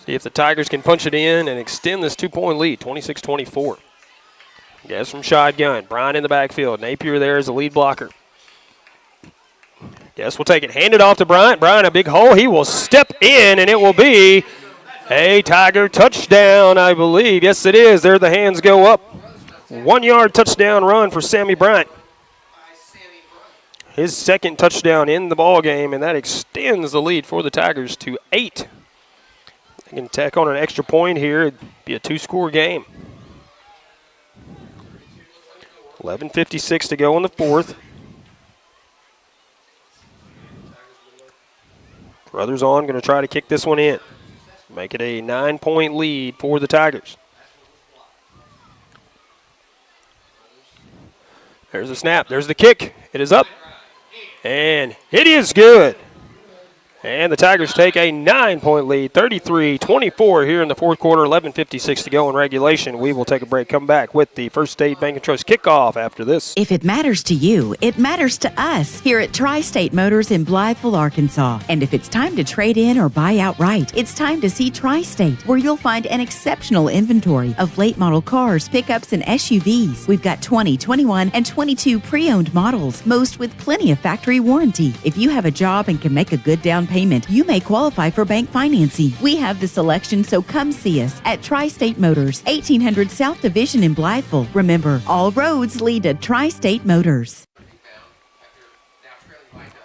See if the Tigers can punch it in and extend this 2-point lead, 26-24. Guess from shotgun. Bryant in the backfield. Napier there as the lead blocker. Guess we'll take it. Hand it off to Bryant. Bryant, a big hole. He will step in, and it will be a Tiger touchdown, I believe. Yes, it is. There the hands go up. 1 yard touchdown run for Sammy Bryant. His second touchdown in the ball game, and that extends the lead for the Tigers to 8. They can tack on an extra point here. It'd be a 2-score game. 11:56 to go in the fourth. Brothers on, going to try to kick this one in. Make it a 9-point lead for the Tigers. There's the snap. There's the kick. It is up. And it is good. And the Tigers take a 9-point lead, 33-24 here in the fourth quarter, 11:56 to go in regulation. We will take a break, come back with the First State Bank & Trust kickoff after this. If it matters to you, it matters to us here at Tri-State Motors in Blytheville, Arkansas. And if it's time to trade in or buy outright, it's time to see Tri-State, where you'll find an exceptional inventory of late model cars, pickups, and SUVs. We've got 20, 21, and 22 pre-owned models, most with plenty of factory warranty. If you have a job and can make a good down payment, you may qualify for bank financing. We have the selection, so come see us at Tri-State Motors, 1800 South Division in Blytheville. Remember, all roads lead to Tri-State Motors.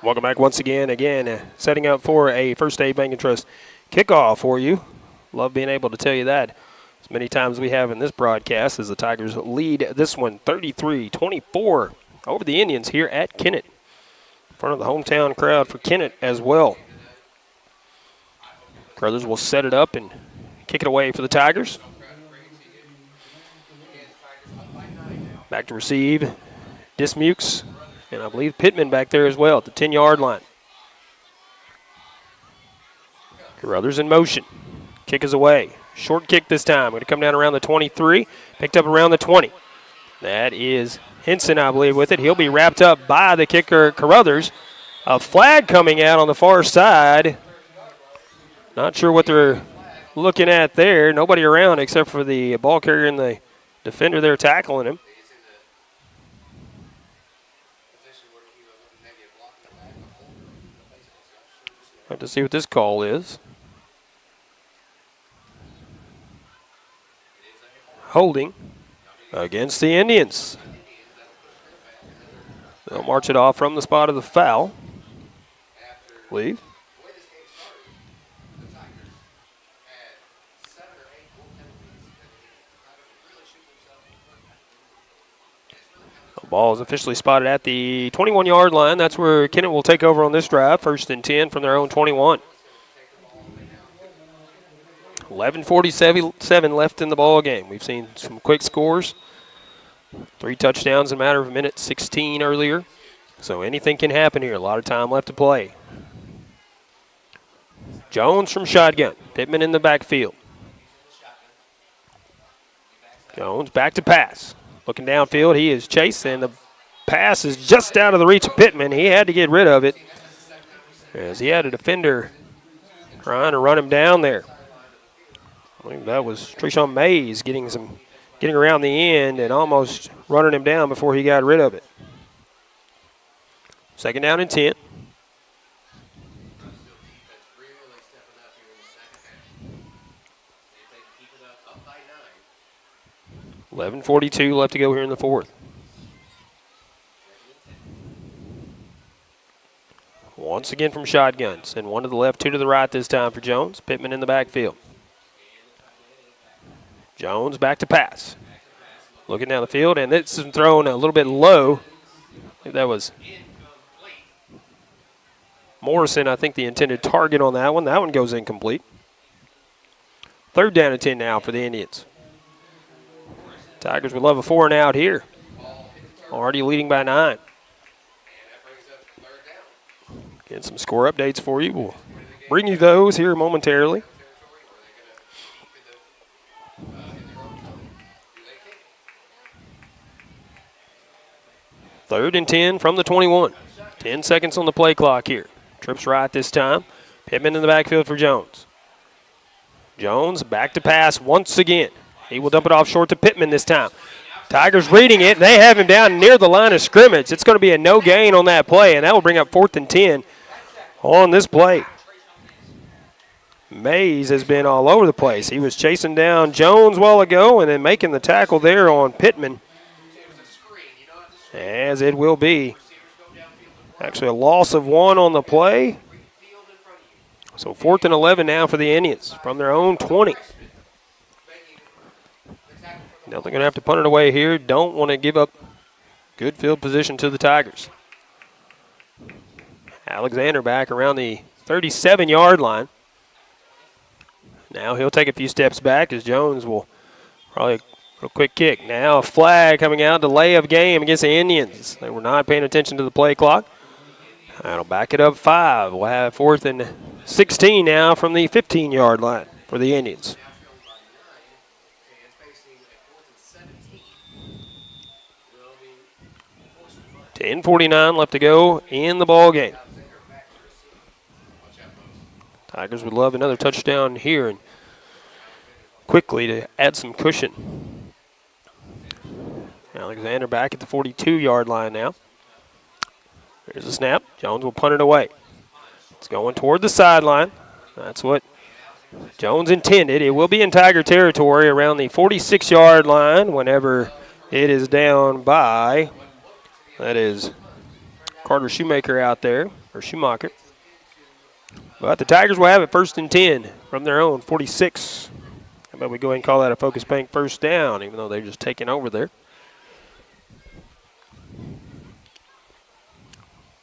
Welcome back once again. Setting up for a First State Bank & Trust kickoff for you. Love being able to tell you that as many times as we have in this broadcast as the Tigers lead this one 33-24 over the Indians here at Kennett. In front of the hometown crowd for Kennett as well. Brothers will set it up and kick it away for the Tigers. Back to receive, Dismukes, and I believe Pittman back there as well at the 10-yard line. Brothers in motion. Kick is away. Short kick this time. Going to come down around the 23. Picked up around the 20. That is Henson, I believe, with it. He'll be wrapped up by the kicker, Caruthers. A flag coming out on the far side. Not sure what they're looking at there. Nobody around except for the ball carrier and the defender there tackling him. Have to see what this call is. Holding against the Indians. They'll march it off from the spot of the foul. Leave. Ball is officially spotted at the 21-yard line. That's where Kennett will take over on this drive. 1st and 10 from their own 21. 11:47 left in the ball game. We've seen some quick scores. 3 touchdowns in a matter of a minute 16 earlier. So anything can happen here. A lot of time left to play. Jones from shotgun. Pittman in the backfield. Jones back to pass. Looking downfield, he is chasing. The pass is just out of the reach of Pittman. He had to get rid of it as he had a defender trying to run him down there. I think that was Treshawn Mays getting around the end and almost running him down before he got rid of it. 2nd down and 10. $11:42 left to go here in the fourth. Once again from shotgun. Send one to the left, two to the right this time for Jones. Pittman in the backfield. Jones back to pass. Looking down the field, and this is thrown a little bit low. I think that was Morrison, I think the intended target on that one. That one goes incomplete. 3rd down and 10 now for the Indians. Tigers would love a 4 and out here. Already leading by 9. Get some score updates for you. We'll bring you those here momentarily. Third and 10 from the 21. 10 seconds on the play clock here. Trips right this time. Pittman in the backfield for Jones. Jones back to pass once again. He will dump it off short to Pittman this time. Tigers reading it. They have him down near the line of scrimmage. It's going to be a no gain on that play, and that will bring up 4th and 10 on this play. Mays has been all over the place. He was chasing down Jones a while ago and then making the tackle there on Pittman. As it will be. Actually a loss of 1 on the play. So 4th and 11 now for the Indians from their own 20. Now they're going to have to punt it away here. Don't want to give up good field position to the Tigers. Alexander back around the 37-yard line. Now he'll take a few steps back as Jones will probably a quick kick. Now a flag coming out, delay of game against the Indians. They were not paying attention to the play clock. That'll back it up 5. We'll have 4th and 16 now from the 15-yard line for the Indians. .49 left to go in the ball game. Tigers would love another touchdown here and quickly to add some cushion. Alexander back at the 42-yard line now. There's a snap. Jones will punt it away. It's going toward the sideline. That's what Jones intended. It will be in Tiger territory around the 46-yard line whenever it is down by, that is Carter Shoemaker out there, or Schumacher. But the Tigers will have it 1st and 10 from their own 46. How about we go ahead and call that a Focus Bank first down, even though they're just taking over there.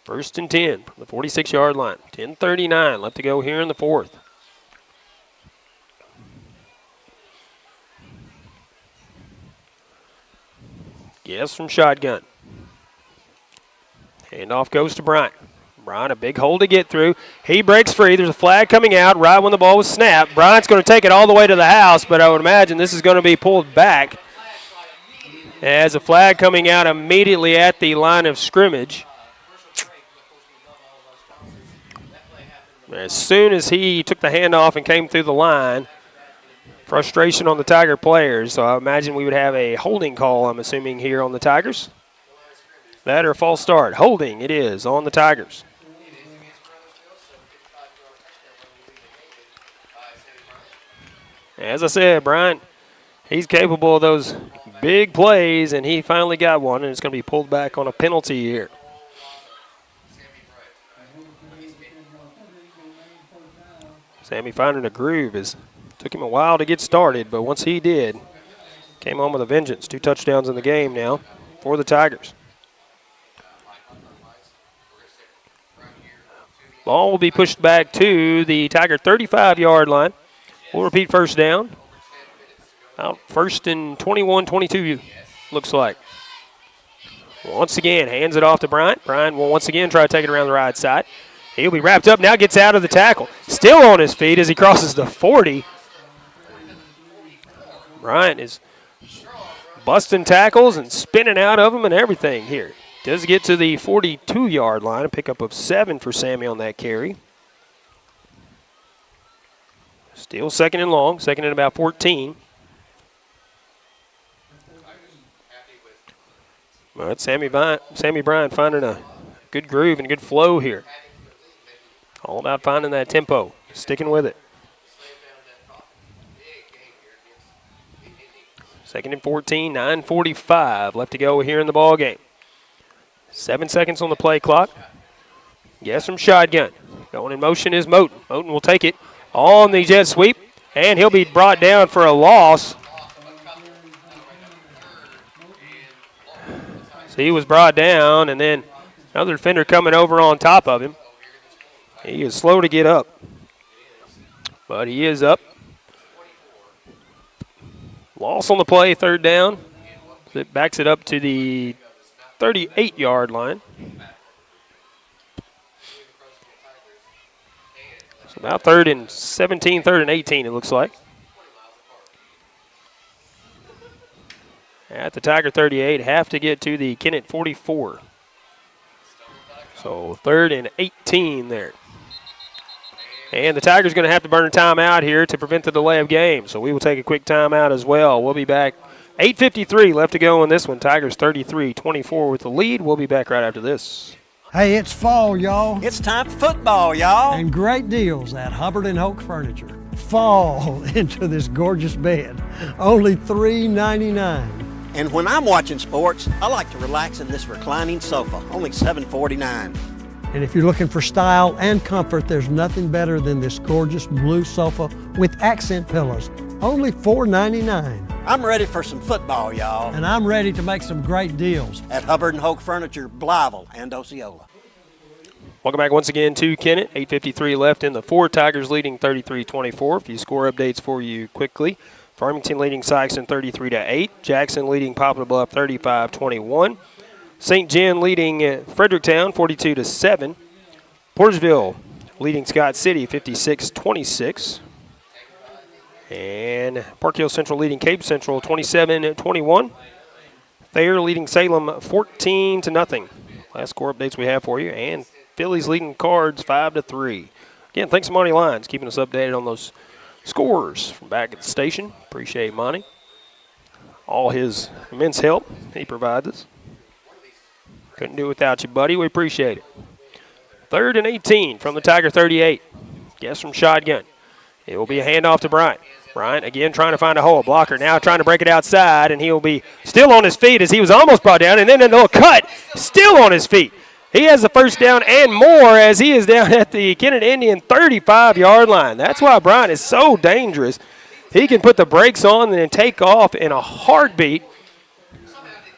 1st and 10 from the 46-yard line. 10:39 left to go here in the 4th. Yes from shotgun. Handoff goes to Bryant. Bryant, a big hole to get through. He breaks free. There's a flag coming out right when the ball was snapped. Bryant's going to take it all the way to the house, but I would imagine this is going to be pulled back as a flag coming out immediately at the line of scrimmage. As soon as he took the handoff and came through the line, frustration on the Tiger players. So I imagine we would have a holding call, I'm assuming, here on the Tigers. That or a false start. Holding it is on the Tigers. As I said, Bryant, he's capable of those big plays, and he finally got one, and it's going to be pulled back on a penalty here. Sammy finding a groove. Took him a while to get started, but once he did, came home with a vengeance. 2 touchdowns in the game now for the Tigers. Ball will be pushed back to the Tiger 35-yard line. We'll repeat first down. Out 1st and 21, 22 looks like. Once again, hands it off to Bryant. Bryant will once again try to take it around the right side. He'll be wrapped up now, gets out of the tackle. Still on his feet as he crosses the 40. Bryant is busting tackles and spinning out of them and everything here. Does get to the 42-yard line, a pickup of 7 for Sammy on that carry. Still 2nd and long, 2nd and about 14. But Sammy Bryant finding a good groove and good flow here. All about finding that tempo, sticking with it. 2nd and 14, 9:45 left to go here in the ball game. 7 seconds on the play clock. Guess from shotgun. Going in motion is Moten. Moten will take it on the jet sweep, and he'll be brought down for a loss. So he was brought down, and then another defender coming over on top of him. He is slow to get up, but he is up. Loss on the play, third down. It backs it up to the 38-yard line. So now 3rd and 17, 3rd and 18, it looks like. At the Tiger 38, have to get to the Kennett 44. So 3rd and 18 there. And the Tigers going to have to burn a timeout here to prevent the delay of game. So we will take a quick timeout as well. We'll be back. 8:53 left to go in this one. Tigers 33-24 with the lead. We'll be back right after this. Hey, it's fall, y'all. It's time for football, y'all. And great deals at Hubbard & Hoke Furniture. Fall into this gorgeous bed. Only $3.99. And when I'm watching sports, I like to relax in this reclining sofa. Only $7.49. And if you're looking for style and comfort, there's nothing better than this gorgeous blue sofa with accent pillows. Only $4.99. I'm ready for some football, y'all. And I'm ready to make some great deals at Hubbard & Hoke Furniture, Blytheville and Osceola. Welcome back once again to Kennett. 8:53 left in the fourth. Tigers leading 33-24. A few score updates for you quickly. Farmington leading Sykeston 33-8. Jackson leading Poplar Bluff 35-21. St. John leading Fredericktown 42-7. Portersville leading Scott City 56-26. And Park Hill Central leading Cape Central 27-21. Thayer leading Salem 14-0. Last score updates we have for you. And Phillies leading Cards 5-3. Again, thanks to Monty Lyons keeping us updated on those scores from back at the station. Appreciate Monty. All his immense help he provides us. Couldn't do it without you, buddy. We appreciate it. 3rd and 18 from the Tiger 38. Guess from shotgun. It will be a handoff to Bryant. Bryant again trying to find a hole. Blocker now trying to break it outside, and he'll be still on his feet as he was almost brought down, and then a little cut, still on his feet. He has the first down and more as he is down at the Kennett Indian 35-yard line. That's why Bryant is so dangerous. He can put the brakes on and then take off in a heartbeat,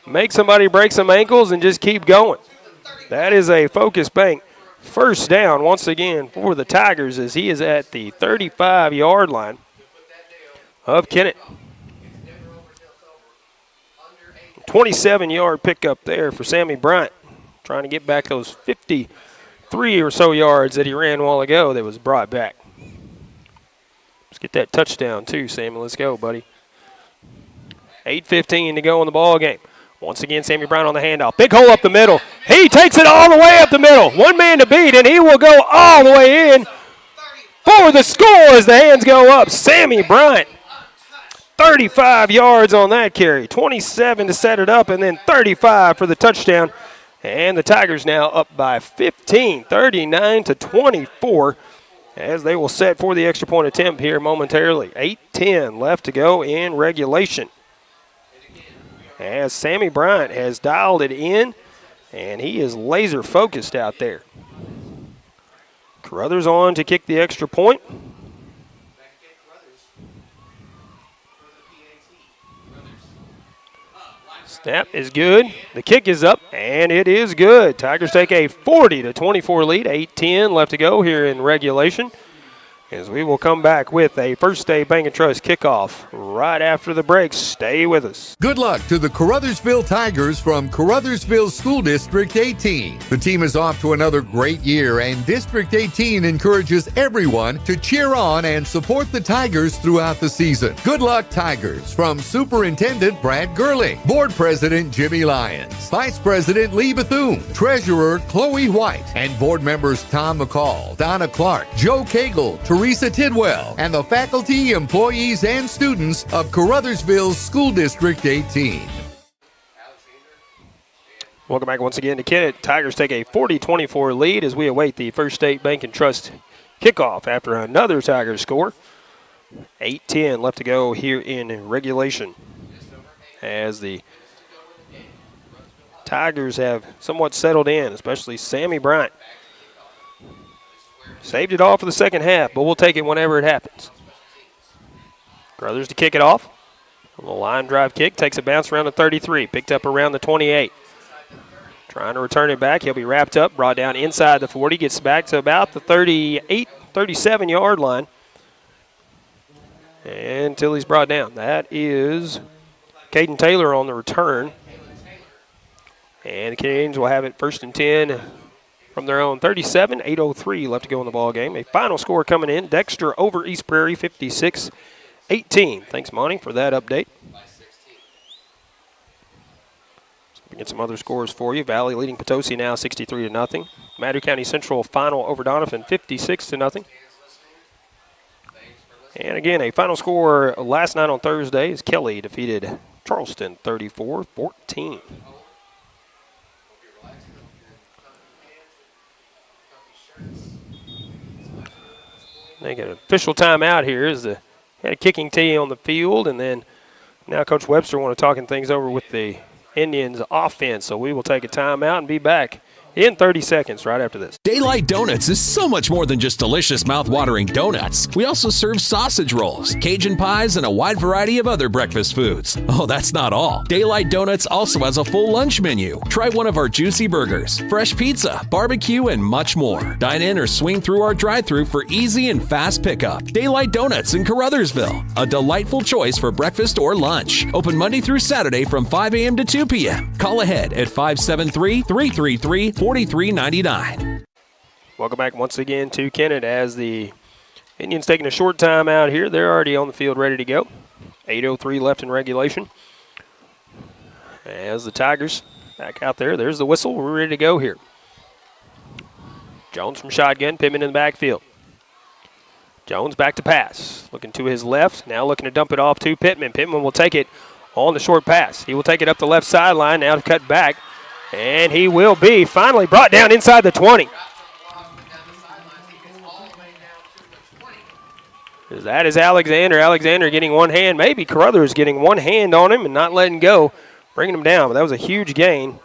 make somebody break some ankles, and just keep going. That is a focus bank. First down once again for the Tigers as he is at the 35-yard line of Kennett. 27-yard pickup there for Sammy Bryant, trying to get back those 53 or so yards that he ran a while ago that was brought back. Let's get that touchdown too, Sammy. Let's go, buddy. 8:15 to go in the ball game. Once again, Sammy Brown on the handoff. Big hole up the middle. He takes it all the way up the middle. One man to beat, and he will go all the way in for the score as the hands go up. Sammy Bryant, 35 yards on that carry. 27 to set it up, and then 35 for the touchdown. And the Tigers now up by 15, 39-24, as they will set for the extra point attempt here momentarily. 8:10 left to go in regulation, as Sammy Bryant has dialed it in, and he is laser focused out there. Caruthers on to kick the extra point. Snap is good. The kick is up, and it is good. Tigers take a 40-24 lead. 8:10 left to go here in regulation, as we will come back with a First State Bank & Trust kickoff right after the break. Stay with us. Good luck to the Caruthersville Tigers from Caruthersville School District 18. The team is off to another great year, and District 18 encourages everyone to cheer on and support the Tigers throughout the season. Good luck, Tigers, from Superintendent Brad Gerling, Board President Jimmy Lyons, Vice President Lee Bethune, Treasurer Chloe White, and Board members Tom McCall, Donna Clark, Joe Cagle, Teresa Tidwell, and the faculty, employees, and students of Caruthersville School District 18. Welcome back once again to Kennett. Tigers take a 40-24 lead as we await the First State Bank & Trust kickoff after another Tigers score. 8:10 left to go here in regulation, as the Tigers have somewhat settled in, especially Sammy Bryant. Saved it all for the second half, but we'll take it whenever it happens. Crothers to kick it off. A little line drive kick, takes a bounce around the 33, picked up around the 28. Trying to return it back. He'll be wrapped up, brought down inside the 40, gets back to about the 38, 37-yard line. Until he's brought down. That is Caden Taylor on the return. And the Canadians will have it 1st and 10 from their own 37, 8:03 left to go in the ball game. A final score coming in, Dexter over East Prairie, 56-18. Thanks, Monty, for that update. We get some other scores for you. Valley leading Potosi now 63-0. Madrid County Central final over Donovan 56-0. And again, a final score last night on Thursday is Kelly defeated Charleston 34-14. I think an official timeout here is the had a kicking tee on the field, and then now Coach Webster want to talking things over with the Indians offense. So we will take a timeout and be back in 30 seconds right after this. Daylight Donuts is so much more than just delicious mouth-watering donuts. We also serve sausage rolls, Cajun pies, and a wide variety of other breakfast foods. Oh, that's not all. Daylight Donuts also has a full lunch menu. Try one of our juicy burgers, fresh pizza, barbecue, and much more. Dine in or swing through our drive-thru for easy and fast pickup. Daylight Donuts in Caruthersville, a delightful choice for breakfast or lunch. Open Monday through Saturday from 5 a.m. to 2 p.m. Call ahead at 573-333-4399. Welcome back once again to Kennett as the Indians taking a short time out here. They're already on the field ready to go. 8:03 left in regulation. As the Tigers back out there, there's the whistle. We're ready to go here. Jones from shotgun, Pittman in the backfield. Jones back to pass. Looking to his left, now looking to dump it off to Pittman. Pittman will take it on the short pass. He will take it up the left sideline, now to cut back. And he will be finally brought down inside the 20. That is Alexander. Alexander getting one hand. Maybe Caruthers getting one hand on him and not letting go, bringing him down. But that was a huge gain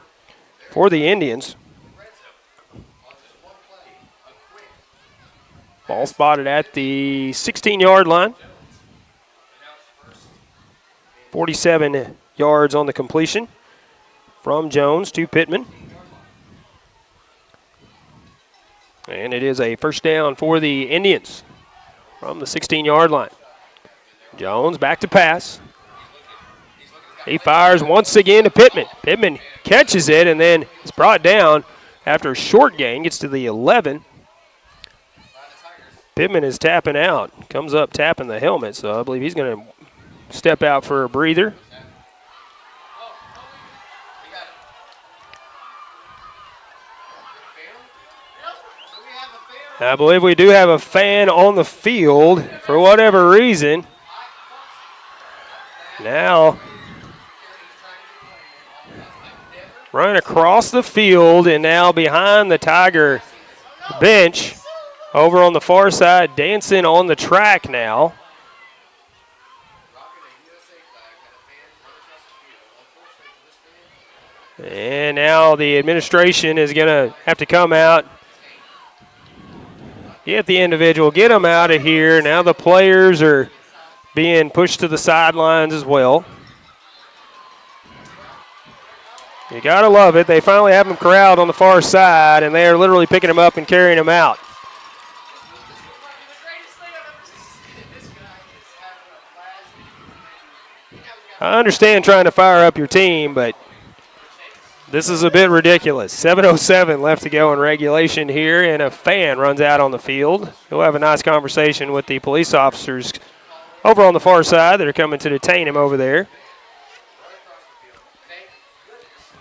for the Indians. Ball spotted at the 16-yard line. 47 yards on the completion. From Jones to Pittman. And it is a first down for the Indians from the 16-yard line. Jones back to pass. He fires once again to Pittman. Pittman catches it and then is brought down after a short gain. Gets to the 11. Pittman is tapping out. Comes up tapping the helmet, so I believe he's going to step out for a breather. I believe we do have a fan on the field for whatever reason. Now, running across the field and now behind the Tiger bench over on the far side, dancing on the track now. And now the administration is going to have to come out. Get the individual, get them out of here. Now the players are being pushed to the sidelines as well. You got to love it. They finally have them corralled on the far side, and they are literally picking them up and carrying them out. I understand trying to fire up your team, but this is a bit ridiculous. 7:07 left to go in regulation here, and a fan runs out on the field. We'll have a nice conversation with the police officers over on the far side that are coming to detain him over there.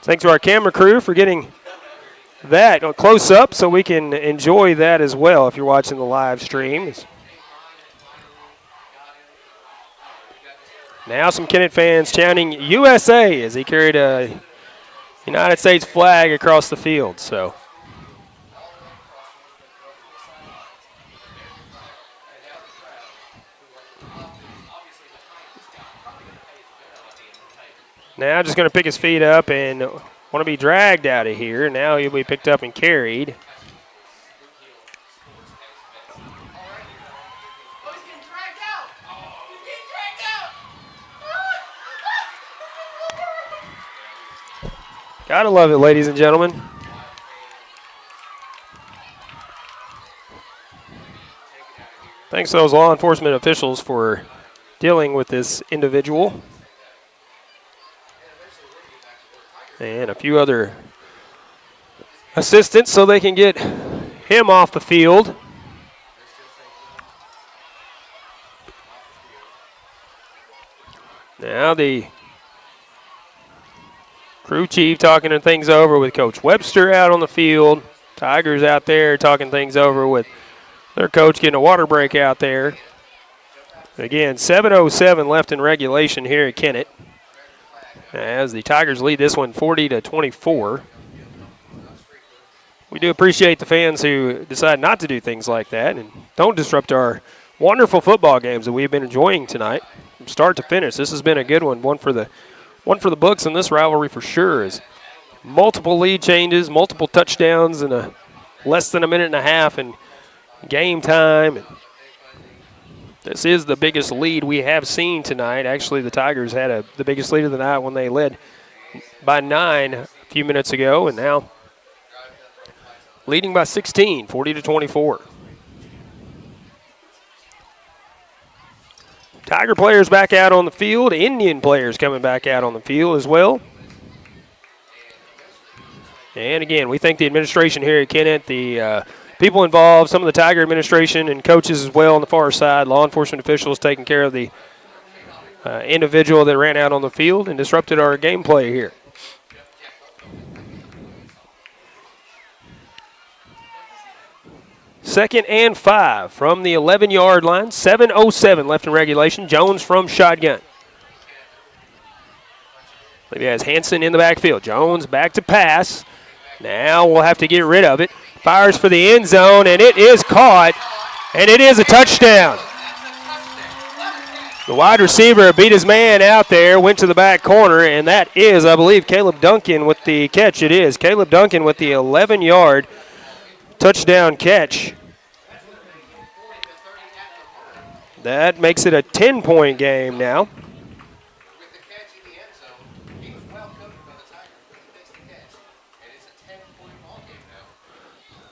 Thanks to our camera crew for getting that close up so we can enjoy that as well if you're watching the live stream. Now some Kennett fans chanting USA as he carried a United States flag across the field. So now just going to pick his feet up and want to be dragged out of here. Now he'll be picked up and carried. Gotta love it, ladies and gentlemen. Thanks to those law enforcement officials for dealing with this individual. And a few other assistants so they can get him off the field. Now the crew chief talking things over with Coach Webster out on the field. Tigers out there talking things over with their coach, getting a water break out there. Again, 7:07 left in regulation here at Kennett, as the Tigers lead this one 40-24. We do appreciate the fans who decide not to do things like that and don't disrupt our wonderful football games that we've been enjoying tonight from start to finish. This has been a good one for the books in this rivalry for sure. Is multiple lead changes, multiple touchdowns in less than a minute and a half in game time. And this is the biggest lead we have seen tonight. Actually, the Tigers had the biggest lead of the night when they led by 9 a few minutes ago, and now leading by 16, 40-24. Tiger players back out on the field. Indian players coming back out on the field as well. And again, we thank the administration here at Kennett, the people involved, some of the Tiger administration and coaches as well on the far side, law enforcement officials taking care of the individual that ran out on the field and disrupted our gameplay here. Second and 5 from the 11-yard line. 7:07 left in regulation. Jones from shotgun. He has Hanson in the backfield. Jones back to pass. Now we'll have to get rid of it. Fires for the end zone, and it is caught, and it is a touchdown. The wide receiver beat his man out there, went to the back corner, and that is, I believe, Caleb Duncan with the catch. It is Caleb Duncan with the 11-yard touchdown catch. That makes it a 10-point game now.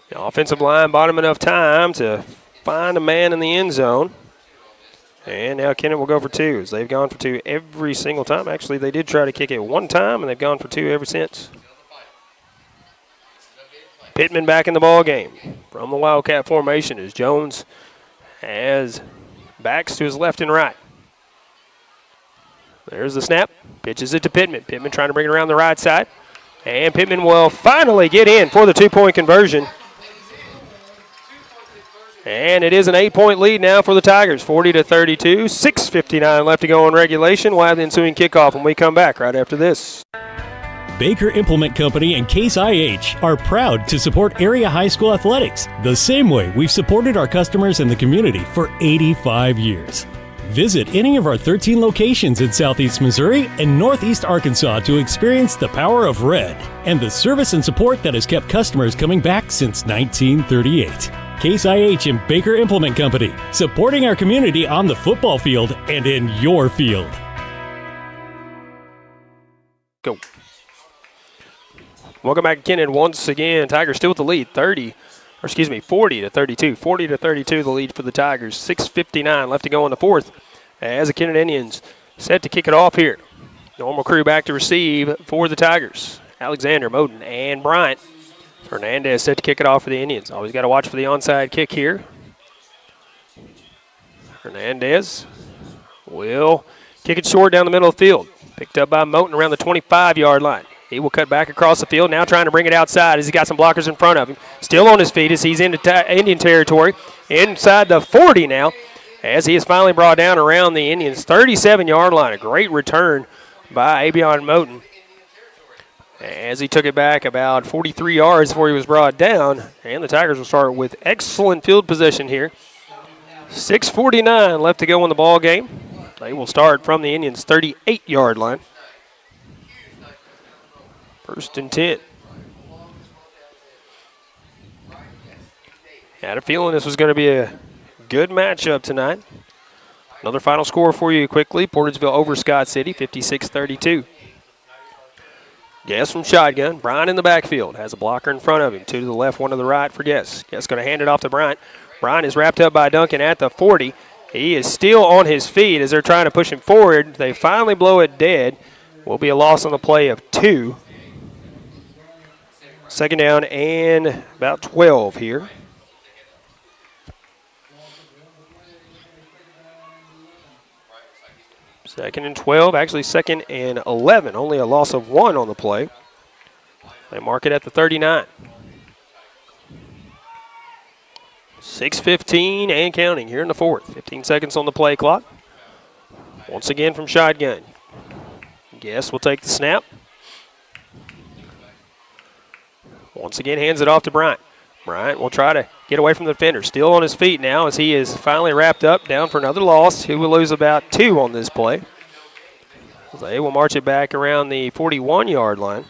The offensive line bought him enough time to find a man in the end zone. And now Kennett will go for 2, as they've gone for 2 every single time. Actually, they did try to kick it one time, and they've gone for 2 ever since. Pittman back in the ball game from the Wildcat formation as Jones has backs to his left and right. There's the snap. Pitches it to Pittman. Pittman trying to bring it around the right side. And Pittman will finally get in for the 2-point conversion. And it is an 8-point lead now for the Tigers, 40-32. 6:59 left to go in regulation. We'll have the ensuing kickoff when we come back right after this. Baker Implement Company and Case IH are proud to support area high school athletics the same way we've supported our customers in the community for 85 years. Visit any of our 13 locations in Southeast Missouri and Northeast Arkansas to experience the power of red and the service and support that has kept customers coming back since 1938. Case IH and Baker Implement Company, supporting our community on the football field and in your field. Go. Welcome back to Kennett once again. Tigers still with the lead, 40-32. 40-32 the lead for the Tigers. 6:59 left to go in the fourth as the Kennett Indians set to kick it off here. Normal crew back to receive for the Tigers. Alexander, Moden, and Bryant. Hernandez set to kick it off for the Indians. Always got to watch for the onside kick here. Hernandez will kick it short down the middle of the field. Picked up by Moten around the 25-yard line. He will cut back across the field, now trying to bring it outside as he got some blockers in front of him. Still on his feet as he's into Indian territory. Inside the 40 now as he is finally brought down around the Indians' 37-yard line. A great return by Abion Moten as he took it back about 43 yards before he was brought down. And the Tigers will start with excellent field position here. 6:49 left to go in the ball game. They will start from the Indians' 38-yard line. 1st and 10. Had a feeling this was going to be a good matchup tonight. Another final score for you quickly. Portersville over Scott City, 56-32. Guess from shotgun. Bryant in the backfield. Has a blocker in front of him. 2 to the left, 1 to the right for Guess. Guess going to hand it off to Bryant. Bryant is wrapped up by Duncan at the 40. He is still on his feet as they're trying to push him forward. They finally blow it dead. Will be a loss on the play of 2. Second down and about 12 here. Second and 12, actually second and 11. Only a loss of 1 on the play. They mark it at the 39. 6:15 and counting here in the fourth. 15 seconds on the play clock. Once again from shotgun. Guess will take the snap. Once again hands it off to Bryant. Bryant will try to get away from the defender. Still on his feet now as he is finally wrapped up, down for another loss. He will lose about 2 on this play. They will march it back around the 41-yard line.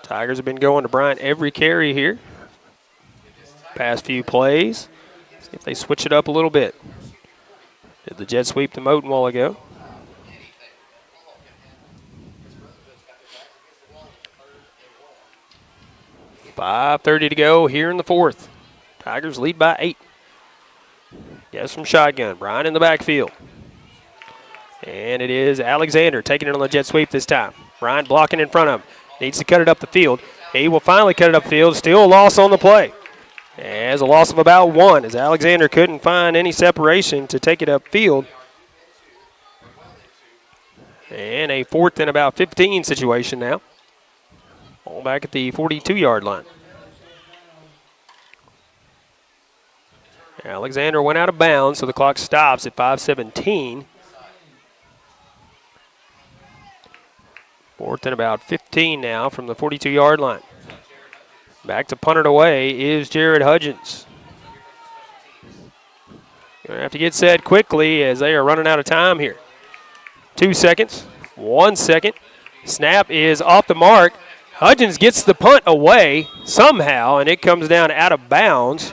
Tigers have been going to Bryant every carry here. Past few plays. See if they switch it up a little bit. Did the jet sweep to Moten a while ago. .5:30 to go here in the fourth. Tigers lead by 8. Guess from shotgun. Bryant in the backfield. And it is Alexander taking it on the jet sweep this time. Bryant blocking in front of him. Needs to cut it up the field. He will finally cut it up the field. Still a loss on the play. As a loss of about 1 as Alexander couldn't find any separation to take it upfield. And a 4th and about 15 situation now. All back at the 42-yard line. Alexander went out of bounds, so the clock stops at 5:17. 4th and about 15 now from the 42-yard line. Back to punt it away is Jared Hudgens. Going to have to get set quickly as they are running out of time here. 2 seconds, 1 second. Snap is off the mark. Hudgens gets the punt away somehow, and it comes down out of bounds.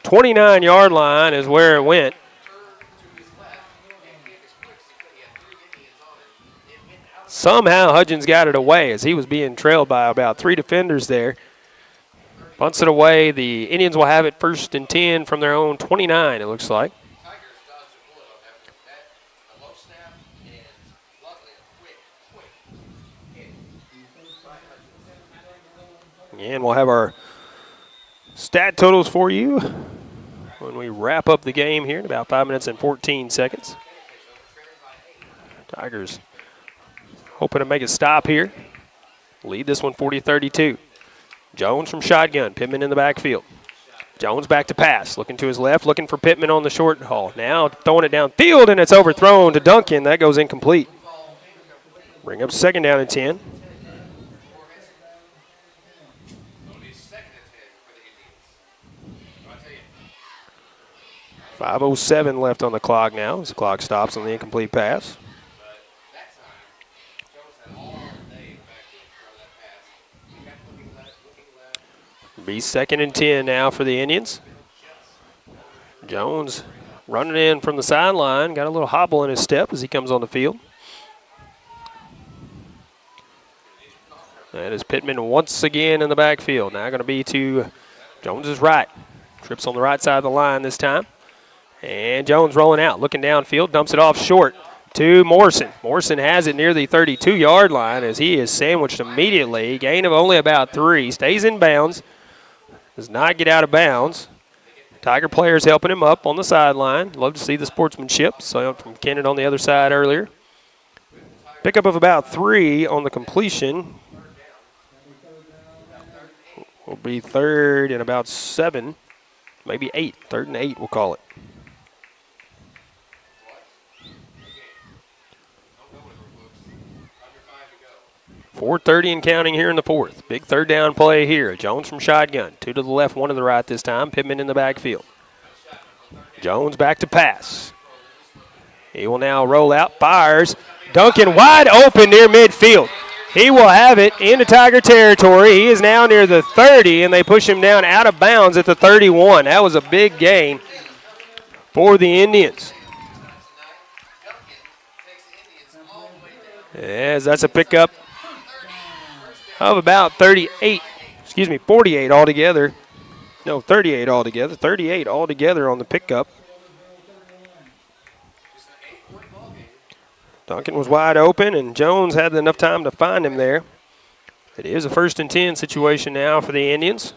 29-yard line is where it went. Somehow Hudgens got it away as he was being trailed by about 3 defenders there. Punts it away. The Indians will have it 1st and 10 from their own 29, it looks like. And we'll have our stat totals for you when we wrap up the game here in about 5 minutes and 14 seconds. Tigers hoping to make a stop here. Lead this one 40-32. Jones from shotgun. Pittman in the backfield. Jones back to pass. Looking to his left. Looking for Pittman on the short haul. Now throwing it downfield, and it's overthrown to Duncan. That goes incomplete. Bring up 2nd down and 10. .507 left on the clock now as the clock stops on the incomplete pass. Be 2nd and 10 now for the Indians. Jones running in from the sideline. Got a little hobble in his step as he comes on the field. That is Pittman once again in the backfield. Now going to be to Jones's right. Trips on the right side of the line this time. And Jones rolling out, looking downfield, dumps it off short to Morrison. Morrison has it near the 32-yard line as he is sandwiched immediately. Gain of only about 3. Stays in bounds. Does not get out of bounds. Tiger players helping him up on the sideline. Love to see the sportsmanship. So from Kennett on the other side earlier. Pickup of about 3 on the completion. Will be 3rd and about 7, maybe 8. 3rd and 8 we'll call it. 4:30 and counting here in the fourth. Big 3rd down play here. Jones from shotgun. 2 to the left, 1 to the right this time. Pittman in the backfield. Jones back to pass. He will now roll out, fires. Duncan wide open near midfield. He will have it into Tiger territory. He is now near the 30, and they push him down out of bounds at the 31. That was a big gain for the Indians. As that's a pickup of about 48 altogether. No, 38 altogether. 38 altogether on the pickup. Duncan was wide open, and Jones had enough time to find him there. It is a 1st and 10 situation now for the Indians.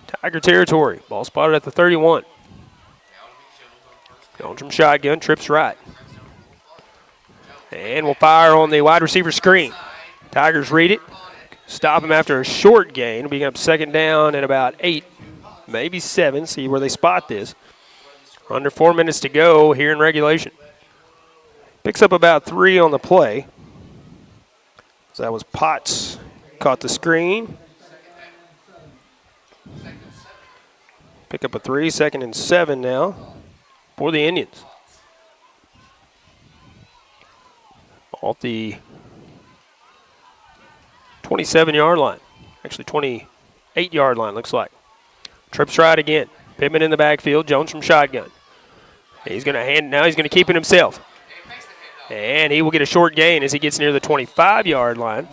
Tiger territory. Ball spotted at the 31. Going from shotgun, trips right. And will fire on the wide receiver screen. Tigers read it. Stop him after a short gain. It'll be up 2nd down and about 8, maybe 7. See where they spot this. Under 4 minutes to go here in regulation. Picks up about 3 on the play. So that was Potts. Caught the screen. Pick up a 3, 2nd and 7 now for the Indians. Off the 27-yard line. Actually, 28-yard line, looks like. Trips right again. Pittman in the backfield. Jones from shotgun. He's going to he's going to keep it himself. And he will get a short gain as he gets near the 25-yard line.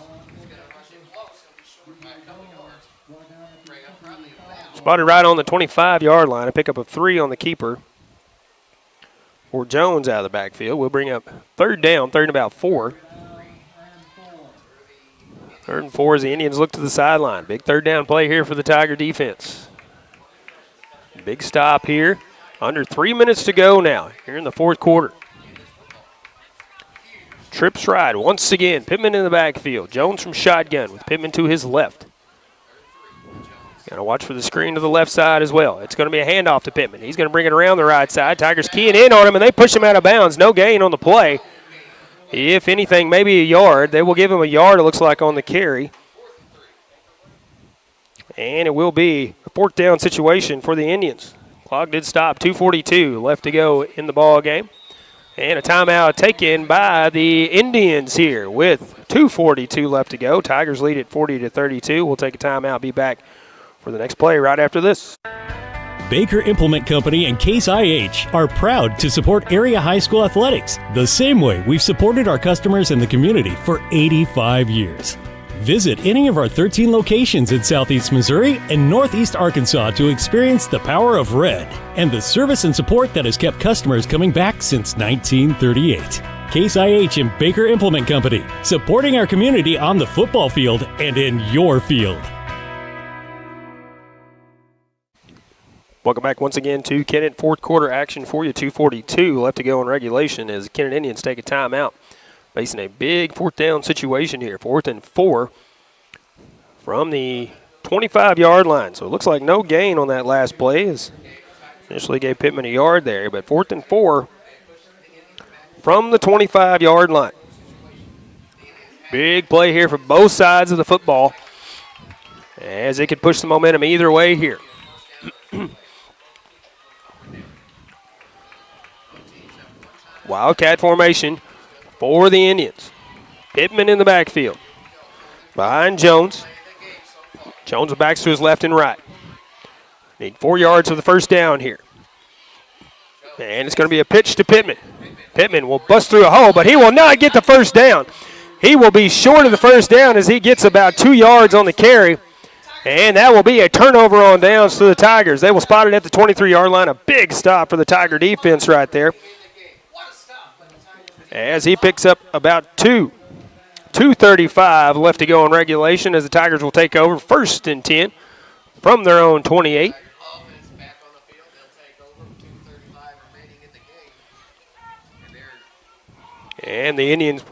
Spotted right on the 25-yard line. A pickup of 3 on the keeper for Jones out of the backfield. We'll bring up 3rd down, 3rd and about 4. 3rd and 4 as the Indians look to the sideline. Big 3rd down play here for the Tiger defense. Big stop here. Under 3 minutes to go now here in the 4th quarter. Trips right once again. Pittman in the backfield. Jones from shotgun with Pittman to his left. Got to watch for the screen to the left side as well. It's going to be a handoff to Pittman. He's going to bring it around the right side. Tigers keying in on him, and they push him out of bounds. No gain on the play. If anything, maybe a yard. They will give him a yard, it looks like, on the carry. And it will be a 4th down situation for the Indians. Clock did stop. 2:42 left to go in the ball game. And a timeout taken by the Indians here with 2:42 left to go. Tigers lead at 40-32. We'll take a timeout, be back for the next play right after this. Baker Implement Company and Case IH are proud to support area high school athletics the same way we've supported our customers in the community for 85 years. Visit any of our 13 locations in Southeast Missouri and Northeast Arkansas to experience the power of red and the service and support that has kept customers coming back since 1938. Case IH and Baker Implement Company, supporting our community on the football field and in your field. Welcome back once again to Kennett. 4th quarter action for you. 2:42 left to go in regulation as the Kennett Indians take a timeout. Facing a big 4th down situation here. 4th and 4 from the 25-yard line. So it looks like no gain on that last play. As initially gave Pittman a yard there, but 4th and 4 from the 25-yard line. Big play here for both sides of the football as they could push the momentum either way here. Wildcat formation for the Indians. Pittman in the backfield. Behind Jones. Jones backs to his left and right. Need 4 yards for the 1st down here. And it's going to be a pitch to Pittman. Pittman will bust through a hole, but he will not get the 1st down. He will be short of the 1st down as he gets about 2 yards on the carry. And that will be a turnover on downs to the Tigers. They will spot it at the 23-yard line. A big stop for the Tiger defense right there. As he picks up about 2:35 left to go in regulation as the Tigers will take over 1st and 10 from their own 28. And the Indians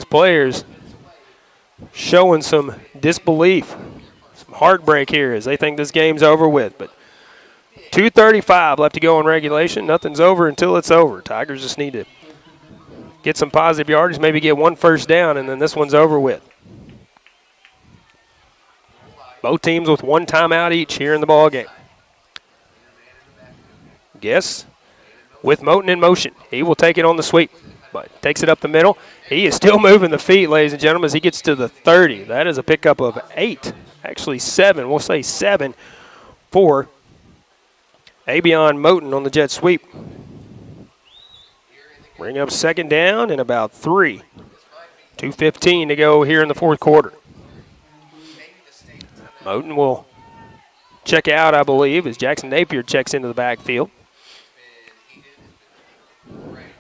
players showing some disbelief, some heartbreak here as they think this game's over with. But 2:35 left to go in regulation. Nothing's over until it's over. Tigers just need to get some positive yardage, maybe get 1 1st down, and then this one's over with. Both teams with 1 timeout each here in the ball game. Guess with Moten in motion. He will take it on the sweep, but takes it up the middle. He is still moving the feet, ladies and gentlemen, as he gets to the 30. That is a pickup of 8, actually 7. We'll say 7 for Abion Moten on the jet sweep. Bring up second down and about 3. 2:15 to go here in the fourth quarter. Moten will check out, I believe, as Jackson Napier checks into the backfield.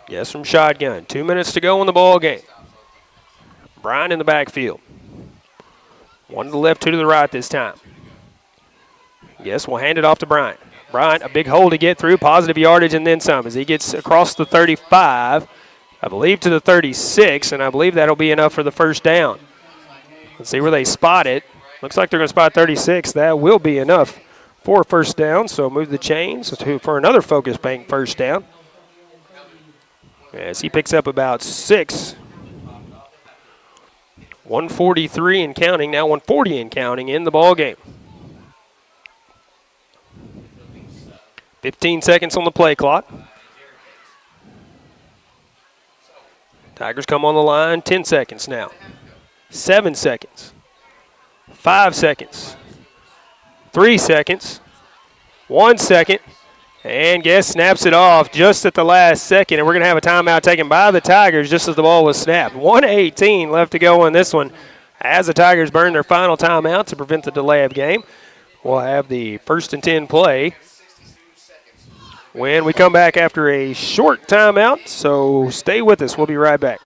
Yes, from shotgun. 2 minutes to go in the ball game. Bryant in the backfield. 1 to the left, 2 to the right this time. Yes, we'll hand it off to Bryant. Bryant, a big hole to get through, positive yardage and then some as he gets across the 35, I believe to the 36, and I believe that'll be enough for the first down. Let's see where they spot it. Looks like they're going to spot 36. That will be enough for a first down, so move the chains for another Focus Bank first down. As he picks up about 6. 143 and counting, now 140 and counting in the ball game. 15 seconds on the play clock. Tigers come on the line, 10 seconds now. 7 seconds. 5 seconds. 3 seconds. 1 second. And Guest snaps it off just at the last second, and we're going to have a timeout taken by the Tigers just as the ball was snapped. 1:18 left to go in this one as the Tigers burn their final timeout to prevent the delay of game. We'll have the 1st and 10 play when we come back after a short timeout, so stay with us. We'll be right back.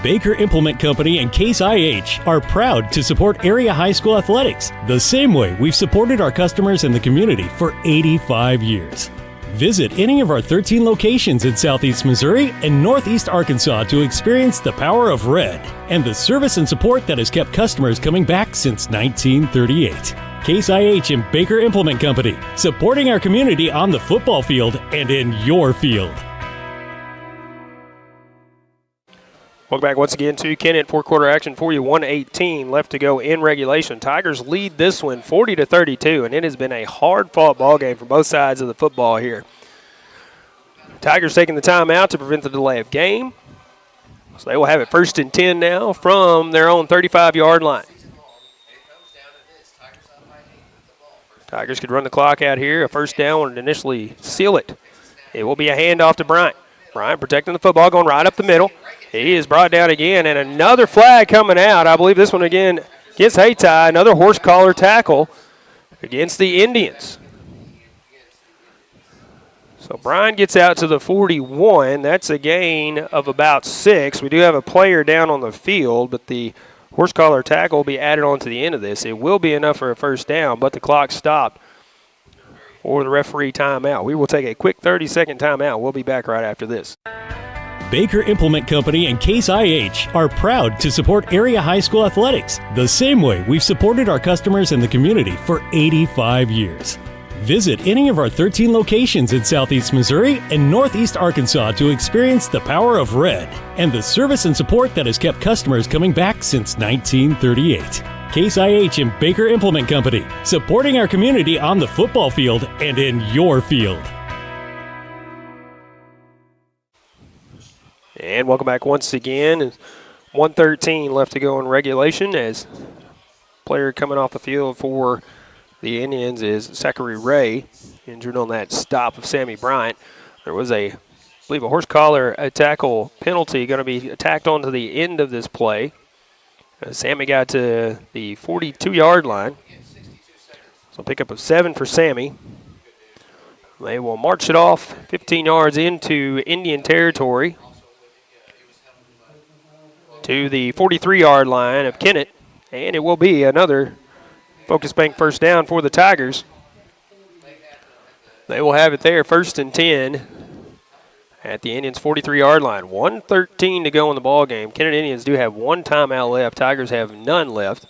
Baker Implement Company and Case IH are proud to support area high school athletics the same way we've supported our customers in the community for 85 years. Visit any of our 13 locations in Southeast Missouri and Northeast Arkansas to experience the power of red and the service and support that has kept customers coming back since 1938. Case IH and Baker Implement Company, supporting our community on the football field and in your field. Welcome back once again to Kennett. Fourth quarter action for you. 1:18 left to go in regulation. Tigers lead this one 40-32, and it has been a hard-fought ball game for both sides of the football here. Tigers taking the timeout to prevent the delay of game. So they will have it 1st and 10 now from their own 35-yard line. Tigers could run the clock out here. A first down would initially seal it. It will be a handoff to Bryant. Bryant protecting the football, going right up the middle. He is brought down again, and another flag coming out. I believe this one again against Hayti. Another horse collar tackle against the Indians. So Bryant gets out to the 41. That's a gain of about 6. We do have a player down on the field, but the horse collar tackle will be added on to the end of this. It will be enough for a first down, but the clock stopped for the referee timeout. We will take a quick 30-second timeout. We'll be back right after this. Baker Implement Company and Case IH are proud to support area high school athletics the same way we've supported our customers in the community for 85 years. Visit any of our 13 locations in Southeast Missouri and Northeast Arkansas to experience the power of red and the service and support that has kept customers coming back since 1938. Case IH and Baker Implement Company, supporting our community on the football field and in your field. And welcome back once again. 1:13 left to go in regulation as player coming off the field for the Indians is Zachary Ray, injured on that stop of Sammy Bryant. There was I believe a horse collar tackle penalty going to be tacked onto the end of this play. Sammy got to the 42-yard line. So pickup of 7 for Sammy. They will march it off 15 yards into Indian territory to the 43-yard line of Kennett, and it will be another Focus Bank first down for the Tigers. They will have it there, 1st and 10 at the Indians' 43-yard line. 1:13 to go in the ball game. Kennett Indians do have 1 timeout left. Tigers have none left.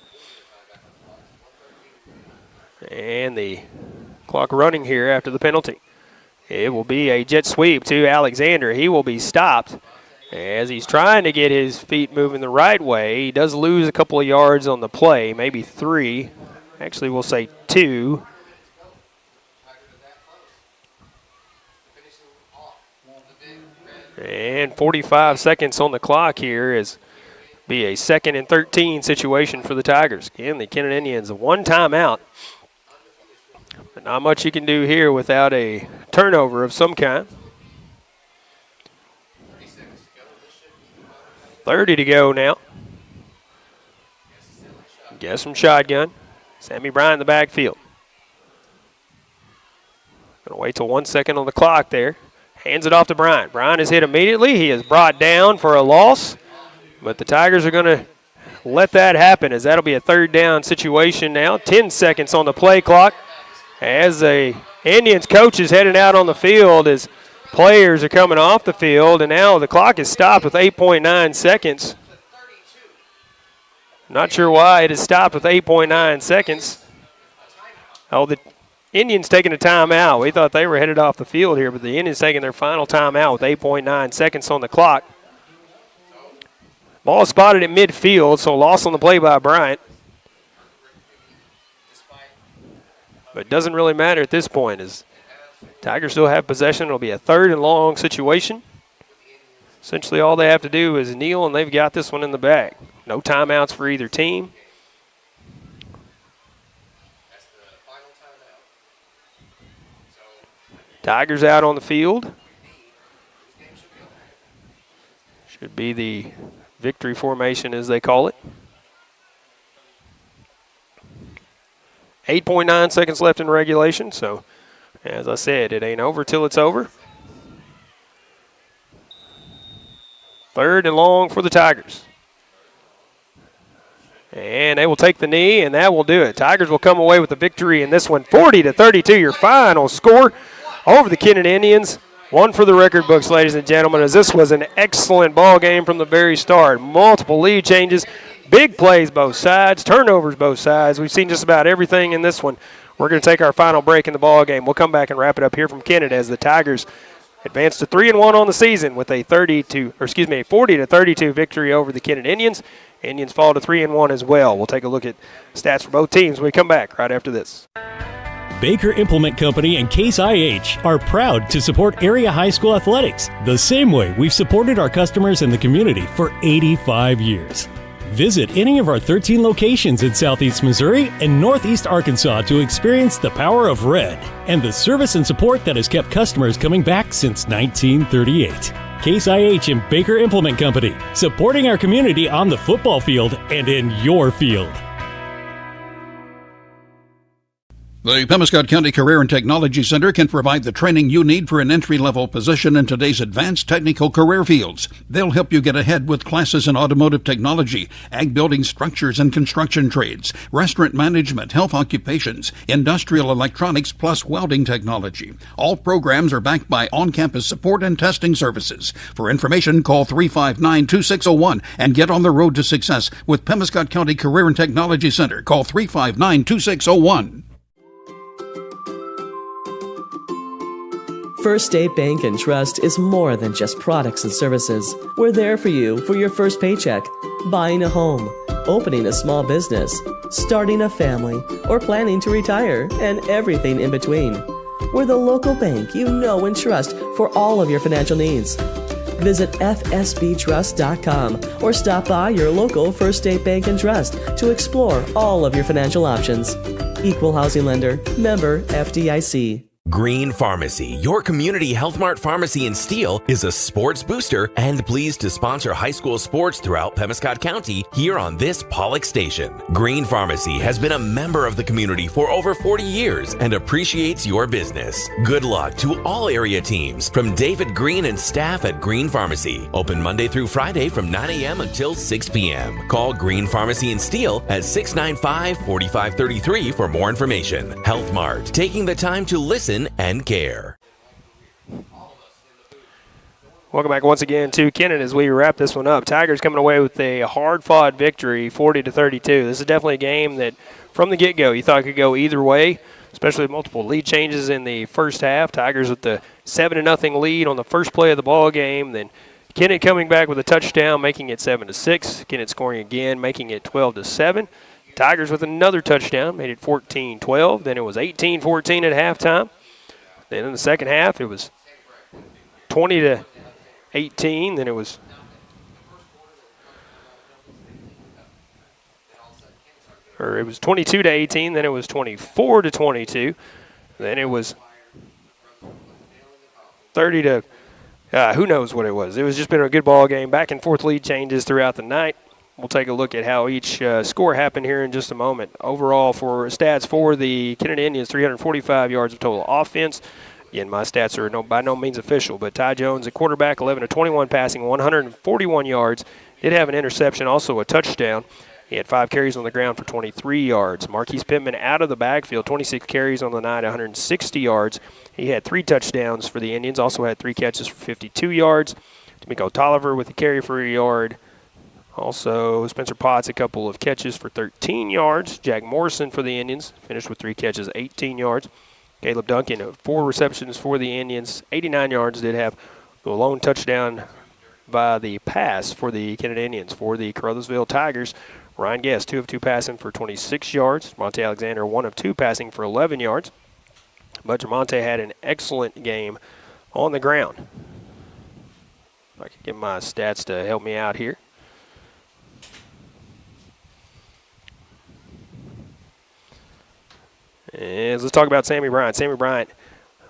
And the clock running here after the penalty. It will be a jet sweep to Alexander. He will be stopped as he's trying to get his feet moving the right way. He does lose a couple of yards on the play, maybe 3. Actually, we'll say 2. And 45 seconds on the clock here is be a 2nd and 13 situation for the Tigers. Again, the Kennett Indians 1 timeout. But not much you can do here without a turnover of some kind. .30 to go now. Guess from shotgun. Sammy Bryant in the backfield. Going to wait till 1 second on the clock there. Hands it off to Bryant. Bryant is hit immediately. He is brought down for a loss. But the Tigers are going to let that happen, as that'll be a third down situation now. 10 seconds on the play clock as the Indians coach is heading out on the field as players are coming off the field. And now the clock is stopped with 8.9 seconds. Not sure why it is stopped with 8.9 seconds. Oh, the Indians taking a timeout. We thought they were headed off the field here, but the Indians taking their final timeout with 8.9 seconds on the clock. Ball spotted at midfield, so loss on the play by Bryant. But it doesn't really matter at this point, as Tigers still have possession. It'll be a 3rd and long situation. Essentially all they have to do is kneel, and they've got this one in the bag. No timeouts for either team. Tigers out on the field. Should be the victory formation, as they call it. 8.9 seconds left in regulation, so as I said, it ain't over till it's over. 3rd and long for the Tigers. And they will take the knee, and that will do it. Tigers will come away with the victory in this one, 40-32, your final score over the Kennett Indians. One for the record books, ladies and gentlemen, as this was an excellent ball game from the very start. Multiple lead changes, big plays both sides, turnovers both sides. We've seen just about everything in this one. We're going to take our final break in the ball game. We'll come back and wrap it up here from Kennett as the Tigers advance to 3-1 on the season with a 40-32 victory over the Kennett Indians. Indians fall to 3-1 as well. We'll take a look at stats for both teams when we come back right after this. Baker Implement Company and Case IH are proud to support area high school athletics the same way we've supported our customers in the community for 85 years. Visit any of our 13 locations in Southeast Missouri and Northeast Arkansas to experience the power of red and the service and support that has kept customers coming back since 1938. Case IH and Baker Implement Company, supporting our community on the football field and in your field. The Pemiscot County Career and Technology Center can provide the training you need for an entry-level position in today's advanced technical career fields. They'll help you get ahead with classes in automotive technology, ag building structures and construction trades, restaurant management, health occupations, industrial electronics, plus welding technology. All programs are backed by on-campus support and testing services. For information, call 359-2601 and get on the road to success with Pemiscot County Career and Technology Center. Call 359-2601. First State Bank and Trust is more than just products and services. We're there for you for your first paycheck, buying a home, opening a small business, starting a family, or planning to retire, and everything in between. We're the local bank you know and trust for all of your financial needs. Visit fsbtrust.com or stop by your local First State Bank and Trust to explore all of your financial options. Equal housing lender, member FDIC. Green Pharmacy, your community Health Mart pharmacy in Steele, is a sports booster and pleased to sponsor high school sports throughout Pemiscot County here on this Pollock station. Green Pharmacy has been a member of the community for over 40 years and appreciates your business. Good luck to all area teams from David Green and staff at Green Pharmacy. Open Monday through Friday from 9 a.m. until 6 p.m. Call Green Pharmacy in Steele at 695-4533 for more information. Health Mart, taking the time to listen and care. Welcome back once again to Kennett as we wrap this one up. Tigers coming away with a hard-fought victory, 40-32. This is definitely a game that, from the get-go, you thought could go either way, especially with multiple lead changes in the first half. Tigers with the 7-0 lead on the first play of the ball game. Then Kennett coming back with a touchdown, making it 7-6. Kennett scoring again, making it 12-7. Tigers with another touchdown, made it 14-12. Then it was 18-14 at halftime. Then in the second half, it was 20-18. Then it was 22-18. Then it was 24-22. Then it was 30-18 Who knows what it was. It was just been a good ball game. Back and forth lead changes throughout the night. We'll take a look at how each score happened here in just a moment. Overall, for stats for the Kennett Indians, 345 yards of total offense. Again, my stats are by no means official, but Ty Jones at quarterback, 11 of 21 passing, 141 yards. Did have an interception, also a touchdown. He had 5 carries on the ground for 23 yards. Marquise Pittman out of the backfield, 26 carries on the night, 160 yards. He had 3 touchdowns for the Indians, also had 3 catches for 52 yards. D'Amico Tolliver with a carry for a yard. Also, Spencer Potts, a couple of catches for 13 yards. Jack Morrison for the Indians, finished with 3 catches, 18 yards. Caleb Duncan, 4 receptions for the Indians, 89 yards. Did have the lone touchdown by the pass for the Kennett Indians. For the Caruthersville Tigers, Ryan Guest, 2 of 2 passing for 26 yards. Monte Alexander, 1 of 2 passing for 11 yards. But Monte had an excellent game on the ground. If I can get my stats to help me out here. And let's talk about Sammy Bryant. Sammy Bryant,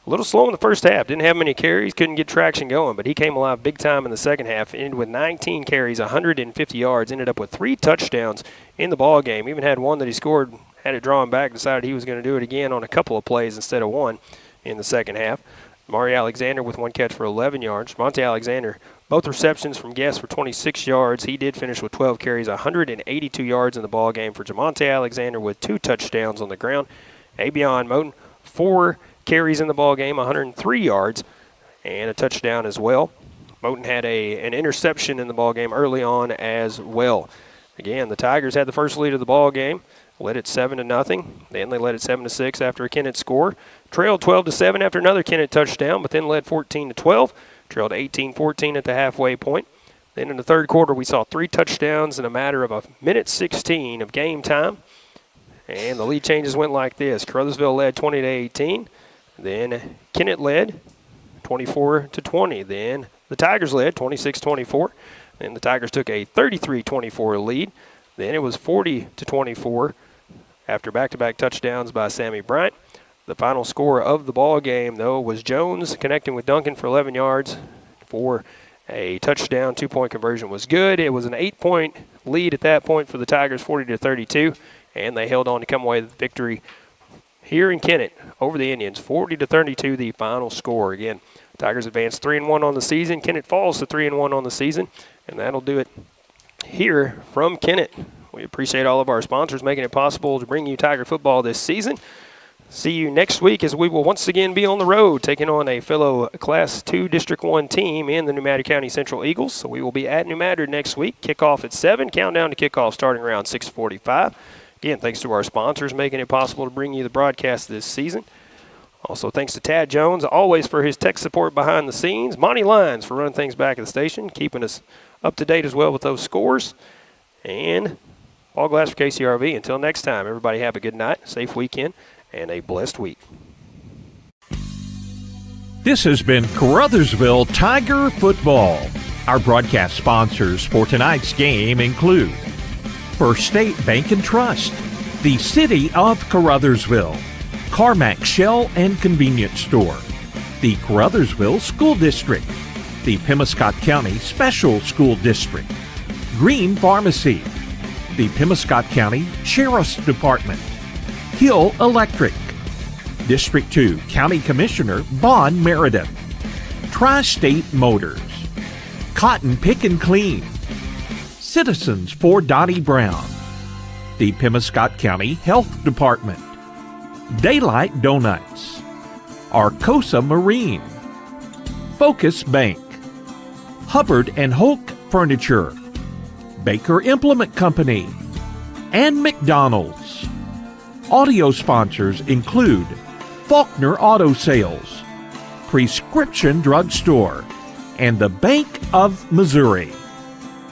a little slow in the first half. Didn't have many carries, couldn't get traction going, but he came alive big time in the second half. Ended with 19 carries, 150 yards. Ended up with 3 touchdowns in the ball game. Even had one that he scored, had it drawn back, decided he was going to do it again on a couple of plays instead of one in the second half. Mari Alexander with 1 catch for 11 yards. Monte Alexander, both receptions from Guest for 26 yards. He did finish with 12 carries, 182 yards in the ball game for Jamonte Alexander with 2 touchdowns on the ground. Abion Moten, 4 carries in the ball game, 103 yards, and a touchdown as well. Moten had an interception in the ball game early on as well. Again, the Tigers had the first lead of the ball game, led it 7-0. Then they led it 7-6 after a Kennett score. Trailed 12-7 after another Kennett touchdown, but then led 14-12. Trailed 18-14 at the halfway point. Then in the third quarter, we saw 3 touchdowns in a matter of a minute 16 of game time. And the lead changes went like this. Caruthersville led 20-18. Then Kennett led 24-20. Then the Tigers led 26-24. Then the Tigers took a 33-24 lead. Then it was 40-24 after back-to-back touchdowns by Sammy Bryant. The final score of the ball game, though, was Jones connecting with Duncan for 11 yards for a touchdown. 2-point conversion was good. It was an 8-point lead at that point for the Tigers, 40-32. And they held on to come away with victory here in Kennett over the Indians, 40-32, the final score. Again, Tigers advanced 3-1 on the season. Kennett falls to 3-1 on the season, and that'll do it here from Kennett. We appreciate all of our sponsors making it possible to bring you Tiger football this season. See you next week as we will once again be on the road taking on a fellow Class 2 District 1 team in the New Madrid County Central Eagles. So we will be at New Madrid next week. Kickoff at 7, countdown to kickoff starting around 6:45. Again, thanks to our sponsors making it possible to bring you the broadcast this season. Also, thanks to Tad Jones, always for his tech support behind the scenes. Monty Lyons for running things back at the station, keeping us up to date as well with those scores. And Paul Glass for KCRV. Until next time, everybody have a good night, safe weekend, and a blessed week. This has been Caruthersville Tiger Football. Our broadcast sponsors for tonight's game include First State Bank and Trust, the City of Caruthersville, Carmack Shell and Convenience Store, the Caruthersville School District, the Pemiscot County Special School District, Green Pharmacy, the Pemiscot County Sheriff's Department, Hill Electric, District 2 County Commissioner Vaughn Meredith, Tri-State Motors, Cotton Pick and Clean, Citizens for Dottie Brown, the Pemiscot County Health Department, Daylight Donuts, Arcosa Marine, Focus Bank, Hubbard and Hulk Furniture, Baker Implement Company, and McDonald's. Audio sponsors include Faulkner Auto Sales, Prescription Drug Store, and the Bank of Missouri.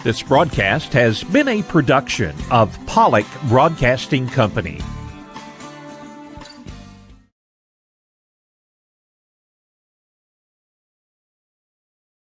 This broadcast has been a production of Pollock Broadcasting Company.